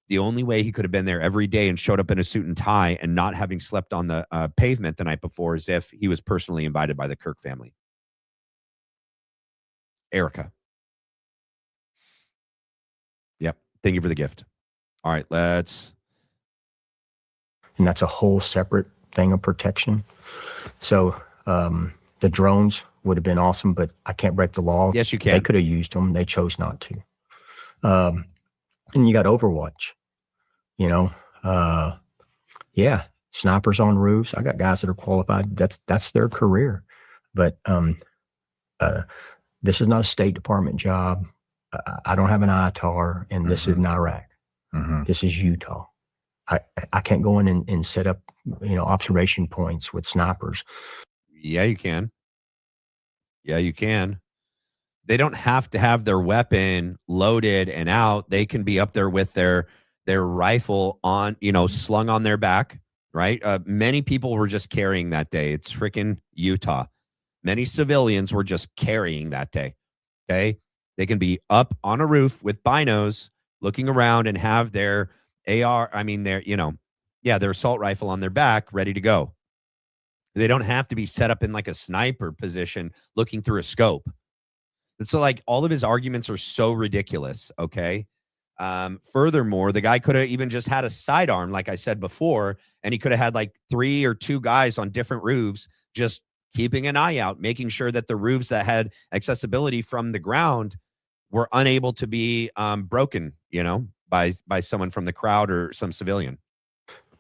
[SPEAKER 2] The only way he could have been there every day and showed up in a suit and tie and not having slept on the pavement the night before is if he was personally invited by the Kirk family. Erica. Yep. Thank you for the gift. All right, let's.
[SPEAKER 4] And that's a whole separate thing of protection. So the drones would have been awesome, but I can't break the law.
[SPEAKER 2] Yes, you can.
[SPEAKER 4] They could have used them. They chose not to. And you got Overwatch, you know. Yeah, snipers on roofs. I got guys that are qualified. That's their career. But this is not a State Department job. I don't have an ITAR, and this is in Iraq. This is Utah. I can't go in and set up, observation points with snipers.
[SPEAKER 2] Yeah, you can. Yeah, you can. They don't have to have their weapon loaded and out. They can be up there with their rifle on, slung on their back, right? Many people were just carrying that day. It's freaking Utah. Many civilians were just carrying that day. Okay. They can be up on a roof with binos looking around and have their AR, their assault rifle on their back, ready to go. They don't have to be set up in like a sniper position looking through a scope. And so like all of his arguments are so ridiculous. Okay. Furthermore, the guy could have even just had a sidearm, like I said before, and he could have had like 3 or 2 guys on different roofs, just keeping an eye out, making sure that the roofs that had accessibility from the ground were unable to be broken, by someone from the crowd or some civilian.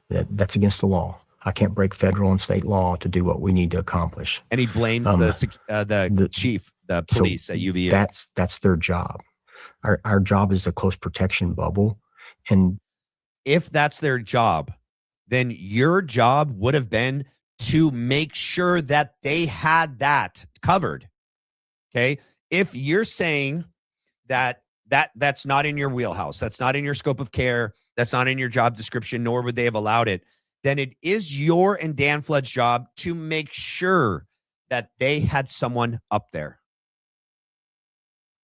[SPEAKER 4] That's against the law. I can't break federal and state law to do what we need to accomplish.
[SPEAKER 2] And he blames the chief, the police at UVU.
[SPEAKER 4] That's their job. Our job is a close protection bubble. And
[SPEAKER 2] if that's their job, then your job would have been to make sure that they had that covered. Okay. If you're saying that's not in your wheelhouse, that's not in your scope of care, that's not in your job description, nor would they have allowed it, then it is your and Dan Flood's job to make sure that they had someone up there.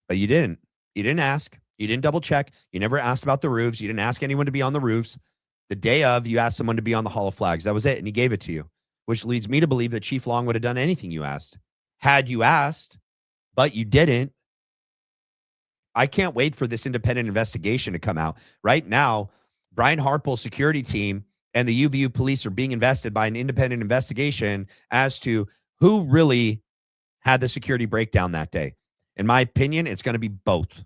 [SPEAKER 2] But you didn't. You didn't ask. You didn't double check. You never asked about the roofs. You didn't ask anyone to be on the roofs. The day of, you asked someone to be on the Hall of Flags. That was it. And he gave it to you, which leads me to believe that Chief Long would have done anything you asked. Had you asked, but you didn't. I can't wait for this independent investigation to come out. Right now, Brian Harple's security team and the UVU police are being invested by an independent investigation as to who really had the security breakdown that day. In my opinion, it's going to be both.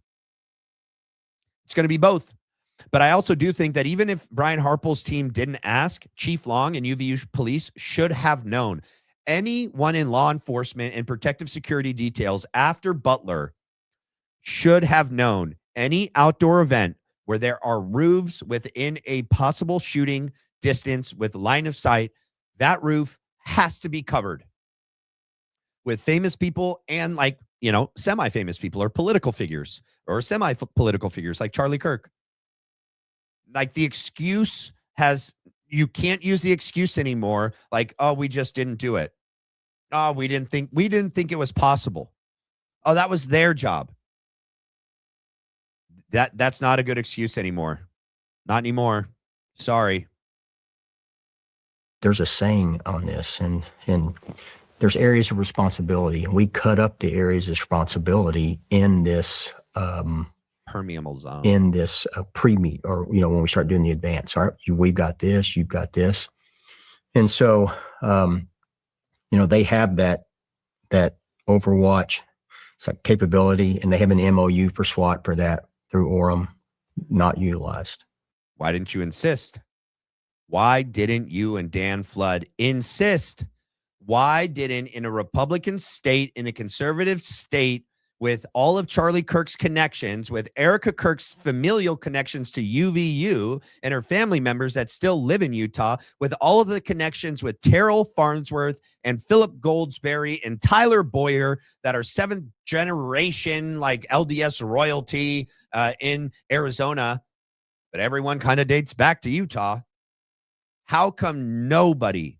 [SPEAKER 2] It's going to be both. But I also do think that even if Brian Harple's team didn't ask, Chief Long and UVU police should have known. Anyone in law enforcement and protective security details after Butler should have known any outdoor event where there are roofs within a possible shooting distance with line of sight, that roof has to be covered with famous people and, like, you know, semi-famous people or political figures or semi-political figures like Charlie Kirk. Like, the excuse you can't use the excuse anymore. Like, oh, we just didn't do it. Oh, we didn't think it was possible. Oh, that was their job. That's not a good excuse anymore. Not anymore. Sorry.
[SPEAKER 4] There's a saying on this, and there's areas of responsibility, and we cut up the areas of responsibility in this
[SPEAKER 2] permeable zone,
[SPEAKER 4] in this pre-meet, or, you know, when we start doing the advance. All right, we've got this, you've got this, and so you know, they have that Overwatch, it's like capability, and they have an MOU for SWAT for that through Orem, not utilized.
[SPEAKER 2] Why didn't you insist? Why didn't you and Dan Flood insist? Why didn't, in a Republican state, in a conservative state, with all of Charlie Kirk's connections, with Erica Kirk's familial connections to UVU and her family members that still live in Utah, with all of the connections with Terrell Farnsworth and Philip Goldsberry and Tyler Boyer that are seventh generation, like LDS royalty in Arizona, but everyone kind of dates back to Utah. How come nobody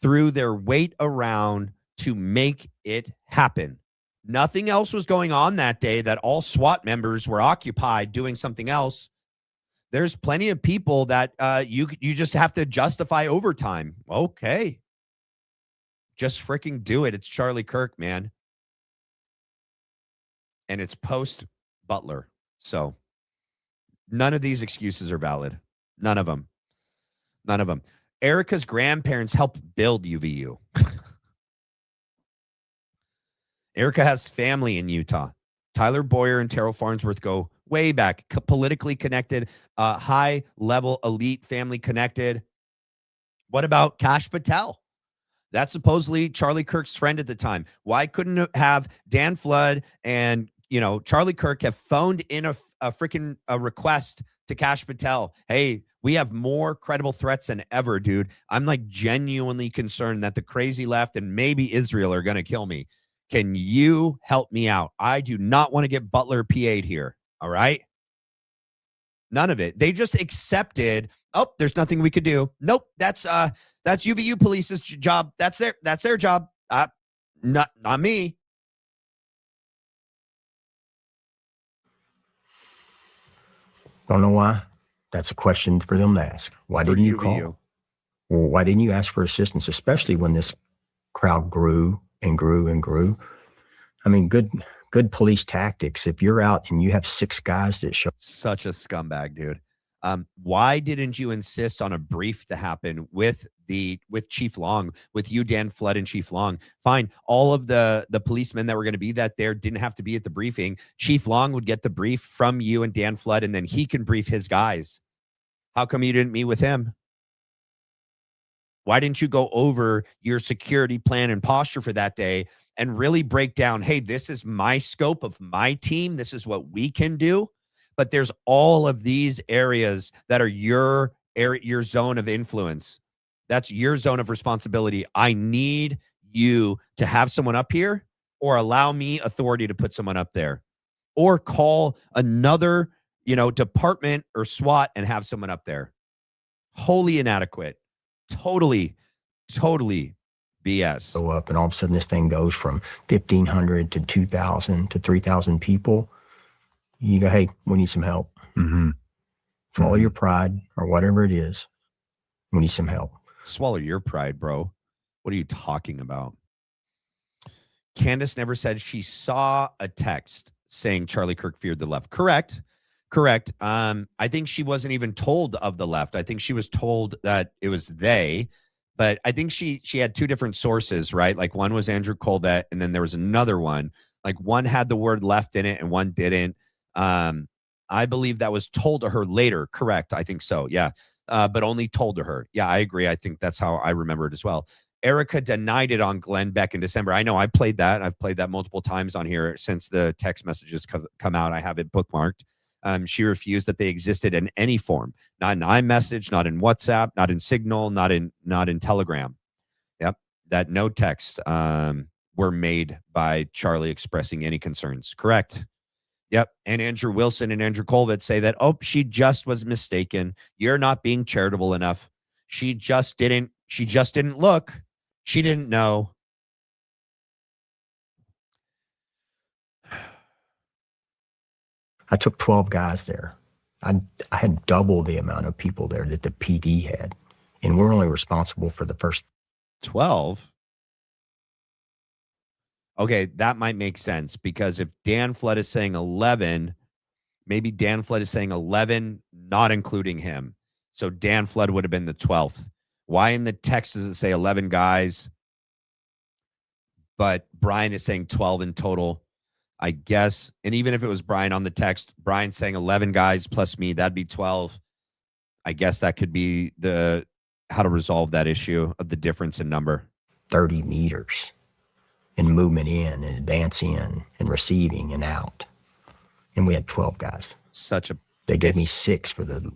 [SPEAKER 2] threw their weight around to make it happen? Nothing else was going on that day, that all SWAT members were occupied doing something else. There's plenty of people that you just have to justify overtime. Okay. Just freaking do it. It's Charlie Kirk, man. And it's post Butler. So none of these excuses are valid. None of them. None of them. Erica's grandparents helped build UVU. Erica has family in Utah. Tyler Boyer and Terrell Farnsworth go way back, politically connected, high level elite family connected. What about Kash Patel? That's supposedly Charlie Kirk's friend at the time. Why couldn't have Dan Flood and, you know, Charlie Kirk have phoned in a freaking request to Kash Patel? Hey, we have more credible threats than ever, dude. I'm like genuinely concerned that the crazy left and maybe Israel are going to kill me. Can you help me out? I do not want to get Butler PA'd here. All right. None of it. They just accepted. Oh, there's nothing we could do. Nope. That's UVU police's job. That's their job. Not me.
[SPEAKER 4] Don't know why. That's a question for them to ask. Why didn't you call? Well, why didn't you ask for assistance, especially when this crowd grew and grew and grew? I mean, good police tactics. If you're out and you have 6 guys that show.
[SPEAKER 2] Such a scumbag, dude. Why didn't you insist on a brief to happen with Chief Long, with you, Dan Flood, and Chief Long? Fine. All of the policemen that were going to be there didn't have to be at the briefing. Chief Long would get the brief from you and Dan Flood, and then he can brief his guys. How come you didn't meet with him? Why didn't you go over your security plan and posture for that day and really break down, hey, this is my scope of my team. This is what we can do. but there's all of these areas that are your area, your zone of influence. That's your zone of responsibility. I need you to have someone up here, or allow me authority to put someone up there, or call another, department or SWAT and have someone up there. Wholly inadequate. Totally BS.
[SPEAKER 4] Go up, and all of a sudden this thing goes from 1,500 to 2,000 to 3,000 people. You go, hey, we need some help.
[SPEAKER 3] Mm-hmm.
[SPEAKER 4] Swallow your pride or whatever it is. We need some help.
[SPEAKER 2] Swallow your pride, bro. What are you talking about? Candace never said she saw a text saying Charlie Kirk feared the left. Correct. I think she wasn't even told of the left. I think she was told that it was they, but I think she had two different sources, right? Like one was Andrew Colvett, and then there was another one. Like one had the word left in it and one didn't. I believe that was told to her later. Correct. I think so. Yeah. But only told to her. Yeah, I agree. I think that's how I remember it as well. Erica denied it on Glenn Beck in December. I know I played that. I've played that multiple times on here since the text messages come out. I have it bookmarked. She refused that they existed in any form, not in iMessage, not in WhatsApp, not in Signal, not in Telegram. Yep, that no text were made by Charlie expressing any concerns. Correct. Yep. And Andrew Wilson and Andrew Colvett say that, oh, she just was mistaken. You're not being charitable enough. She just didn't look. She didn't know.
[SPEAKER 4] I took 12 guys there. I had double the amount of people there that the PD had. And we're only responsible for the first
[SPEAKER 2] 12. Okay, that might make sense, because if Dan Flood is saying 11, maybe Dan Flood is saying 11, not including him. So Dan Flood would have been the 12th. Why in the text does it say 11 guys, but Brian is saying 12 in total? I guess. And even if it was Brian on the text, Brian saying 11 guys plus me, that'd be 12. I guess that could be how to resolve that issue of the difference in number.
[SPEAKER 4] 30 meters in movement in and advance in and receiving and out. And we had 12 guys. They gave me 6 for the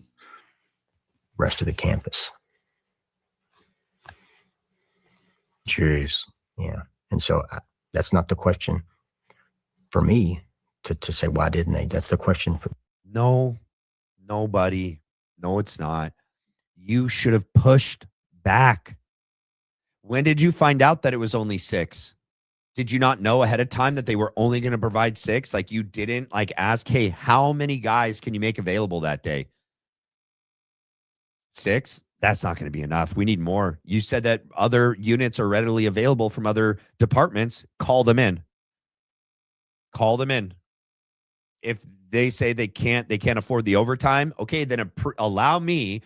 [SPEAKER 4] rest of the campus.
[SPEAKER 3] Jeez.
[SPEAKER 4] Yeah. And so that's not the question for me to say, why didn't they? That's the question for.
[SPEAKER 2] No, nobody. No, it's not. You should have pushed back. When did you find out that it was only 6? Did you not know ahead of time that they were only going to provide 6? Like, you didn't ask, hey, how many guys can you make available that day? 6? That's not going to be enough. We need more. You said that other units are readily available from other departments. Call them in. If they say they can't afford the overtime, okay, then allow me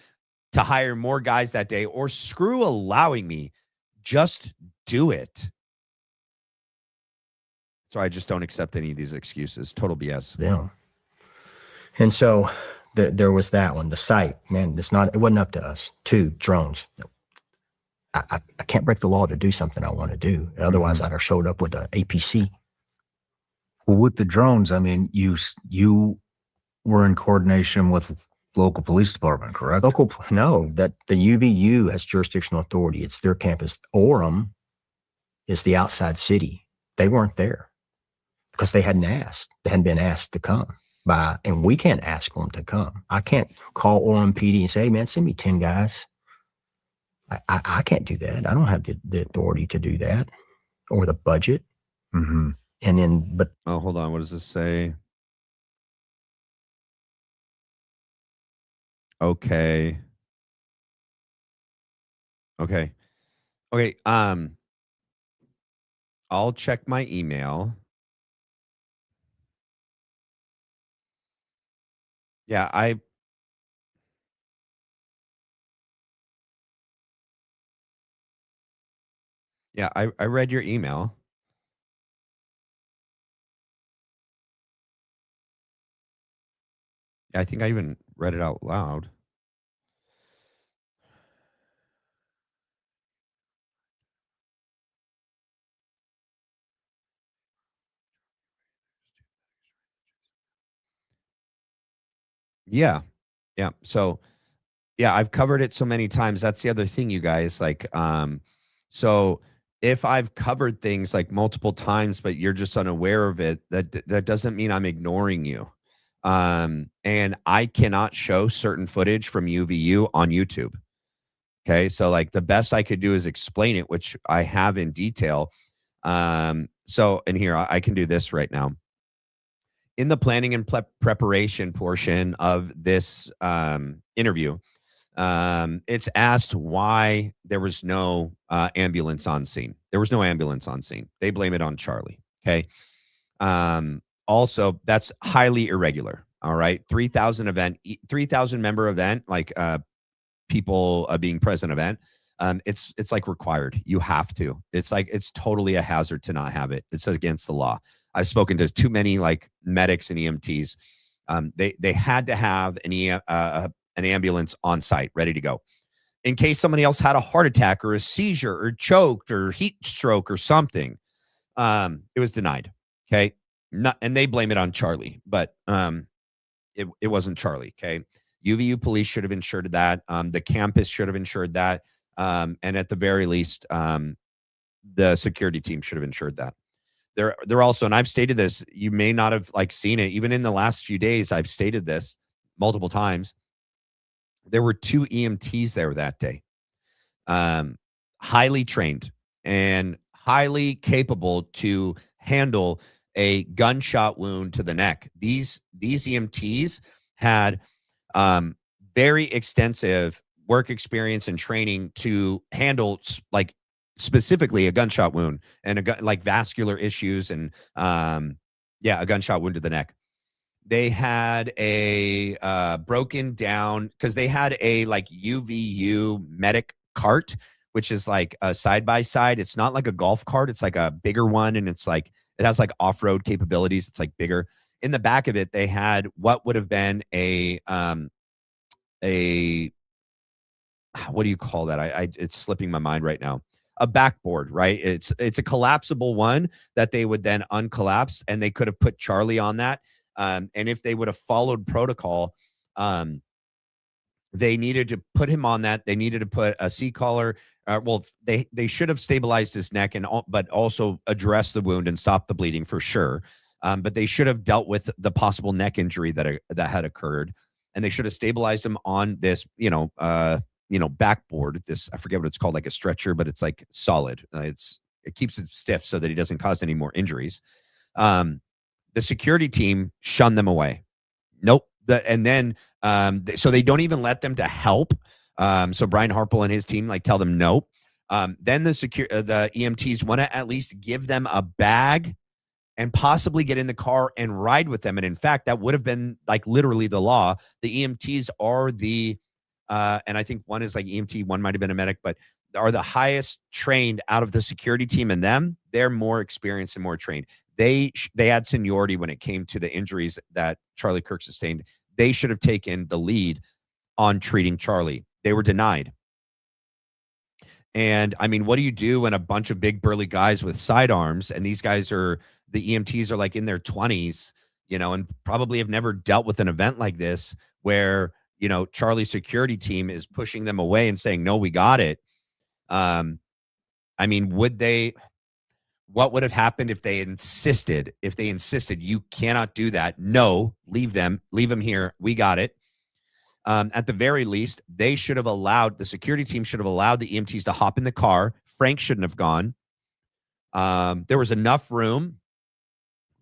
[SPEAKER 2] to hire more guys that day, or screw allowing me. Just do it. So I just don't accept any of these excuses. Total BS.
[SPEAKER 4] Yeah. And so there was that one. The site, man, it wasn't up to us. 2 drones. I can't break the law to do something I want to do. Otherwise, I'd have showed up with an APC.
[SPEAKER 3] Well, with the drones, I mean, you were in coordination with local police department, correct?
[SPEAKER 4] No, that the UVU has jurisdictional authority. It's their campus. Orem is the outside city. They weren't there because they hadn't asked. They hadn't been asked to come by, and we can't ask them to come. I can't call Orem PD and say, hey, man, send me 10 guys. I can't do that. I don't have the authority to do that, or the budget.
[SPEAKER 3] Mm-hmm.
[SPEAKER 4] And then, but
[SPEAKER 2] oh, hold on. What does this say? Okay. I'll check my email. Yeah, I read your email. I think I even read it out loud. Yeah. Yeah. So yeah, I've covered it so many times. That's the other thing, you guys. So if I've covered things like multiple times, but you're just unaware of it, that doesn't mean I'm ignoring you. And I cannot show certain footage from UVU on YouTube. Okay. So like the best I could do is explain it, which I have in detail. So and here I can do this right now. In the planning and preparation portion of this interview, it's asked why there was no ambulance on scene. There was no ambulance on scene. They blame it on Charlie. Okay. Also, that's highly irregular. All right. 3,000 event, 3,000 member event, like people being present event. It's like required. You have to. It's like it's totally a hazard to not have it. It's against the law. I've spoken to too many like medics and EMTs. They had to have an ambulance on site, ready to go, in case somebody else had a heart attack or a seizure or choked or heat stroke or something. It was denied. Okay, and they blame it on Charlie, but it wasn't Charlie. Okay, UVU police should have ensured that. The campus should have ensured that. And at the very least, the security team should have ensured that. They're also, and I've stated this, you may not have like seen it, even in the last few days, I've stated this multiple times. There were 2 EMTs there that day, highly trained and highly capable to handle a gunshot wound to the neck. These EMTs had very extensive work experience and training to handle like specifically a gunshot wound and like vascular issues and a gunshot wound to the neck. They had a broken down because they had a like UVU medic cart, which is like a side by side. It's not like a golf cart. It's like a bigger one. And it's like, it has like off-road capabilities. It's like bigger. In the back of it, they had what would have been a what do you call that? It's slipping my mind right now. A backboard, right? It's a collapsible one that they would then uncollapse, and they could have put Charlie on that. And if they would have followed protocol, they needed to put him on that. They needed to put a C-collar. They should have stabilized his neck but also addressed the wound and stopped the bleeding for sure. But they should have dealt with the possible neck injury that had occurred, and they should have stabilized him on this, backboard. This, I forget what it's called, like a stretcher, but it's like solid. It keeps it stiff so that he doesn't cause any more injuries. The security team shunned them away. Nope. So they don't even let them to help. So Brian Harple and his team like tell them no. Then the EMTs want to at least give them a bag and possibly get in the car and ride with them. And in fact, that would have been like literally the law. The EMTs are and I think one is like EMT, one might've been a medic, but are the highest trained out of the security team, and they're more experienced and more trained. They had seniority when it came to the injuries that Charlie Kirk sustained. They should have taken the lead on treating Charlie. They were denied. And I mean, what do you do when a bunch of big burly guys with sidearms, and these guys the EMTs are like in their 20s, and probably have never dealt with an event like this where, Charlie's security team is pushing them away and saying, no, we got it. I mean, what would have happened if they insisted, you cannot do that? No, leave them here. We got it. At the very least, the security team should have allowed the EMTs to hop in the car. Frank shouldn't have gone. There was enough room.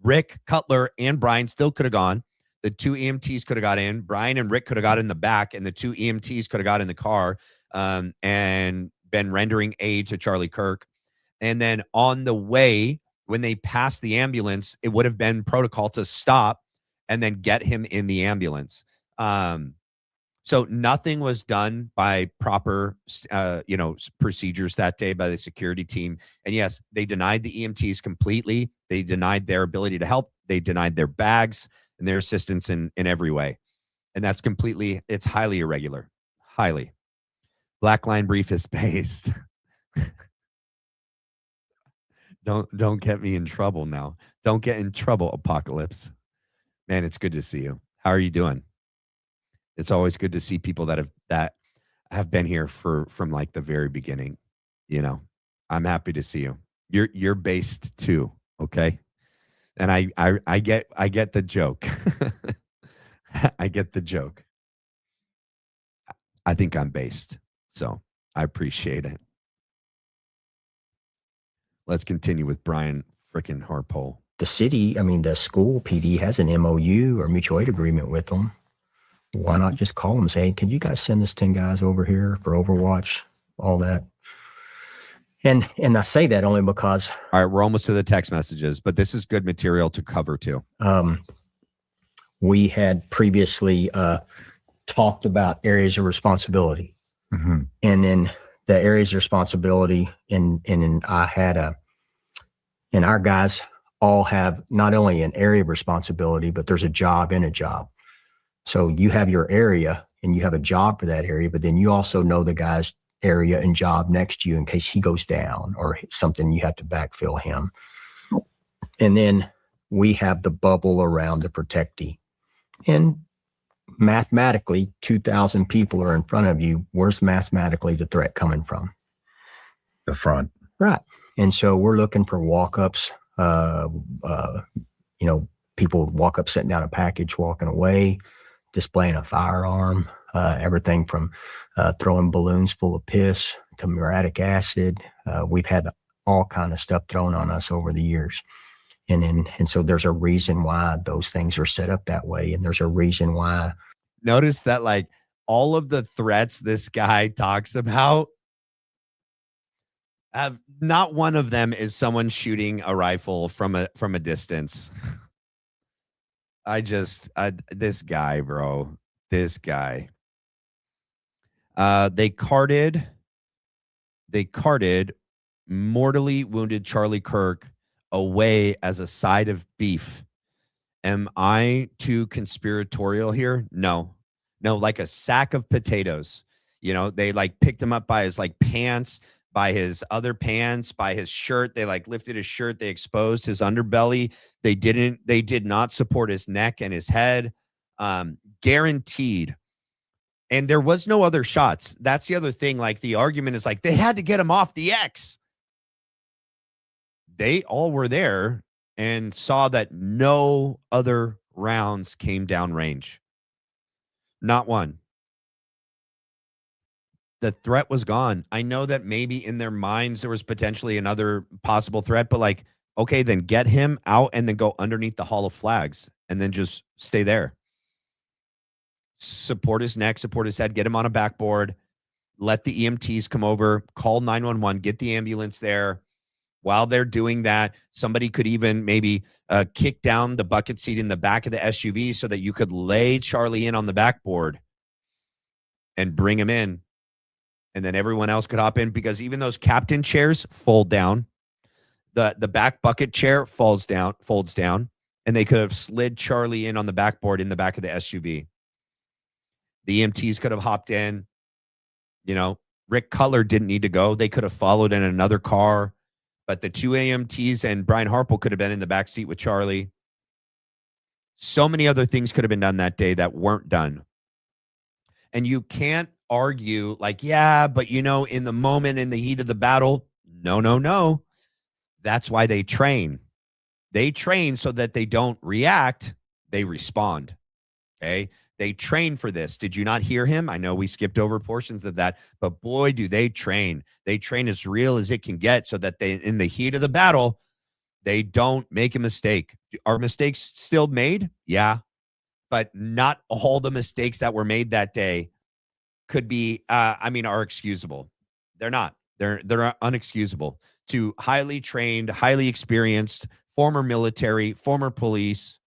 [SPEAKER 2] Rick, Cutler, and Brian still could have gone. The 2 EMTs could have got in. Brian and Rick could have got in the back, and the 2 EMTs could have got in the car and been rendering aid to Charlie Kirk. And then on the way, when they passed the ambulance, it would have been protocol to stop and then get him in the ambulance. So nothing was done by proper, procedures that day by the security team. And yes, they denied the EMTs completely. They denied their ability to help. They denied their bags and their assistance in every way. And that's it's highly irregular. Highly. Black line brief is based. Don't get me in trouble now. Don't get in trouble, Apocalypse. Man, it's good to see you. How are you doing? It's always good to see people that have been here from like the very beginning. You know, I'm happy to see you. You're based too, okay? And I get the joke. I get the joke. I think I'm based, so I appreciate it. Let's continue with Brian frickin' Harpole.
[SPEAKER 4] The city, I mean, the school PD has an MOU or mutual aid agreement with them. Why not just call them and say, hey, can you guys send us 10 guys over here for Overwatch, all that? And I say that only because.
[SPEAKER 2] All right, we're almost to the text messages, but this is good material to cover too.
[SPEAKER 4] We had previously talked about areas of responsibility.
[SPEAKER 3] Mm-hmm.
[SPEAKER 4] And then the areas of responsibility, and I had and our guys all have not only an area of responsibility, but there's a job in a job. So you have your area and you have a job for that area, but then you also know the guy's area and job next to you in case he goes down or something, you have to backfill him. And then we have the bubble around the protectee. And mathematically, 2,000 people are in front of you. Where's mathematically the threat coming from?
[SPEAKER 3] The front.
[SPEAKER 4] Right. And so we're looking for walk-ups, people walk up, setting down a package, walking away, displaying a firearm, everything from throwing balloons full of piss to muriatic acid. We've had all kind of stuff thrown on us over the years. And so there's a reason why those things are set up that way. And there's a reason why.
[SPEAKER 2] Notice that like all of the threats this guy talks about, not one of them is someone shooting a rifle from a distance. This guy, bro, this guy. They carted mortally wounded Charlie Kirk away as a side of beef. Am I too conspiratorial here? No, like a sack of potatoes. You know, they like picked him up by his like pants, by his other pants, by his shirt. They like lifted his shirt. They exposed his underbelly. They did not support his neck and his head. Guaranteed. And there was no other shots. That's the other thing. Like the argument is like, they had to get him off the X. They all were there and saw that no other rounds came down range. Not one. The threat was gone. I know that maybe in their minds there was potentially another possible threat, but like, okay, then get him out and then go underneath the Hall of Flags and then just stay there. Support his neck, support his head, get him on a backboard, let the EMTs come over, call 911, get the ambulance there. While they're doing that, somebody could even maybe kick down the bucket seat in the back of the SUV so that you could lay Charlie in on the backboard and bring him in. And then everyone else could hop in, because even those captain chairs fold down. The back bucket chair folds down, and they could have slid Charlie in on the backboard in the back of the SUV. The EMTs could have hopped in. You know, Rick Cutler didn't need to go. They could have followed in another car. But the two EMTs and Brian Harpole could have been in the back seat with Charlie. So many other things could have been done that day that weren't done. And you can't argue like, yeah, but you know, in the moment, in the heat of the battle, no. That's why they train. They train so that they don't react, they respond. Okay? They train for this. Did you not hear him? I know we skipped over portions of that, but boy, do they train. They train as real as it can get so that they, in the heat of the battle, they don't make a mistake. Are mistakes still made? Yeah. But not all the mistakes that were made that day could be, are excusable. They're not. They're unexcusable to highly trained, highly experienced, former military, former police.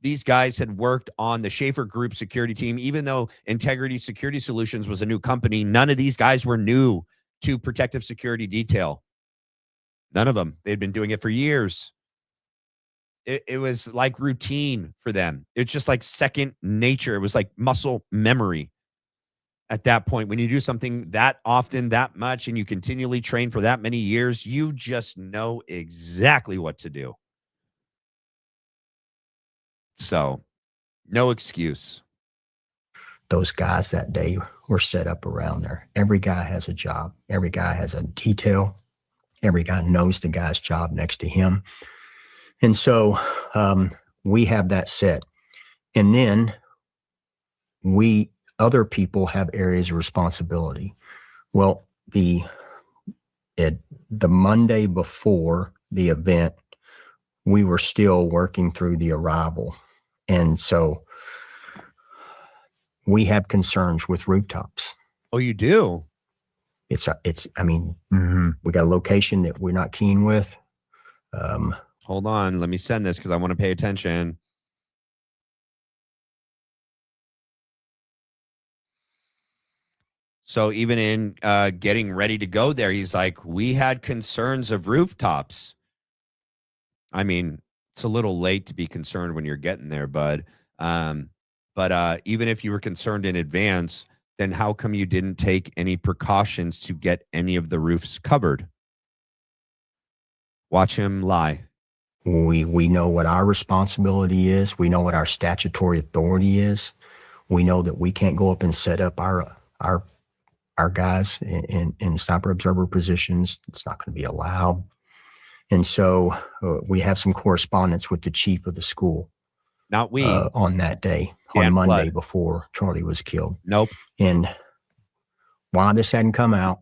[SPEAKER 2] These guys had worked on the Schaefer Group security team. Even though Integrity Security Solutions was a new company, none of these guys were new to protective security detail. None of them. They'd been doing it for years. It was like routine for them. It's just like second nature. It was like muscle memory at that point. When you do something that often, that much, and you continually train for that many years, you just know exactly what to do. So, no excuse.
[SPEAKER 4] those guys that day were set up around there. Every guy has a job. Every guy has a detail. Every guy knows the guy's job next to him. And so we have that set. And then other people have areas of responsibility. Well, the Monday before the event, we were still working through the arrival. And so we have concerns with rooftops.
[SPEAKER 2] Oh, you do?
[SPEAKER 4] We got a location that we're not keen with.
[SPEAKER 2] Hold on. Let me send this because I want to pay attention. So even in getting ready to go there, he's like, we had concerns of rooftops. I mean, it's a little late to be concerned when you're getting there, bud. But even if you were concerned in advance, then how come you didn't take any precautions to get any of the roofs covered? Watch him lie.
[SPEAKER 4] We know what our responsibility is. We know what our statutory authority is. We know that we can't go up and set up our guys in sniper observer positions. It's not going to be allowed. And so we have some correspondence with the chief of the school.
[SPEAKER 2] Not we.
[SPEAKER 4] On that day, on Monday before Charlie was killed.
[SPEAKER 2] Nope.
[SPEAKER 4] And why this hadn't come out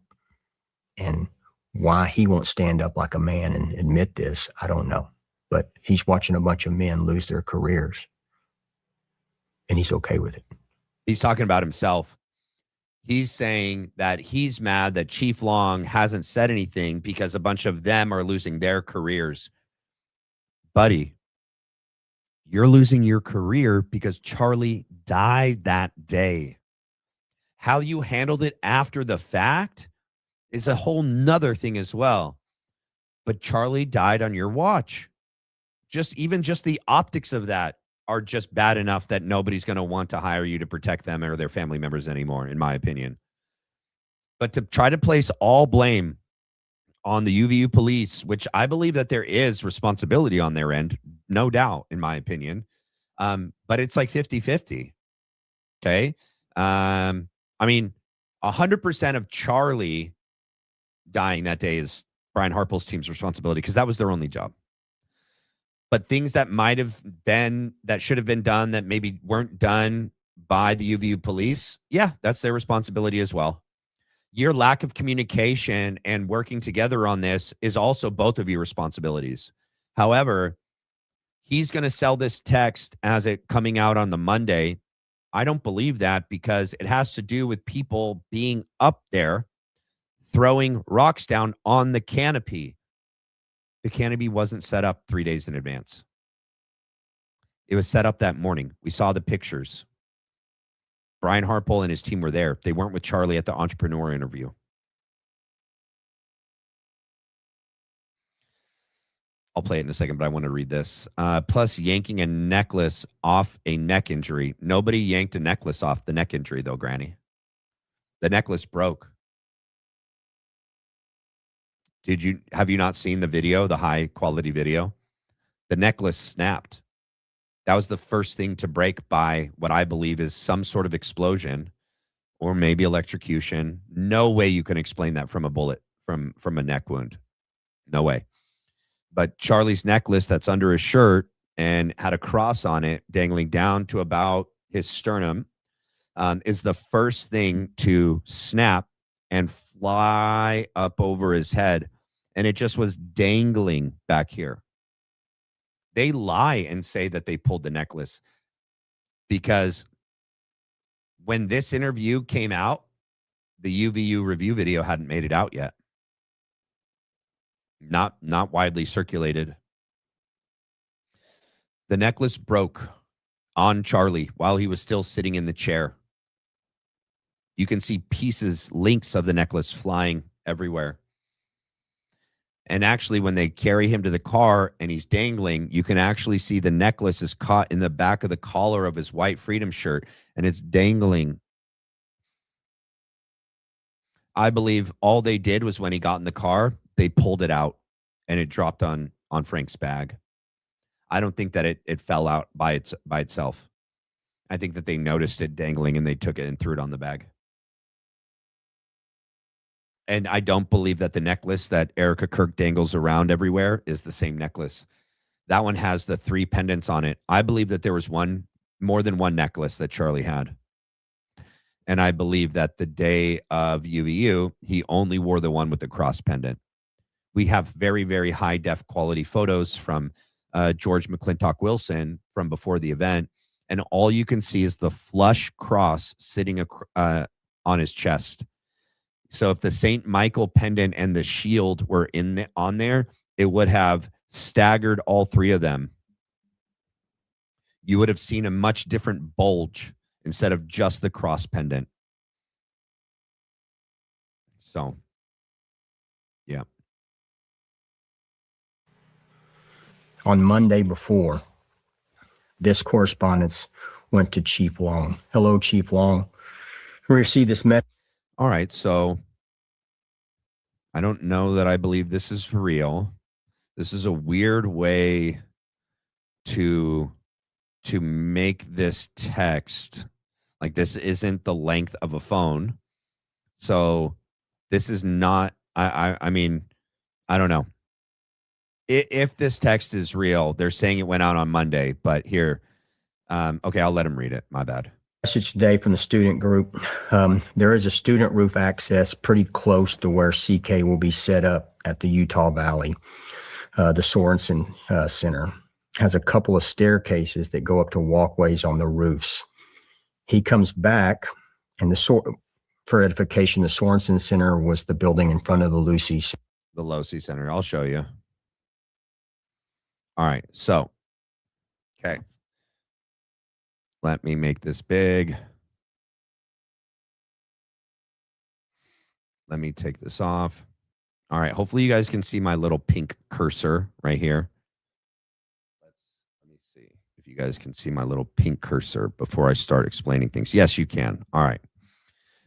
[SPEAKER 4] and why he won't stand up like a man and admit this, I don't know. But he's watching a bunch of men lose their careers. And he's okay with it.
[SPEAKER 2] He's talking about himself. He's saying that he's mad that Chief Long hasn't said anything because a bunch of them are losing their careers. Buddy, you're losing your career because Charlie died that day. How you handled it after the fact is a whole nother thing as well. But Charlie died on your watch. Just the optics of that are just bad enough that nobody's going to want to hire you to protect them or their family members anymore, in my opinion. But to try to place all blame on the UVU police, which I believe that there is responsibility on their end, no doubt, in my opinion. But it's like 50-50. Okay. 100% of Charlie dying that day is Brian Harple's team's responsibility because that was their only job. But things that might have been, that should have been done, that maybe weren't done by the UVU police, yeah, that's their responsibility as well. Your lack of communication and working together on this is also both of your responsibilities. However, he's going to sell this text as it coming out on the Monday. I don't believe that because it has to do with people being up there throwing rocks down on the canopy. The canopy wasn't set up 3 days in advance. It was set up that morning. We saw the pictures. Brian Harple and his team were there. They weren't with Charlie at the entrepreneur interview. I'll play it in a second, but I want to read this. Plus, yanking a necklace off a neck injury. Nobody yanked a necklace off the neck injury, though, Granny. The necklace broke. Have you not seen the video, the high quality video? The necklace snapped. That was the first thing to break by what I believe is some sort of explosion or maybe electrocution. No way you can explain that from a bullet, from a neck wound. No way. But Charlie's necklace that's under his shirt and had a cross on it dangling down to about his sternum is the first thing to snap and fly up over his head. And it just was dangling back here. They lie and say that they pulled the necklace because when this interview came out, the UVU review video hadn't made it out yet. Not widely circulated. The necklace broke on Charlie while he was still sitting in the chair. You can see pieces, links of the necklace flying everywhere. And actually, when they carry him to the car and he's dangling, you can actually see the necklace is caught in the back of the collar of his white Freedom shirt, and it's dangling. I believe all they did was when he got in the car, they pulled it out, and it dropped on Frank's bag. I don't think that it fell out by itself. I think that they noticed it dangling and they took it and threw it on the bag. And I don't believe that the necklace that Erica Kirk dangles around everywhere is the same necklace. That one has the 3 pendants on it. I believe that there was more than one necklace that Charlie had. And I believe that the day of UVU, he only wore the one with the cross pendant. We have very, very high def quality photos from George McClintock Wilson from before the event. And all you can see is the flush cross sitting on his chest. So if the St. Michael pendant and the shield were on there, it would have staggered all 3 of them. You would have seen a much different bulge instead of just the cross pendant. So, yeah.
[SPEAKER 4] On Monday before, this correspondence went to Chief Long. Hello, Chief Long. We received this message.
[SPEAKER 2] All right. So I don't know that I believe this is real. This is a weird way to make this text. Like, this isn't the length of a phone. So this is not, I mean, I don't know. If this text is real, they're saying it went out on Monday, but here, okay, I'll let him read it. My bad.
[SPEAKER 4] Message today from the student group. There is a student roof access pretty close to where CK will be set up at the Utah Valley. The Sorensen Center has a couple of staircases that go up to walkways on the roofs. He comes back, and for edification, the Sorensen Center was the building in front of the Lucy Center.
[SPEAKER 2] The Losi Center. I'll show you. All right. So, okay. Let me make this big. Let me take this off. All right. Hopefully you guys can see my little pink cursor right here. Let me see if you guys can see my little pink cursor before I start explaining things. Yes, you can. All right.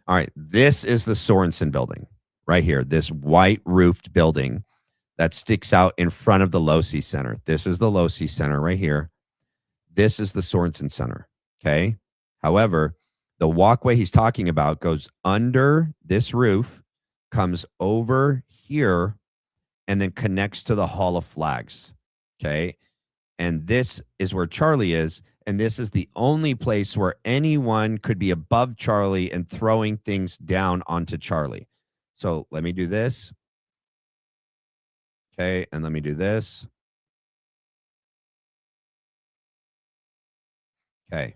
[SPEAKER 2] All right. This is the Sorensen building right here. This white roofed building that sticks out in front of the Losi Center. This is the Losi Center right here. This is the Sorensen Center. Okay. However, the walkway he's talking about goes under this roof, comes over here, and then connects to the Hall of Flags. Okay. And this is where Charlie is. And this is the only place where anyone could be above Charlie and throwing things down onto Charlie. So let me do this. Okay. And let me do this. Okay.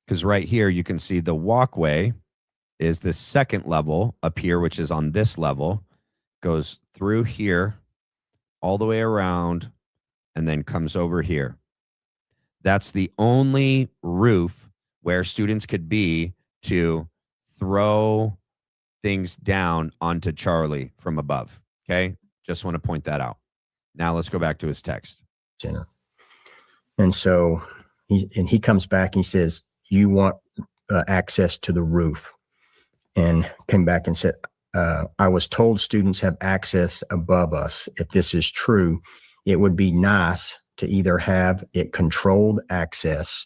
[SPEAKER 2] Because right here, you can see the walkway is the second level up here, which is on this level, goes through here, all the way around, and then comes over here. That's the only roof where students could be to throw things down onto Charlie from above. Okay. Just want to point that out. Now let's go back to his text.
[SPEAKER 4] Center. And so he comes back and he says, you want access to the roof, and came back and said, I was told students have access above us. If this is true, it would be nice to either have it controlled access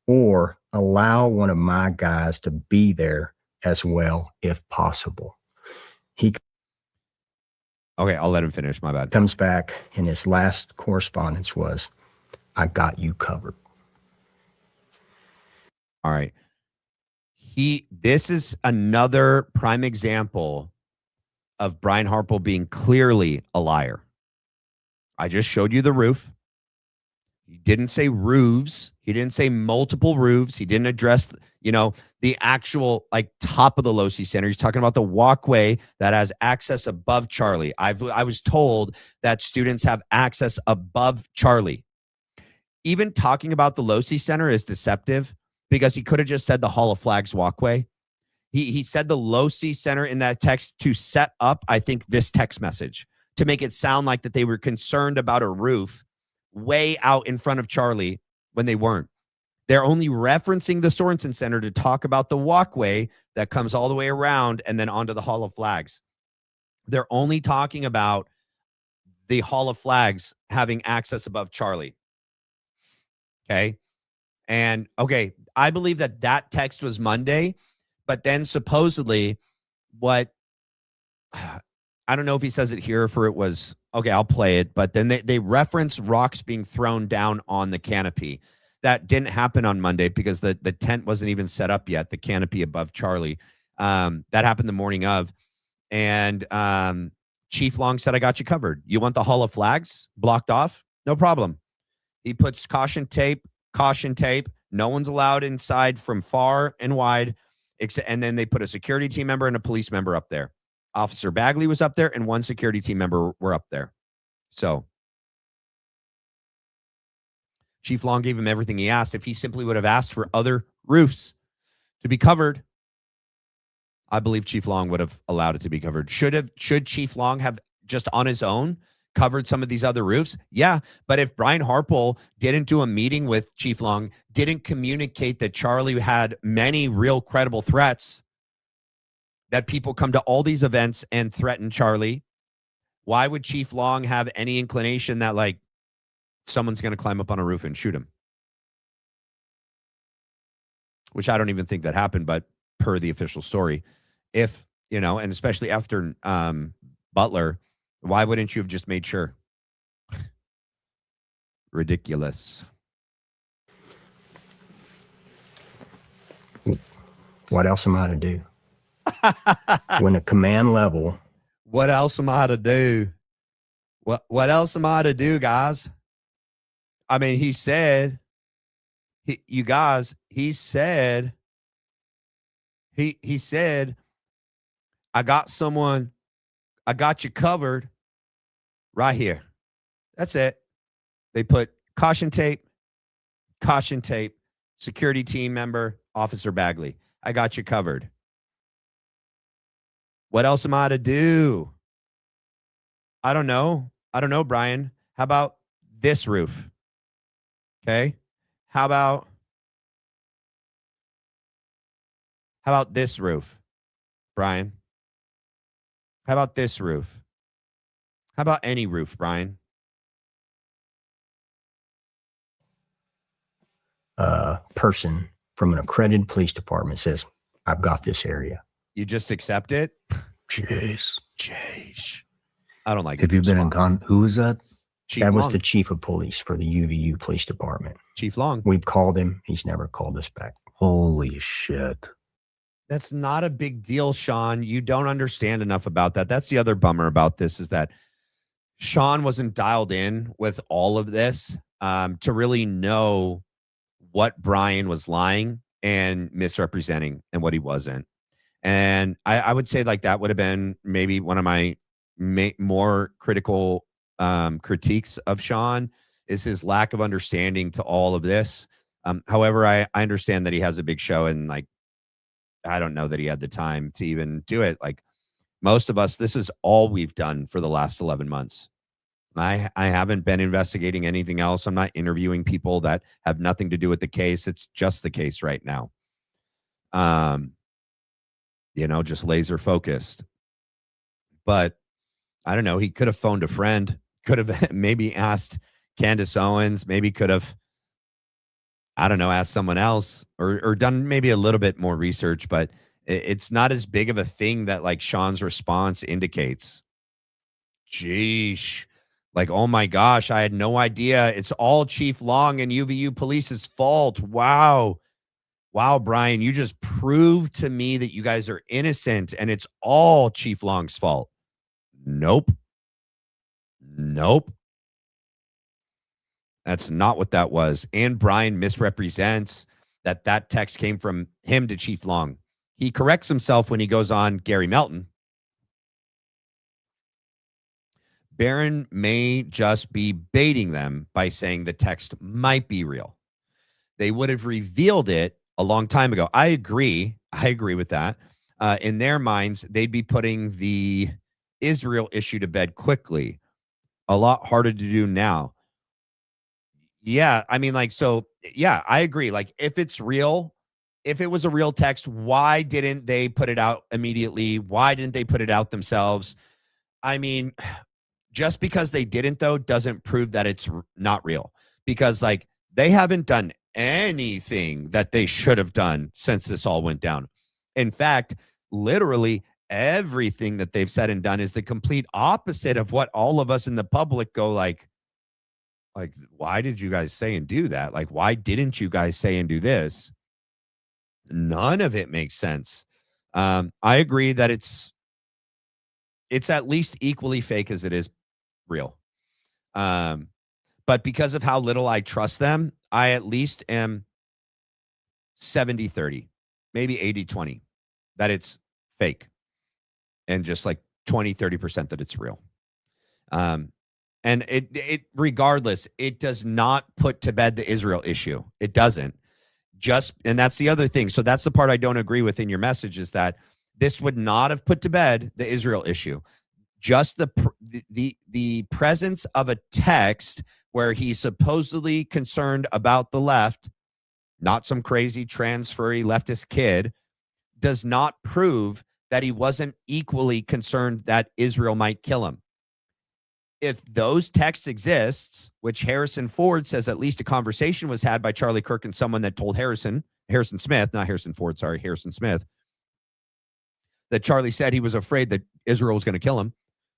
[SPEAKER 4] or allow one of my guys to be there as well, if possible. Okay,
[SPEAKER 2] I'll let him finish. My bad.
[SPEAKER 4] Comes back, and his last correspondence was, I got you covered.
[SPEAKER 2] All right. This is another prime example of Brian Harple being clearly a liar. I just showed you the roof. He didn't say roofs. He didn't say multiple roofs. He didn't address, the actual top of the Losi Center. He's talking about the walkway that has access above Charlie. I was told that students have access above Charlie. Even talking about the Losi Center is deceptive, because he could have just said the Hall of Flags walkway. He said the Losi Center in that text to set up, I think, this text message to make it sound like that they were concerned about a roof way out in front of Charlie when they weren't. They're only referencing the Sorensen Center to talk about the walkway that comes all the way around and then onto the Hall of Flags. They're only talking about the Hall of Flags having access above Charlie. Okay. And okay, I believe that text was Monday, but then supposedly what, I don't know if he says it here for it was, okay, I'll play it, but then they reference rocks being thrown down on the canopy. That didn't happen on Monday because the tent wasn't even set up yet, the canopy above Charlie. That happened the morning of. And Chief Long said, I got you covered. You want the Hall of Flags blocked off? No problem. He puts caution tape. No one's allowed inside from far and wide. And then they put a security team member and a police member up there. Officer Bagley was up there and one security team member were up there. So Chief Long gave him everything he asked. If he simply would have asked for other roofs to be covered, I believe Chief Long would have allowed it to be covered. Should Chief Long have just on his own covered some of these other roofs? Yeah. But if Brian Harpole didn't do a meeting with Chief Long, didn't communicate that Charlie had many real credible threats, that people come to all these events and threaten Charlie, why would Chief Long have any inclination that like someone's going to climb up on a roof and shoot him? Which I don't even think that happened, but per the official story, if, you know, and especially after Butler, why wouldn't you have just made sure? Ridiculous.
[SPEAKER 4] What else am I to do? When a command level.
[SPEAKER 2] What else am I to do? What else am I to do, guys? I mean, he said, he said, I got you covered right here. That's it. They put caution tape, security team member, Officer Bagley. I got you covered. What else am I to do? I don't know, Brian. How about this roof? Okay. How about this roof, Brian? How about this roof? How about any roof, Brian?
[SPEAKER 4] Person from an accredited police department says, I've got this area.
[SPEAKER 2] You just accept it?
[SPEAKER 3] Jeez.
[SPEAKER 2] I don't like it.
[SPEAKER 3] Have you been in who is that?
[SPEAKER 2] Chief
[SPEAKER 4] That was
[SPEAKER 2] Long.
[SPEAKER 4] the chief of police for the UVU police department.
[SPEAKER 2] Chief Long.
[SPEAKER 4] We've called him. He's never called us back.
[SPEAKER 3] Holy shit.
[SPEAKER 2] That's not a big deal, Sean. You don't understand enough about that. That's the other bummer about this, is that Sean wasn't dialed in with all of this to really know what Brian was lying and misrepresenting and what he wasn't. And I would say like that would have been maybe one of my more critical critiques of Sean, is his lack of understanding to all of this. However, I understand that he has a big show, and like, I don't know that he had the time to even do it. Like most of us, this is all we've done for the last 11 months. I haven't been investigating anything else. I'm not interviewing people that have nothing to do with the case. It's just the case right now. You know, just laser focused. But I don't know. He could have phoned a friend, could have maybe asked Candace Owens, maybe could have, I don't know, asked someone else, or done maybe a little bit more research, but it's not as big of a thing that like Sean's response indicates. Jeesh. Like, oh my gosh, I had no idea. It's all Chief Long and UVU police's fault. Wow. Wow, Brian, you just proved to me that you guys are innocent and it's all Chief Long's fault. Nope. That's not what that was. And Brian misrepresents that text came from him to Chief Long. He corrects himself when he goes on Gary Melton. Barron may just be baiting them by saying the text might be real. They would have revealed it a long time ago. I agree with that. In their minds, they'd be putting the Israel issue to bed quickly. A lot harder to do now. Yeah, I mean, like, so, yeah, I agree. Like, if it's real, if it was a real text, why didn't they put it out immediately? Why didn't they put it out themselves? I mean, just because they didn't, though, doesn't prove that it's not real. Because, like, they haven't done anything that they should have done since this all went down. In fact, literally everything that they've said and done is the complete opposite of what all of us in the public go like, why did you guys say and do that? Like, why didn't you guys say and do this? None of it makes sense. I agree that it's at least equally fake as it is real. But because of how little I trust them, I at least am 70-30, maybe 80-20, that it's fake, and just like 20-30% that it's real. And it regardless, it does not put to bed the Israel issue. It doesn't. And that's the other thing. So that's the part I don't agree with in your message, is that this would not have put to bed the Israel issue. Just the presence of a text where he's supposedly concerned about the left, not some crazy transfery leftist kid, does not prove that he wasn't equally concerned that Israel might kill him. If those texts exists, which Harrison Ford says at least a conversation was had by Charlie Kirk and someone that told Harrison Smith, not Harrison Ford, sorry, Harrison Smith, that Charlie said he was afraid that Israel was going to kill him.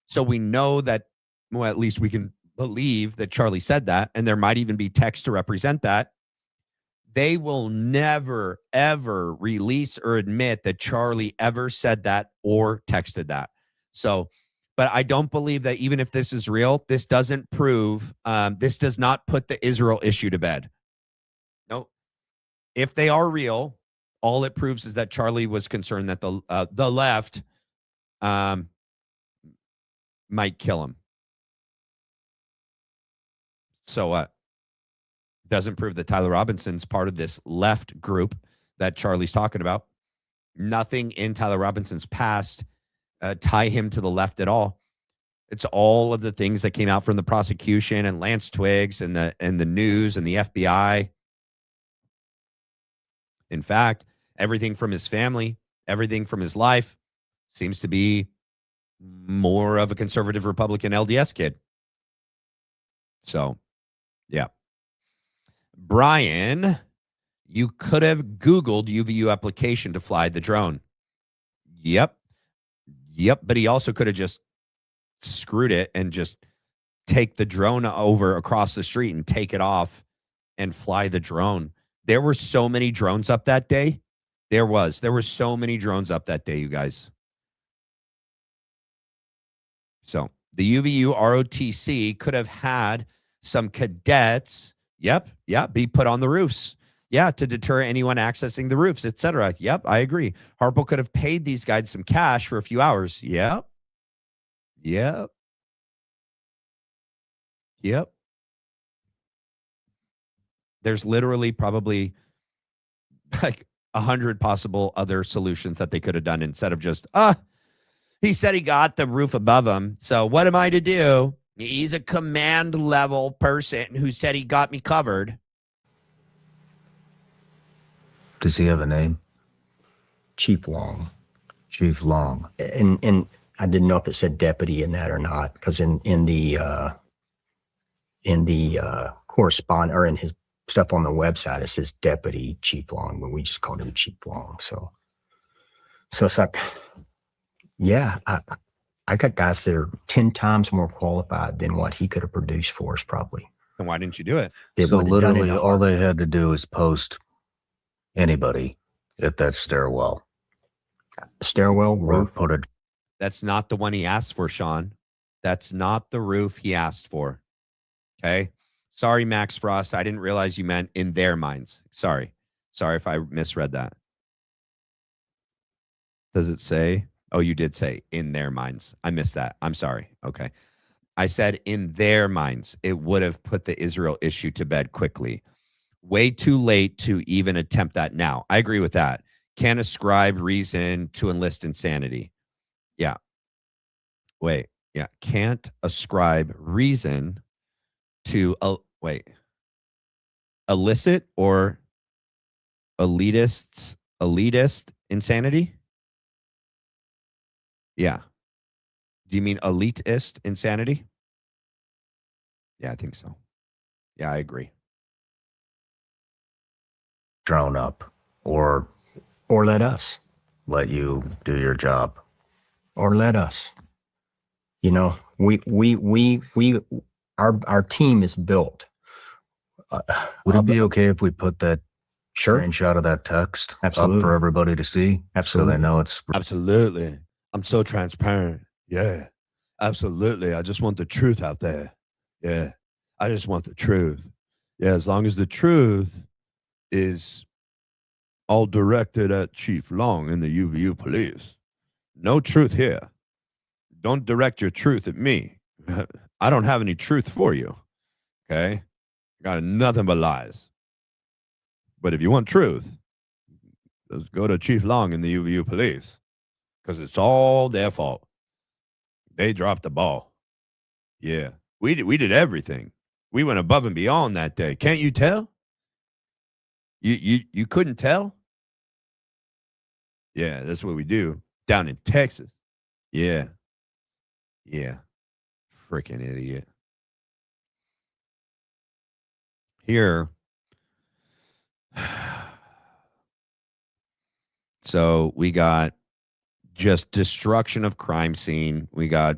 [SPEAKER 2] So we know that, well, at least we can believe that Charlie said that, and there might even be text to represent that. They will never, ever release or admit that Charlie ever said that or texted that. So, but I don't believe that even if this is real, this doesn't prove, this does not put the Israel issue to bed. No. If they are real, all it proves is that Charlie was concerned that the left might kill him. So what? Doesn't prove that Tyler Robinson's part of this left group that Charlie's talking about. Nothing in Tyler Robinson's past tie him to the left at all. It's all of the things that came out from the prosecution and Lance Twiggs and the news and the FBI. In fact, everything from his family, everything from his life seems to be more of a conservative Republican LDS kid. So, yeah. Brian, you could have Googled UVU application to fly the drone. Yep. But he also could have just screwed it and just take the drone over across the street and take it off and fly the drone. There were so many drones up that day. There were so many drones up that day, you guys. So the UVU ROTC could have had some cadets, be put on the roofs. Yeah, to deter anyone accessing the roofs, etc. Yep, I agree. Harpo could have paid these guys some cash for a few hours. Yep. There's literally probably like 100 possible other solutions that they could have done instead of just, he said he got the roof above him. So what am I to do? He's a command level person who said he got me covered.
[SPEAKER 3] Does he have a name?
[SPEAKER 4] Chief Long.
[SPEAKER 3] Chief Long.
[SPEAKER 4] And I didn't know if it said deputy in that or not, because in the correspond or in his stuff on the website, it says Deputy Chief Long, but we just called him Chief Long. So it's like, yeah, I got guys that are 10 times more qualified than what he could have produced for us, probably.
[SPEAKER 2] And why didn't you do it?
[SPEAKER 3] So literally all they had to do is post anybody at that stairwell
[SPEAKER 4] roof.
[SPEAKER 2] That's not the one he asked for, Sean. That's not the roof he asked for. Okay. Sorry, Max Frost. I didn't realize you meant in their minds. Sorry if I misread that. Does it say? Oh, you did say in their minds. I missed that. I'm sorry. Okay. I said in their minds. It would have put the Israel issue to bed quickly. Way too late to even attempt that now. I agree with that. Can't ascribe reason to enlist insanity. Yeah. Wait. Yeah. Can't ascribe reason to illicit or elitist insanity. Yeah. Do you mean elitist insanity? Yeah, I think so. Yeah, I agree.
[SPEAKER 3] drone up or
[SPEAKER 4] let us,
[SPEAKER 3] let you do your job.
[SPEAKER 4] or let us. You know, our team is built.
[SPEAKER 3] Would it be okay if we put that
[SPEAKER 4] Sure.
[SPEAKER 3] screenshot of that text
[SPEAKER 4] Absolutely.
[SPEAKER 3] up for everybody to see?
[SPEAKER 4] Absolutely.
[SPEAKER 3] So they know it's
[SPEAKER 1] Absolutely. I'm so transparent. Yeah. Absolutely. I just want the truth out there. Yeah. I just want the truth. Yeah. As long as the truth is all directed at Chief Long and the UVU police. No truth here. Don't direct your truth at me. I don't have any truth for you. Okay. I got nothing but lies. But if you want truth, let's go to Chief Long and the UVU police because it's all their fault. They dropped the ball. Yeah. We did everything. We went above and beyond that day. Can't you tell? You couldn't tell? Yeah, that's what we do down in Texas. Yeah. Yeah. Freaking idiot. Here. So we got just destruction of crime scene. We got,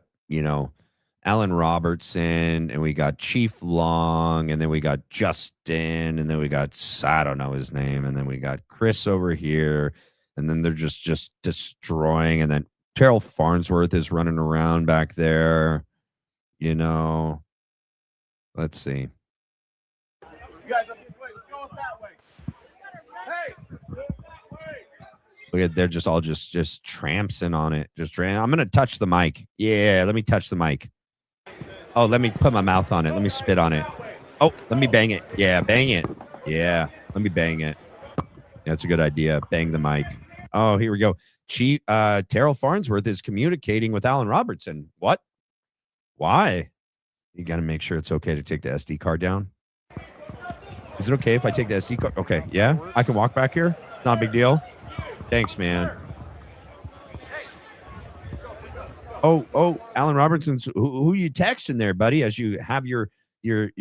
[SPEAKER 1] Alan Robertson, and we got Chief Long, and then we got Justin, and then we got, I don't know his name, and then we got Chris over here, and then they're just destroying, and then Terrell Farnsworth is running around back there, Let's see. Look at, they're just all just trampsing on it. I'm gonna touch the mic. Yeah, let me touch the mic. Oh, let me put my mouth on it. Let me spit on it. Oh, let me bang it. Yeah, bang it. Yeah, let me bang it. That's a good idea. Bang the mic. Oh, here we go. Chief Terrell Farnsworth is communicating with Alan Robertson. What? Why? You got to make sure it's okay to take the SD card down. Is it okay if I take the SD card? Okay, yeah, I can walk back here. Not a big deal. Thanks, man. Oh, Alan Robertson's. Who you texting there, buddy? As you have your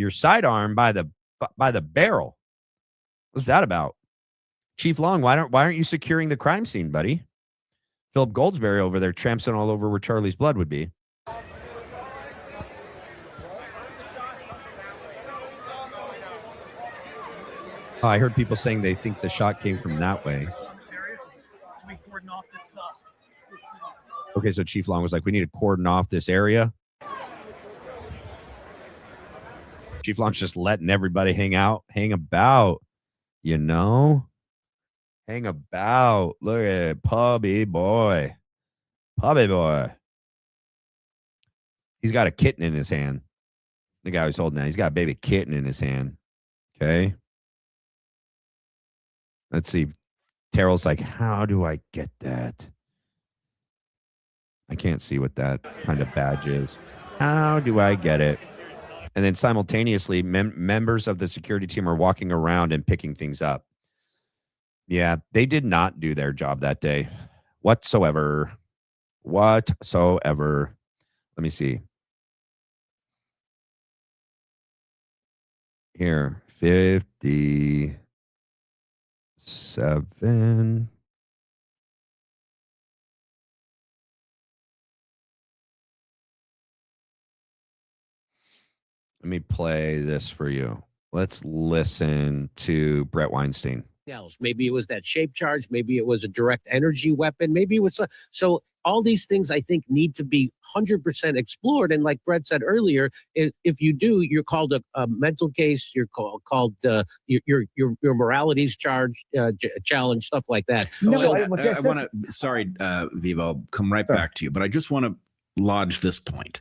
[SPEAKER 1] sidearm by the barrel. What's that about? Chief Long, why aren't you securing the crime scene, buddy? Philip Goldsberry over there trampsing all over where Charlie's blood would be. Oh, I heard people saying they think the shot came from that way. Okay, so Chief Long was like, we need to cordon off this area. Chief Long's just letting everybody hang about, Hang about. Look at it, Puppy boy. He's got a kitten in his hand. The guy who's holding that, he's got a baby kitten in his hand. Okay. Let's see. Terrell's like, how do I get that? I can't see what that kind of badge is. How do I get it? And then simultaneously, members of the security team are walking around and picking things up. Yeah, they did not do their job that day whatsoever. Let me see. Here, 57. Let me play this for you. Let's listen to Brett Weinstein.
[SPEAKER 5] Else. Maybe it was that shape charge. Maybe it was a direct energy weapon. Maybe it was so all these things I think need to be 100% explored. And like Brett said earlier, if you do, you're called a mental case. You're called your moralities charge, challenge, stuff like that.
[SPEAKER 6] No, so I want to. Sorry, Viva, I'll come right back to you, but I just want to lodge this point.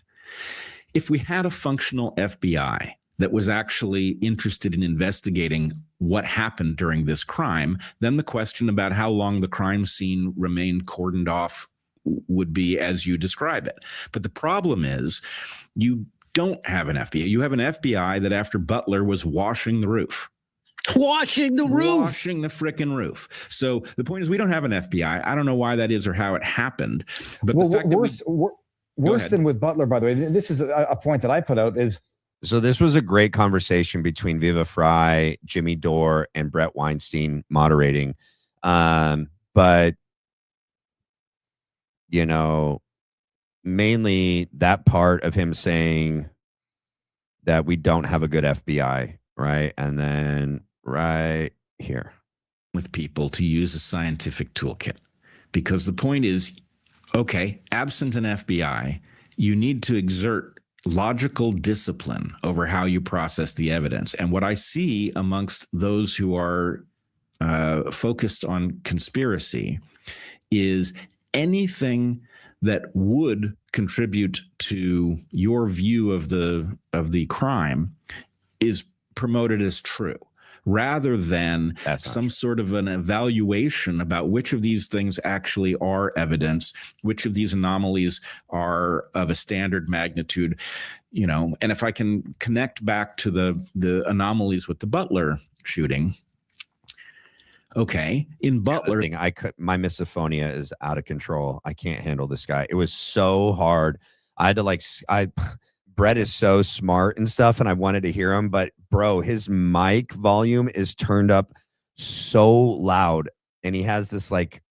[SPEAKER 6] If we had a functional FBI that was actually interested in investigating what happened during this crime, then the question about how long the crime scene remained cordoned off would be as you describe it. But the problem is you don't have an FBI. You have an FBI that after Butler was washing the roof.
[SPEAKER 5] Washing the
[SPEAKER 6] frickin' roof. So the point is we don't have an FBI. I don't know why that is or how it happened. But the fact
[SPEAKER 7] worse than with Butler, by the way, this is a point that I put out, is
[SPEAKER 2] So this was a great conversation between Viva Fry, Jimmy Dore, and Brett Weinstein moderating. But, you know, mainly that part of him saying that we don't have a good FBI, right? And then right here.
[SPEAKER 6] With people to use a scientific toolkit. Because the point is, okay, absent an FBI, you need to exert logical discipline over how you process the evidence. And what I see amongst those who are focused on conspiracy is anything that would contribute to your view of the crime is promoted as true, rather than some sort of an evaluation about which of these things actually are evidence, which of these anomalies are of a standard magnitude, you know. And if I can connect back to the anomalies with the Butler shooting, okay, in Butler,
[SPEAKER 2] my misophonia is out of control. I can't handle this guy. It was so hard. I had to Brett is so smart and stuff, and I wanted to hear him, but bro, his mic volume is turned up so loud, and he has this like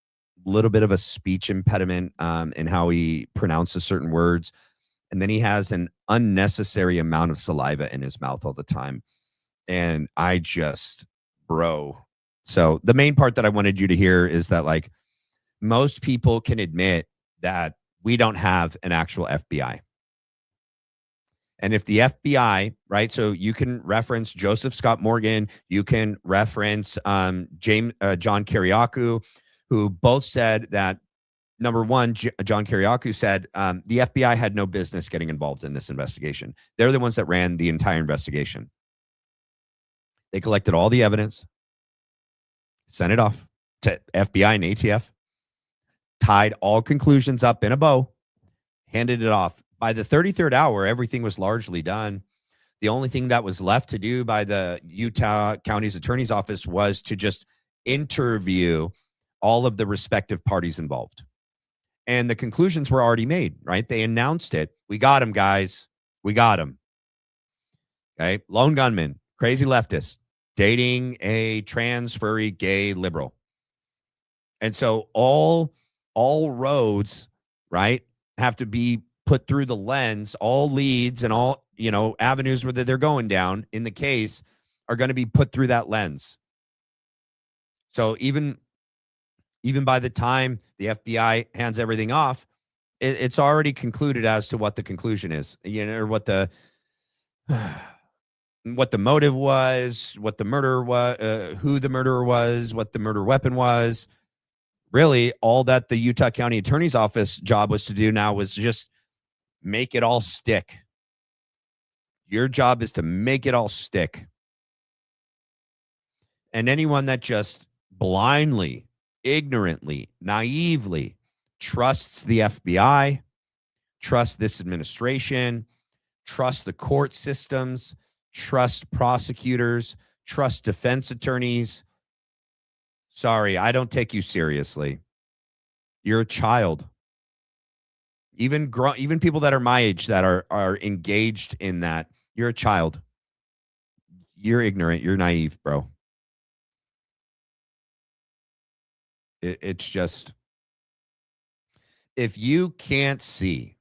[SPEAKER 2] little bit of a speech impediment in how he pronounces certain words, and then he has an unnecessary amount of saliva in his mouth all the time, and I just, bro. So the main part that I wanted you to hear is that like most people can admit that we don't have an actual FBI. And if the FBI, right, so you can reference Joseph Scott Morgan, you can reference John Kiriakou, who both said that, number one, John Kiriakou said the FBI had no business getting involved in this investigation. They're the ones that ran the entire investigation. They collected all the evidence, sent it off to FBI and ATF, tied all conclusions up in a bow, handed it off. By the 33rd hour, everything was largely done. The only thing that was left to do by the Utah County's Attorney's Office was to just interview all of the respective parties involved. And the conclusions were already made, right? They announced it. We got him, guys. We got him. Okay. Lone gunman, crazy leftist, dating a trans, furry, gay liberal. And so all roads, right, have to be put through the lens. All leads and all, avenues where they're going down in the case are going to be put through that lens. So even by the time the FBI hands everything off, it's already concluded as to what the conclusion is, or what the motive was, what the murder was, who the murderer was, what the murder weapon was. Really, all that the Utah County Attorney's Office job was to do now was just make it all stick. Your job is to make it all stick. And anyone that just blindly, ignorantly, naively trusts the FBI, trusts this administration, trusts the court systems, trusts prosecutors, trusts defense attorneys, sorry, I don't take you seriously. You're a child. Even people that are my age that are engaged in that, you're a child. You're ignorant. You're naive, bro. It's just, if you can't see,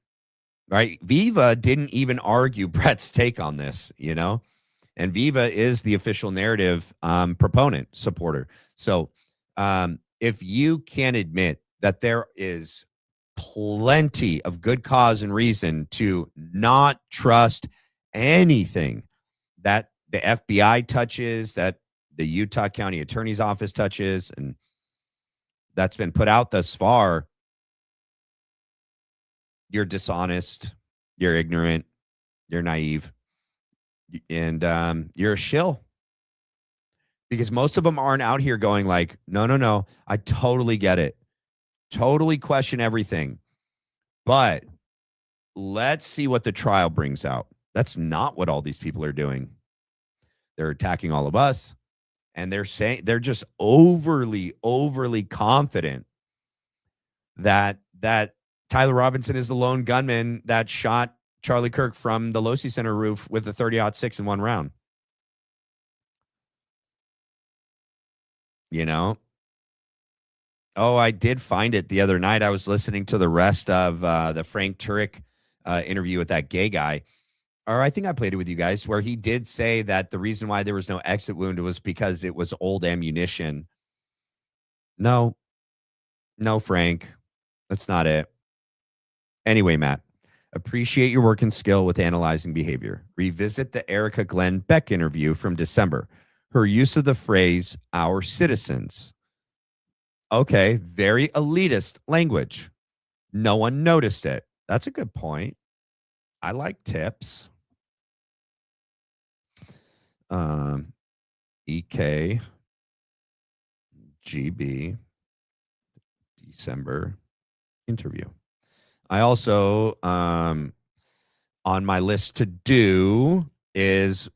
[SPEAKER 2] right? Viva didn't even argue Brett's take on this, and Viva is the official narrative proponent, supporter. So if you can admit that there is plenty of good cause and reason to not trust anything that the FBI touches, that the Utah County Attorney's Office touches, and that's been put out thus far, you're dishonest, you're ignorant, you're naive, and you're a shill. Because most of them aren't out here going like, no, I totally get it. Totally question everything. But let's see what the trial brings out. That's not what all these people are doing. They're attacking all of us. And they're just overly confident that Tyler Robinson is the lone gunman that shot Charlie Kirk from the Losi Center roof with a 30-06 in one round. You know? Oh, I did find it the other night. I was listening to the rest of the Frank Turek interview with that gay guy. Or I think I played it with you guys, where he did say that the reason why there was no exit wound was because it was old ammunition. No, Frank, that's not it. Anyway, Matt, appreciate your work and skill with analyzing behavior. Revisit the Erica Glenn Beck interview from December. Her use of the phrase, our citizens. Okay, very elitist language. No one noticed it. That's a good point. I like tips. EK GB December interview. I also on my list to do is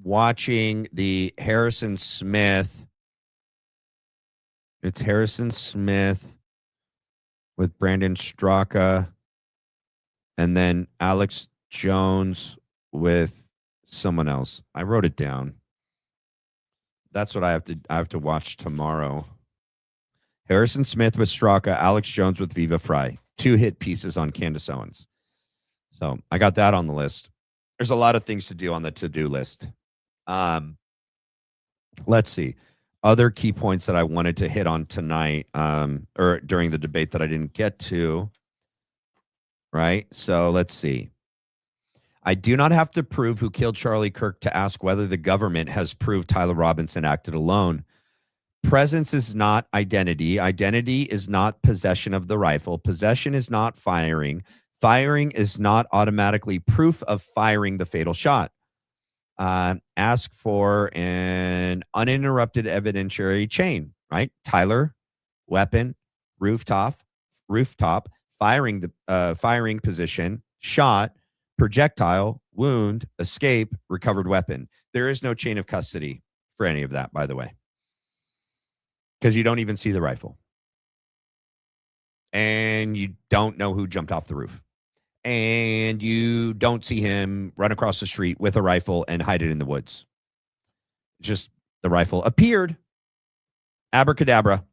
[SPEAKER 2] watching the Harrison Smith. It's Harrison Smith with Brandon Straka and then Alex Jones with someone else. I wrote it down. That's what I have to watch tomorrow. Harrison Smith with Straka, Alex Jones with Viva Fry. 2 hit pieces on Candace Owens. So I got that on the list. There's a lot of things to do on the to-do list. Let's see. Other key points that I wanted to hit on tonight, or during the debate that I didn't get to. Right? So let's see. I do not have to prove who killed Charlie Kirk to ask whether the government has proved Tyler Robinson acted alone. Presence is not identity. Identity is not possession of the rifle. Possession is not firing. Firing is not automatically proof of firing the fatal shot. Ask for an uninterrupted evidentiary chain, right? Tyler, weapon, rooftop, firing position, shot, projectile, wound, escape, recovered weapon. There is no chain of custody for any of that, by the way, because you don't even see the rifle. And you don't know who jumped off the roof. And you don't see him run across the street with a rifle and hide it in the woods. Just the rifle appeared. Abracadabra.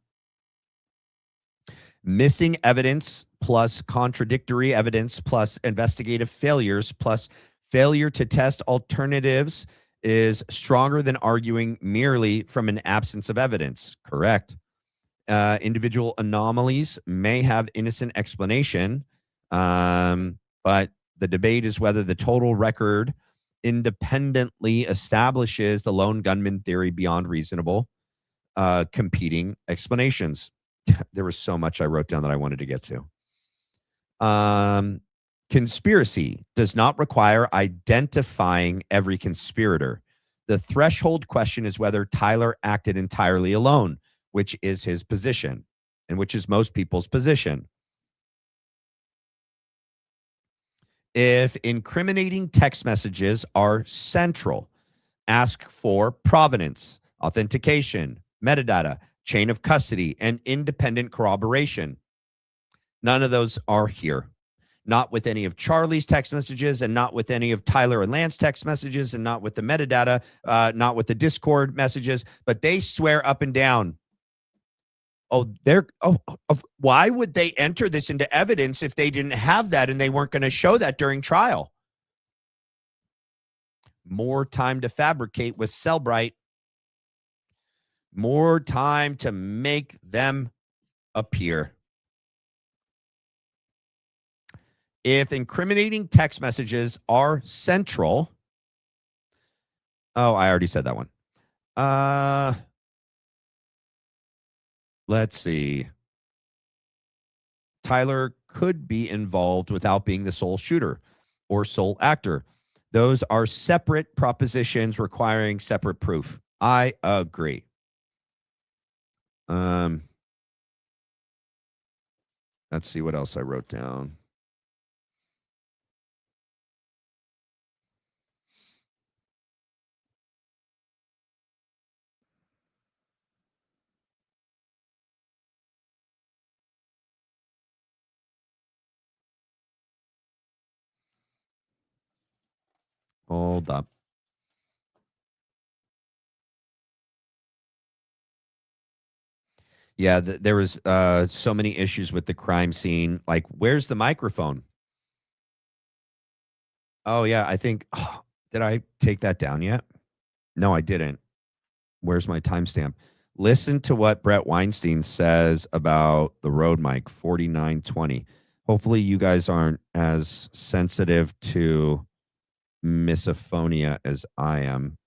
[SPEAKER 2] Missing evidence plus contradictory evidence plus investigative failures plus failure to test alternatives is stronger than arguing merely from an absence of evidence. Correct. Individual anomalies may have innocent explanation, but the debate is whether the total record independently establishes the lone gunman theory beyond reasonable competing explanations. There was so much I wrote down that I wanted to get to. Conspiracy does not require identifying every conspirator. The threshold question is whether Tyler acted entirely alone, which is his position and which is most people's position. If incriminating text messages are central, ask for provenance, authentication, metadata, chain of custody, and independent corroboration. None of those are here. Not with any of Charlie's text messages, and not with any of Tyler and Lance's text messages, and not with the metadata, not with the Discord messages, but they swear up and down. Why would they enter this into evidence if they didn't have that and they weren't going to show that during trial? More time to fabricate with Cellbrite. More time to make them appear. If incriminating text messages are central. Oh, I already said that one. Let's see. Tyler could be involved without being the sole shooter or sole actor. Those are separate propositions requiring separate proof. I agree. Let's see what else I wrote down. Hold up. Yeah, there was so many issues with the crime scene. Like, where's the microphone? Oh, yeah, I think, did I take that down yet? No, I didn't. Where's my timestamp? Listen to what Brett Weinstein says about the Rode mic 4920. Hopefully you guys aren't as sensitive to misophonia as I am.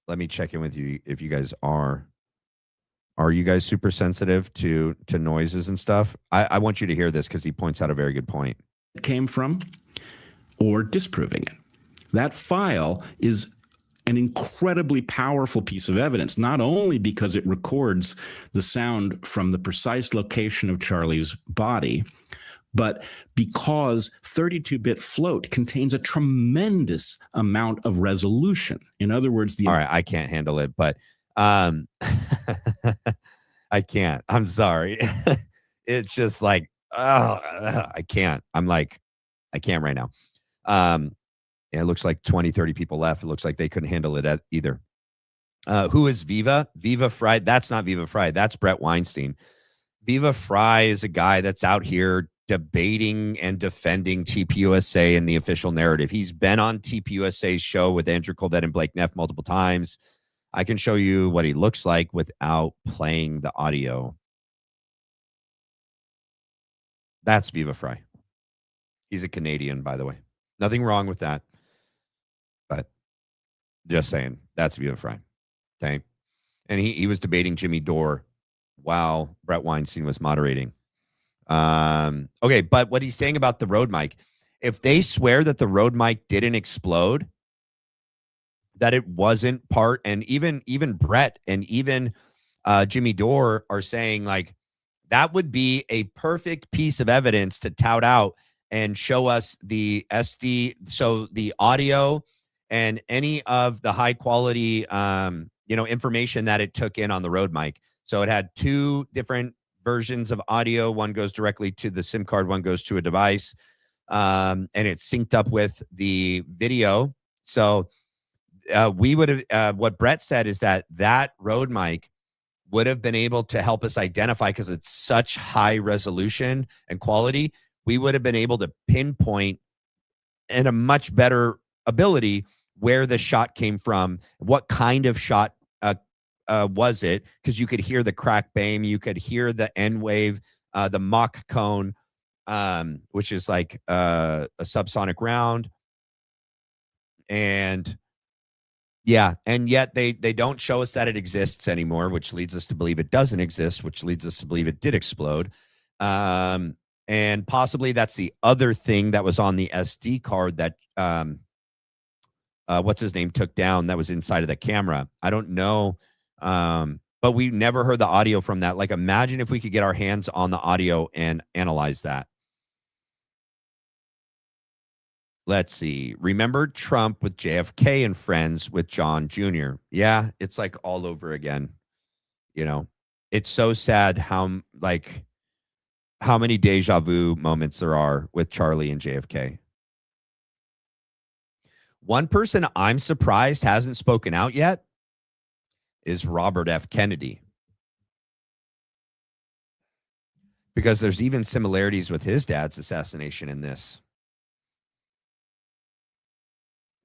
[SPEAKER 2] Let me check in with you if you guys are. Are you guys super sensitive to noises and stuff? I want you to hear this because he points out a very good point.
[SPEAKER 6] It came from, or disproving it. That file is an incredibly powerful piece of evidence, not only because it records the sound from the precise location of Charlie's body, but because 32-bit float contains a tremendous amount of resolution. In other words,
[SPEAKER 2] all right, I can't handle it, but I can't. I'm sorry. It's just like, I can't. I'm like, I can't right now. Yeah, it looks like 20, 30 people left. It looks like they couldn't handle it either. Who is Viva? Viva Fry. That's not Viva Fry. That's Brett Weinstein. Viva Fry is a guy that's out here debating and defending TPUSA and the official narrative. He's been on TPUSA's show with Andrew Colvett and Blake Neff multiple times. I can show you what he looks like without playing the audio. That's Viva Fry. He's a Canadian, by the way. Nothing wrong with that. But just saying, that's Viva Fry. Okay. And he was debating Jimmy Dore while Brett Weinstein was moderating. Okay, but what he's saying about the Rode mic, if they swear that the Rode mic didn't explode, that it wasn't part, and even Brett and even Jimmy Dore are saying, like, that would be a perfect piece of evidence to tout out and show us the SD, so the audio and any of the high quality information that it took in on the Rode mic. So it had two different versions of audio. One goes directly to the SIM card, one goes to a device, and it's synced up with the video. So we would have, what Brett said is that Rode mic would have been able to help us identify, because it's such high resolution and quality, we would have been able to pinpoint in a much better ability where the shot came from, what kind of shot was it, because you could hear the crack beam, you could hear the N wave, the Mach cone, which is like a subsonic round. And yeah, and yet they don't show us that it exists anymore, which leads us to believe it doesn't exist, which leads us to believe it did explode. And possibly that's the other thing that was on the SD card that what's his name took down, that was inside of the camera. I don't know. But we never heard the audio from that. Like, imagine if we could get our hands on the audio and analyze that. Let's see. Remember Trump with JFK and friends with John Jr. Yeah, it's like all over again. You know, it's so sad how many deja vu moments there are with Charlie and JFK. One person I'm surprised hasn't spoken out yet is Robert F. Kennedy. Because there's even similarities with his dad's assassination in this.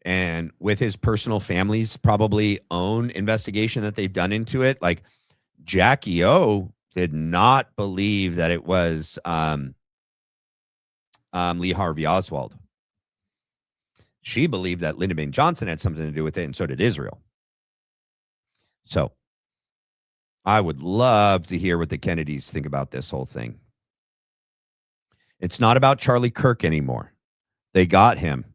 [SPEAKER 2] And with his personal family's probably own investigation that they've done into it, like Jackie O did not believe that it was Lee Harvey Oswald. She believed that Lyndon Baines Johnson had something to do with it, and so did Israel. So I would love to hear what the Kennedys think about this whole thing. It's not about Charlie Kirk anymore. They got him.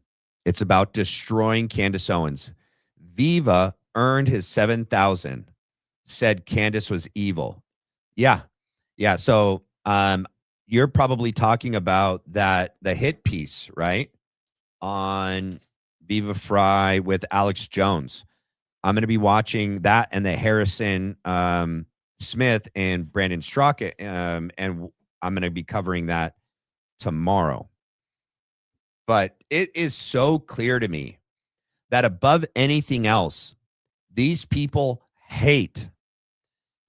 [SPEAKER 2] It's about destroying Candace Owens. Viva earned his 7,000, said Candace was evil. Yeah. Yeah. So you're probably talking about the hit piece, right? On Viva Fry with Alex Jones. I'm going to be watching that and the Harrison Smith and Brandon Strzok. And I'm going to be covering that tomorrow. But it is so clear to me that above anything else, these people hate.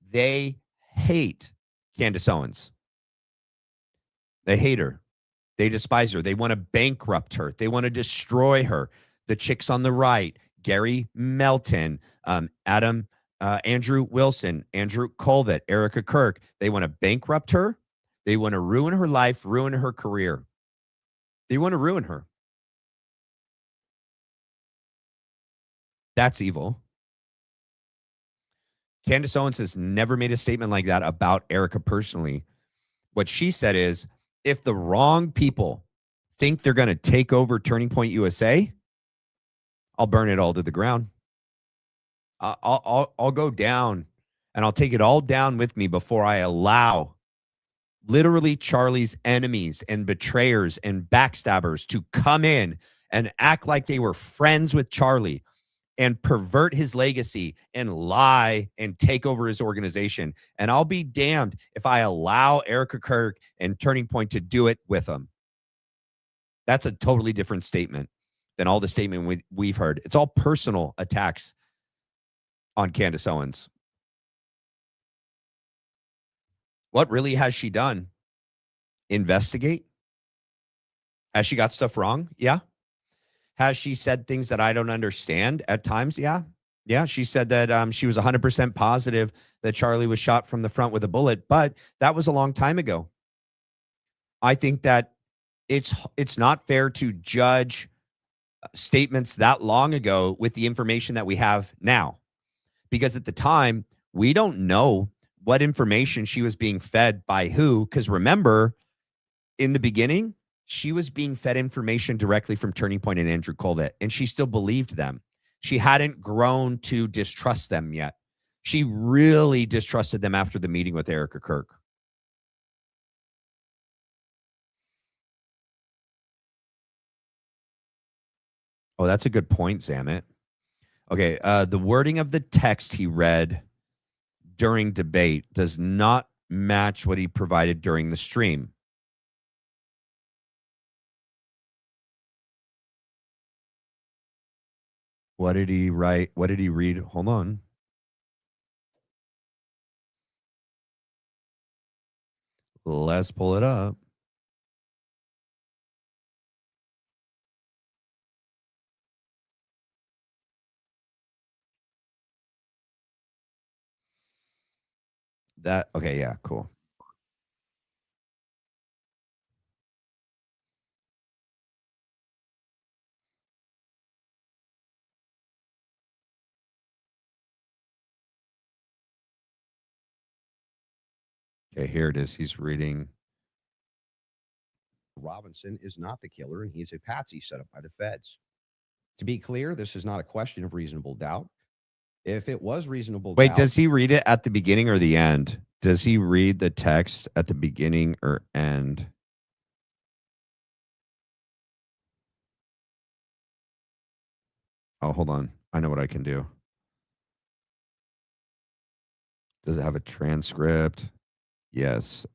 [SPEAKER 2] They hate Candace Owens. They hate her. They despise her. They want to bankrupt her. They want to destroy her. The chicks on the right, Gary Melton, Andrew Wilson, Andrew Colvett, Erica Kirk, they want to bankrupt her. They want to ruin her life, ruin her career. They want to ruin her. That's evil. Candace Owens has never made a statement like that about Erica personally. What she said is, if the wrong people think they're going to take over Turning Point USA, I'll burn it all to the ground. I'll go down and I'll take it all down with me before I allow literally Charlie's enemies and betrayers and backstabbers to come in and act like they were friends with Charlie and pervert his legacy and lie and take over his organization. And I'll be damned if I allow Erica Kirk and Turning Point to do it with them. That's a totally different statement than all the statement we've heard. It's all personal attacks on Candace Owens. What really has she done? Investigate? Has she got stuff wrong? Yeah. Has she said things that I don't understand at times? Yeah. Yeah. She said that she was 100% positive that Charlie was shot from the front with a bullet, but that was a long time ago. I think that it's not fair to judge statements that long ago with the information that we have now. Because at the time, we don't know what information she was being fed by who. Because remember, in the beginning, she was being fed information directly from Turning Point and Andrew Colvett, and she still believed them. She hadn't grown to distrust them yet. She really distrusted them after the meeting with Erica Kirk. Oh, that's a good point, Zamet. Okay, the wording of the text he read during debate does not match what he provided during the stream. What did he write? What did he read? Hold on. Let's pull it up. Okay, yeah, cool. Okay, here it is. He's reading.
[SPEAKER 7] Robinson is not the killer, and he's a patsy set up by the feds. To be clear, this is not a question of reasonable doubt. If it was reasonable
[SPEAKER 2] Wait,
[SPEAKER 7] doubt,
[SPEAKER 2] does he read it at the beginning or the end? Does he read the text at the beginning or end? Oh, hold on. I know what I can do. Does it have a transcript? Yes.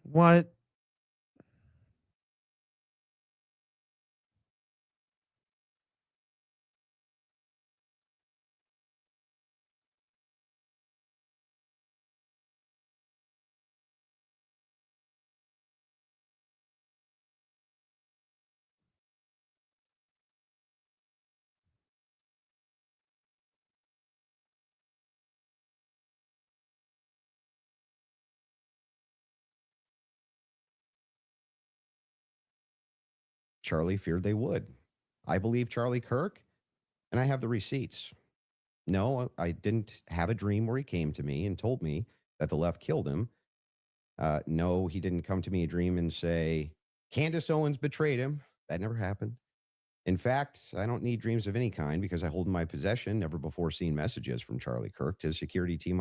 [SPEAKER 2] What?
[SPEAKER 7] Charlie feared they would. I believe Charlie Kirk, and I have the receipts. No, I didn't have a dream where he came to me and told me that the left killed him. No, he didn't come to me a dream and say, Candace Owens betrayed him. That never happened. In fact, I don't need dreams of any kind because I hold in my possession never before seen messages from Charlie Kirk to his security team.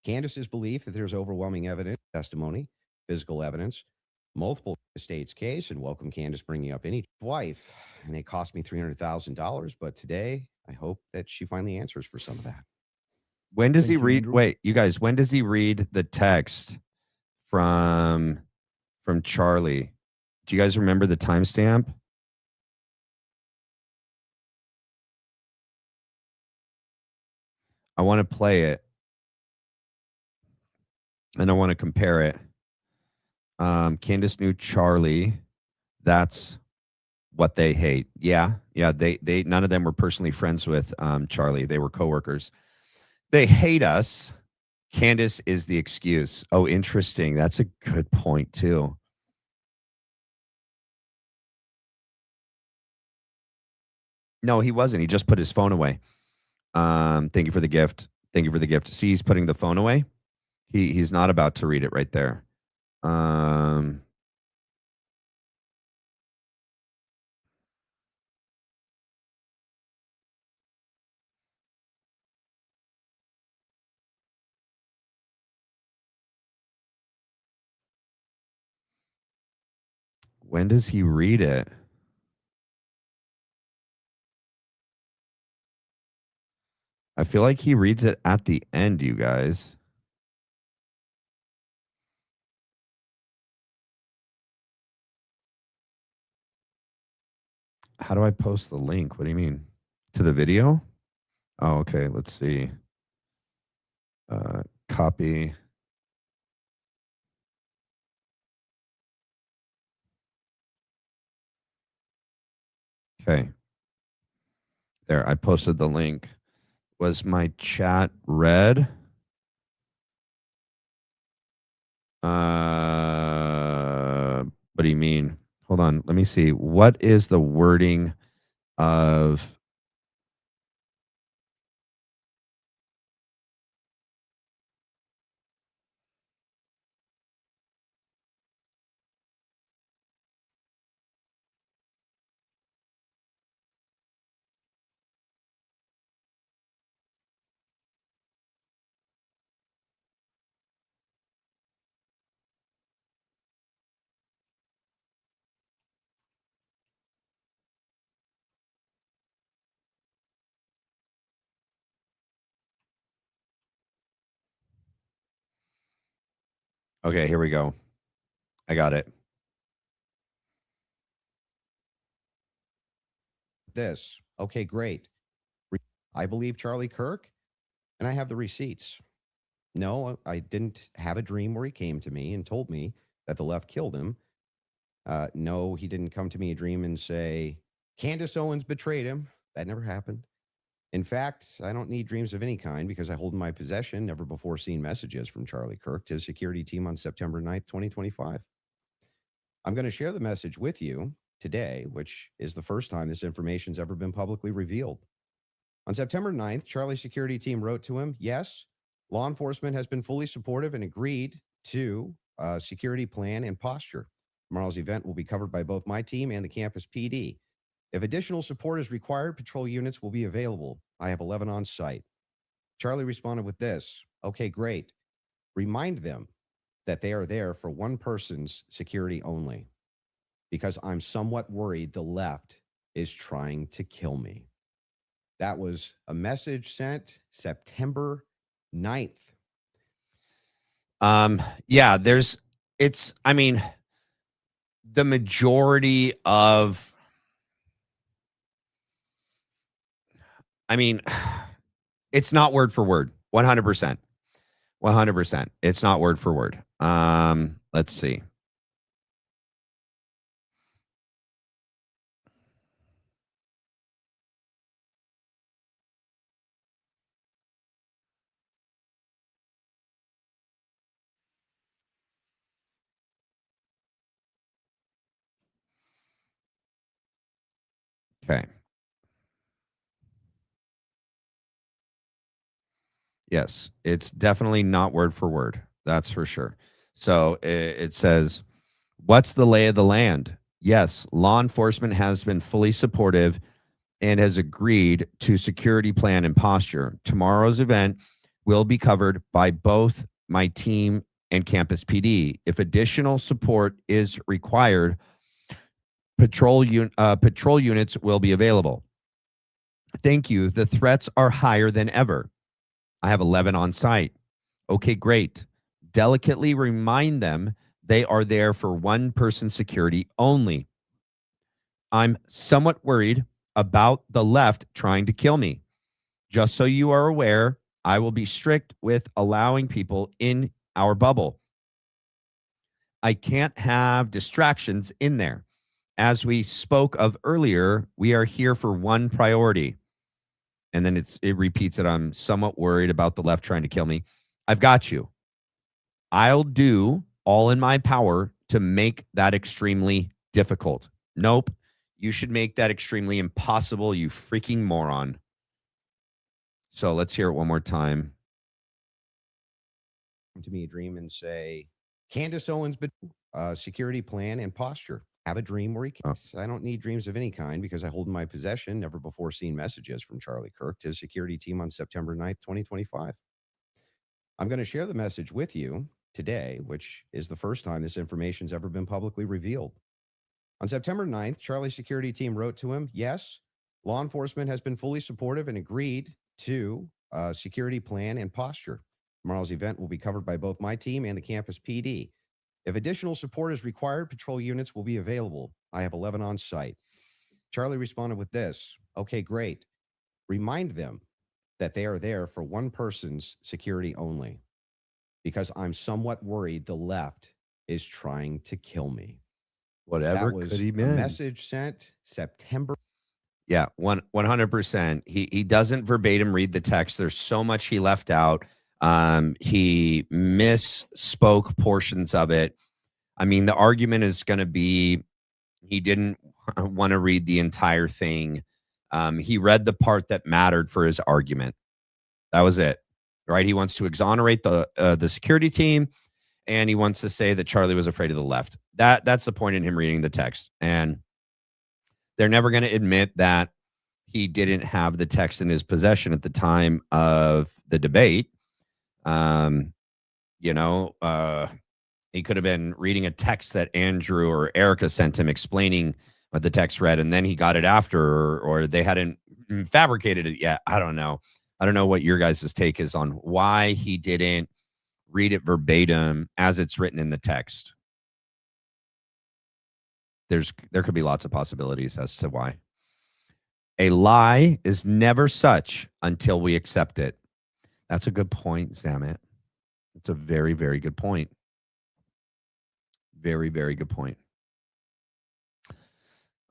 [SPEAKER 7] Candace's belief that there's overwhelming evidence, testimony, physical evidence, multiple estates case, and welcome Candace bringing up any wife. And it cost me $300,000. But today, I hope that she finally answers for some of that.
[SPEAKER 2] When does
[SPEAKER 1] Thank
[SPEAKER 2] he
[SPEAKER 1] you,
[SPEAKER 2] read?
[SPEAKER 1] Andrew.
[SPEAKER 2] Wait, you guys, when does he read the text from Charlie? Do you guys remember the timestamp? I want to play it and I want to compare it. Candace knew Charlie. That's what they hate. Yeah. They none of them were personally friends with Charlie. They were coworkers. They hate us. Candace is the excuse. Oh, interesting. That's a good point too. No, he wasn't. He just put his phone away. Thank you for the gift. Thank you for the gift. See, he's putting the phone away. He's not about to read it right there. When does he read it? I feel like he reads it at the end, you guys. How do I post the link? What do you mean? To the video? Oh, okay. Let's see. Copy. Okay. There, I posted the link. Was my chat read? What do you mean? Hold on. Let me see. What is the wording of Okay, here we go. I got it.
[SPEAKER 7] This. Okay, great. I believe Charlie Kirk, and I have the receipts. No, I didn't have a dream where he came to me and told me that the left killed him. No, he didn't come to me a dream and say, Candace Owens betrayed him. That never happened. In fact, I don't need dreams of any kind because I hold in my possession never before seen messages from Charlie Kirk to his security team on September 9th, 2025. I'm going to share the message with you today, which is the first time this information's ever been publicly revealed. On September 9th, Charlie's security team wrote to him, yes, law enforcement has been fully supportive and agreed to a security plan and posture. Tomorrow's event will be covered by both my team and the campus PD. If additional support is required, patrol units will be available. I have 11 on site. Charlie responded with this. Okay, great. Remind them that they are there for one person's security only because I'm somewhat worried the left is trying to kill me. That was a message sent September 9th.
[SPEAKER 2] Yeah, I mean, the majority of, it's not word for word, 100%. 100%. It's not word for word. Let's see. Okay. Yes, it's definitely not word for word. That's for sure. So it says, what's the lay of the land? Yes, law enforcement has been fully supportive and has agreed to security plan and posture. Tomorrow's event will be covered by both my team and campus PD. If additional support is required, patrol units will be available. Thank you. The threats are higher than ever. I have 11 on site. Okay, great. Delicately remind them they are there for one-person security only. I'm somewhat worried about the left trying to kill me. Just so you are aware, I will be strict with allowing people in our bubble. I can't have distractions in there. As we spoke of earlier, we are here for one priority. And then it repeats it. I'm somewhat worried about the left trying to kill me. I've got you. I'll do all in my power to make that extremely difficult. Nope. You should make that extremely impossible, you freaking moron. So let's hear it one more time.
[SPEAKER 7] To me, a dream and say, Candace Owens, security plan and posture. Have a dream where he can. I don't need dreams of any kind because I hold in my possession never before seen messages from Charlie Kirk to his security team on September 9th, 2025. I'm going to share the message with you today, which is the first time this information's ever been publicly revealed. On September 9th, Charlie's security team wrote to him, yes, law enforcement has been fully supportive and agreed to security plan and posture. Tomorrow's event will be covered by both my team and the campus PD. If additional support is required, patrol units will be available. I have 11 on site. Charlie responded with this. Okay, great. Remind them that they are there for one person's security only because I'm somewhat worried the left is trying to kill me.
[SPEAKER 2] Whatever
[SPEAKER 7] That was
[SPEAKER 2] could he
[SPEAKER 7] a
[SPEAKER 2] mean?
[SPEAKER 7] message sent September.
[SPEAKER 2] Yeah, 100%. He doesn't verbatim read the text. There's so much he left out. He misspoke portions of it. I mean, the argument is going to be he didn't want to read the entire thing. He read the part that mattered for his argument. That was it, right? He wants to exonerate the security team, and he wants to say that Charlie was afraid of the left. That's the point in him reading the text. And they're never going to admit that he didn't have the text in his possession at the time of the debate. He could have been reading a text that Andrew or Erica sent him explaining what the text read, and then he got it after, or they hadn't fabricated it yet. I don't know. I don't know what your guys' take is on why he didn't read it verbatim as it's written in the text. There could be lots of possibilities as to why. A lie is never such until we accept it. That's a good point, Zamet. It's a very, very good point. Very, very good point.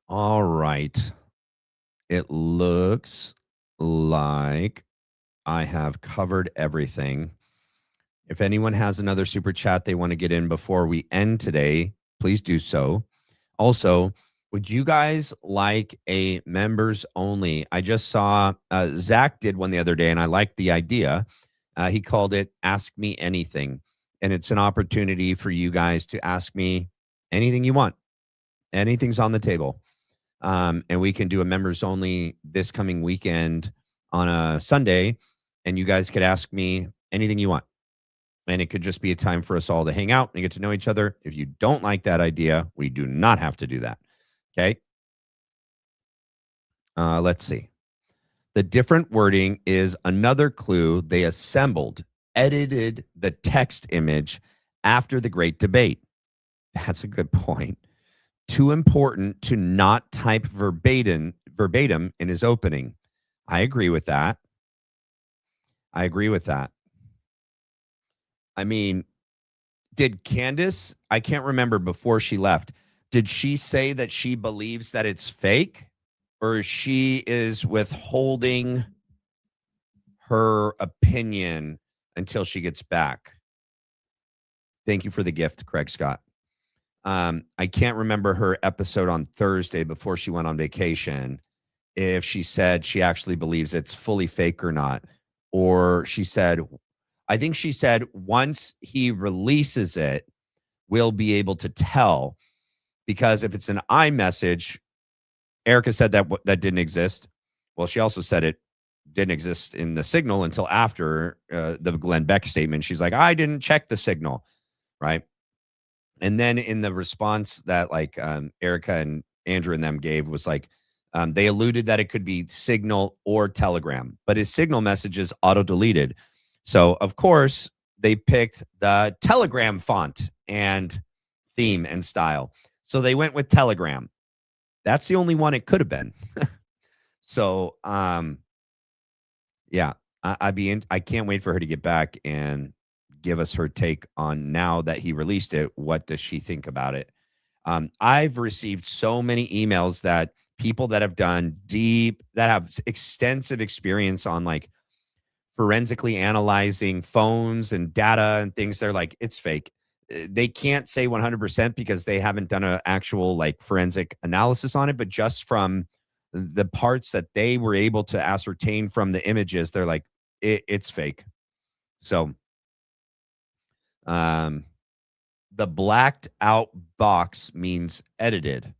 [SPEAKER 2] All right. It looks like I have covered everything. If anyone has another super chat they want to get in before we end today, please do so. Also, would you guys like a members only? I just saw Zach did one the other day, and I liked the idea. He called it Ask Me Anything. And it's an opportunity for you guys to ask me anything you want. Anything's on the table. And we can do a members only this coming weekend on a Sunday. And you guys could ask me anything you want. And it could just be a time for us all to hang out and get to know each other. If you don't like that idea, we do not have to do that. Okay. Let's see. The different wording is another clue. They edited the text image after the great debate. That's a good point. Too important to not type verbatim in his opening. I agree with that. I mean, did Candace, I can't remember before she left, did she say that she believes that it's fake, or she is withholding her opinion until she gets back? Thank you for the gift, Craig Scott. I can't remember her episode on Thursday before she went on vacation, if she said she actually believes it's fully fake or not. Or I think she said once he releases it, we'll be able to tell. Because if it's an iMessage, Erica said that didn't exist. Well, she also said it didn't exist in the signal until after the Glenn Beck statement. She's like, I didn't check the signal. right? And then in the response that like Erica and Andrew and them gave was like, they alluded that it could be Signal or Telegram, but his Signal message is auto-deleted. So, of course, they picked the Telegram font and theme and style. So they went with Telegram. That's the only one it could have been. So, yeah, I can't wait for her to get back and give us her take on now that he released it. What does she think about it? I've received so many emails that people that have that have extensive experience on like forensically analyzing phones and data and things. They're like, it's fake. They can't say 100% because they haven't done an actual like forensic analysis on it, but just from the parts that they were able to ascertain from the images, they're like, it's fake. So, the blacked out box means edited.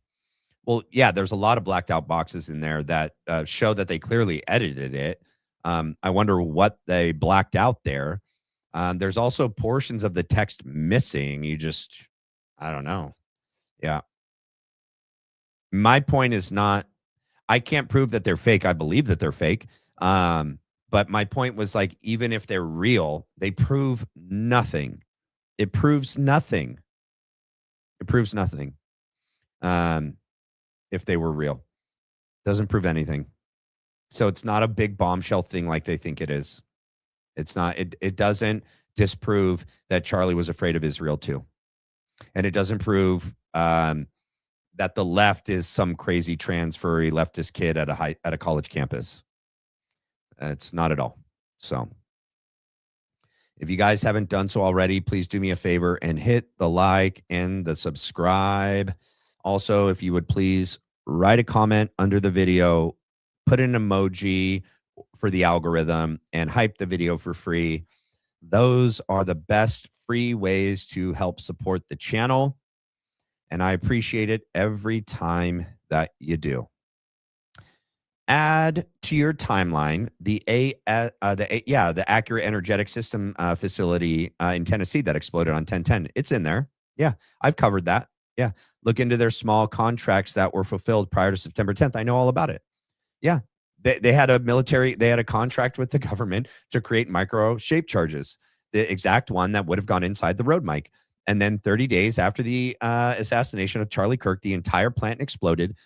[SPEAKER 2] Well, yeah, there's a lot of blacked out boxes in there that show that they clearly edited it. I wonder what they blacked out there. There's also portions of the text missing. I don't know. Yeah. My point is not, I can't prove that they're fake. I believe that they're fake. But my point was like, even if they're real, they prove nothing. It proves nothing. It proves nothing. If they were real, doesn't prove anything. So it's not a big bombshell thing like they think it is. It's not. It doesn't disprove that Charlie was afraid of Israel too, and it doesn't prove that the left is some crazy transfery leftist kid at a college campus. It's not at all. So, if you guys haven't done so already, please do me a favor and hit the like and the subscribe. Also, if you would please write a comment under the video, put an emoji for the algorithm, and hype the video for free. Those are the best free ways to help support the channel, and I appreciate it every time that you do. Add to your timeline the Accurate Energetic System facility in Tennessee that exploded on 10/10. It's in there. Yeah, I've covered that. Yeah, look into their small contracts that were fulfilled prior to September 10th. I know all about it. Yeah, they had a contract with the government to create micro shape charges, the exact one that would have gone inside the road mic. And then 30 days after the assassination of Charlie Kirk, the entire plant exploded.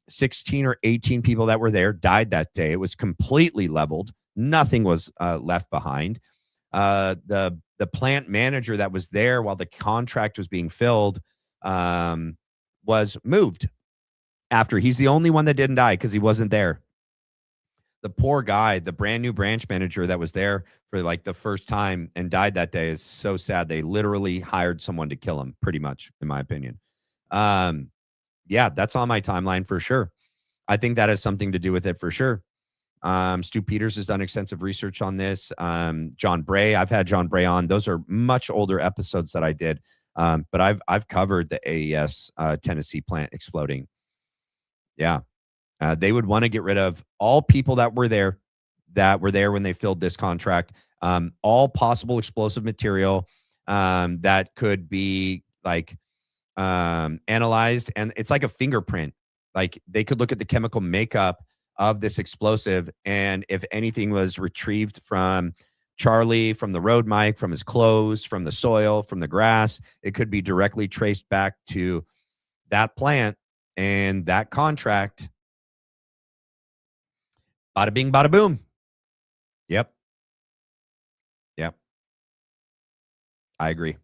[SPEAKER 2] 16 or 18 people that were there died that day. It was completely leveled. Nothing was left behind. The plant manager that was there while the contract was being filled was moved after. He's the only one that didn't die because he wasn't there. The poor guy, the brand new branch manager that was there for like the first time and died that day, is so sad. They literally hired someone to kill him, pretty much, in my opinion. Yeah, that's on my timeline for sure. I think that has something to do with it for sure. Stu Peters has done extensive research on this. John Bray, I've had John Bray on. Those are much older episodes that I did. But I've covered the AES Tennessee plant exploding. Yeah. They would want to get rid of all people that were there when they filled this contract, all possible explosive material that could be like analyzed. And it's like a fingerprint. Like they could look at the chemical makeup of this explosive, and if anything was retrieved from Charlie, from the road mic, from his clothes, from the soil, from the grass, it could be directly traced back to that plant and that contract. Bada bing, bada boom. Yep. I agree.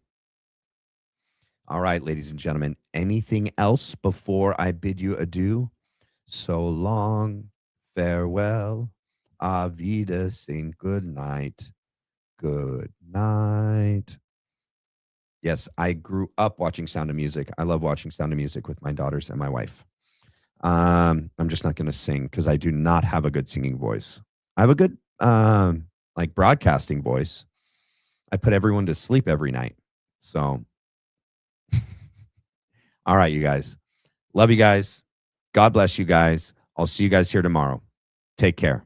[SPEAKER 2] All right, ladies and gentlemen, anything else before I bid you adieu? So long, farewell, auf Wiedersehen, good night. Good night. Yes, I grew up watching Sound of Music. I love watching Sound of Music with my daughters and my wife. I'm just not going to sing because I do not have a good singing voice. I have a good like broadcasting voice. I put everyone to sleep every night. So, all right, you guys. Love you guys. God bless you guys. I'll see you guys here tomorrow. Take care.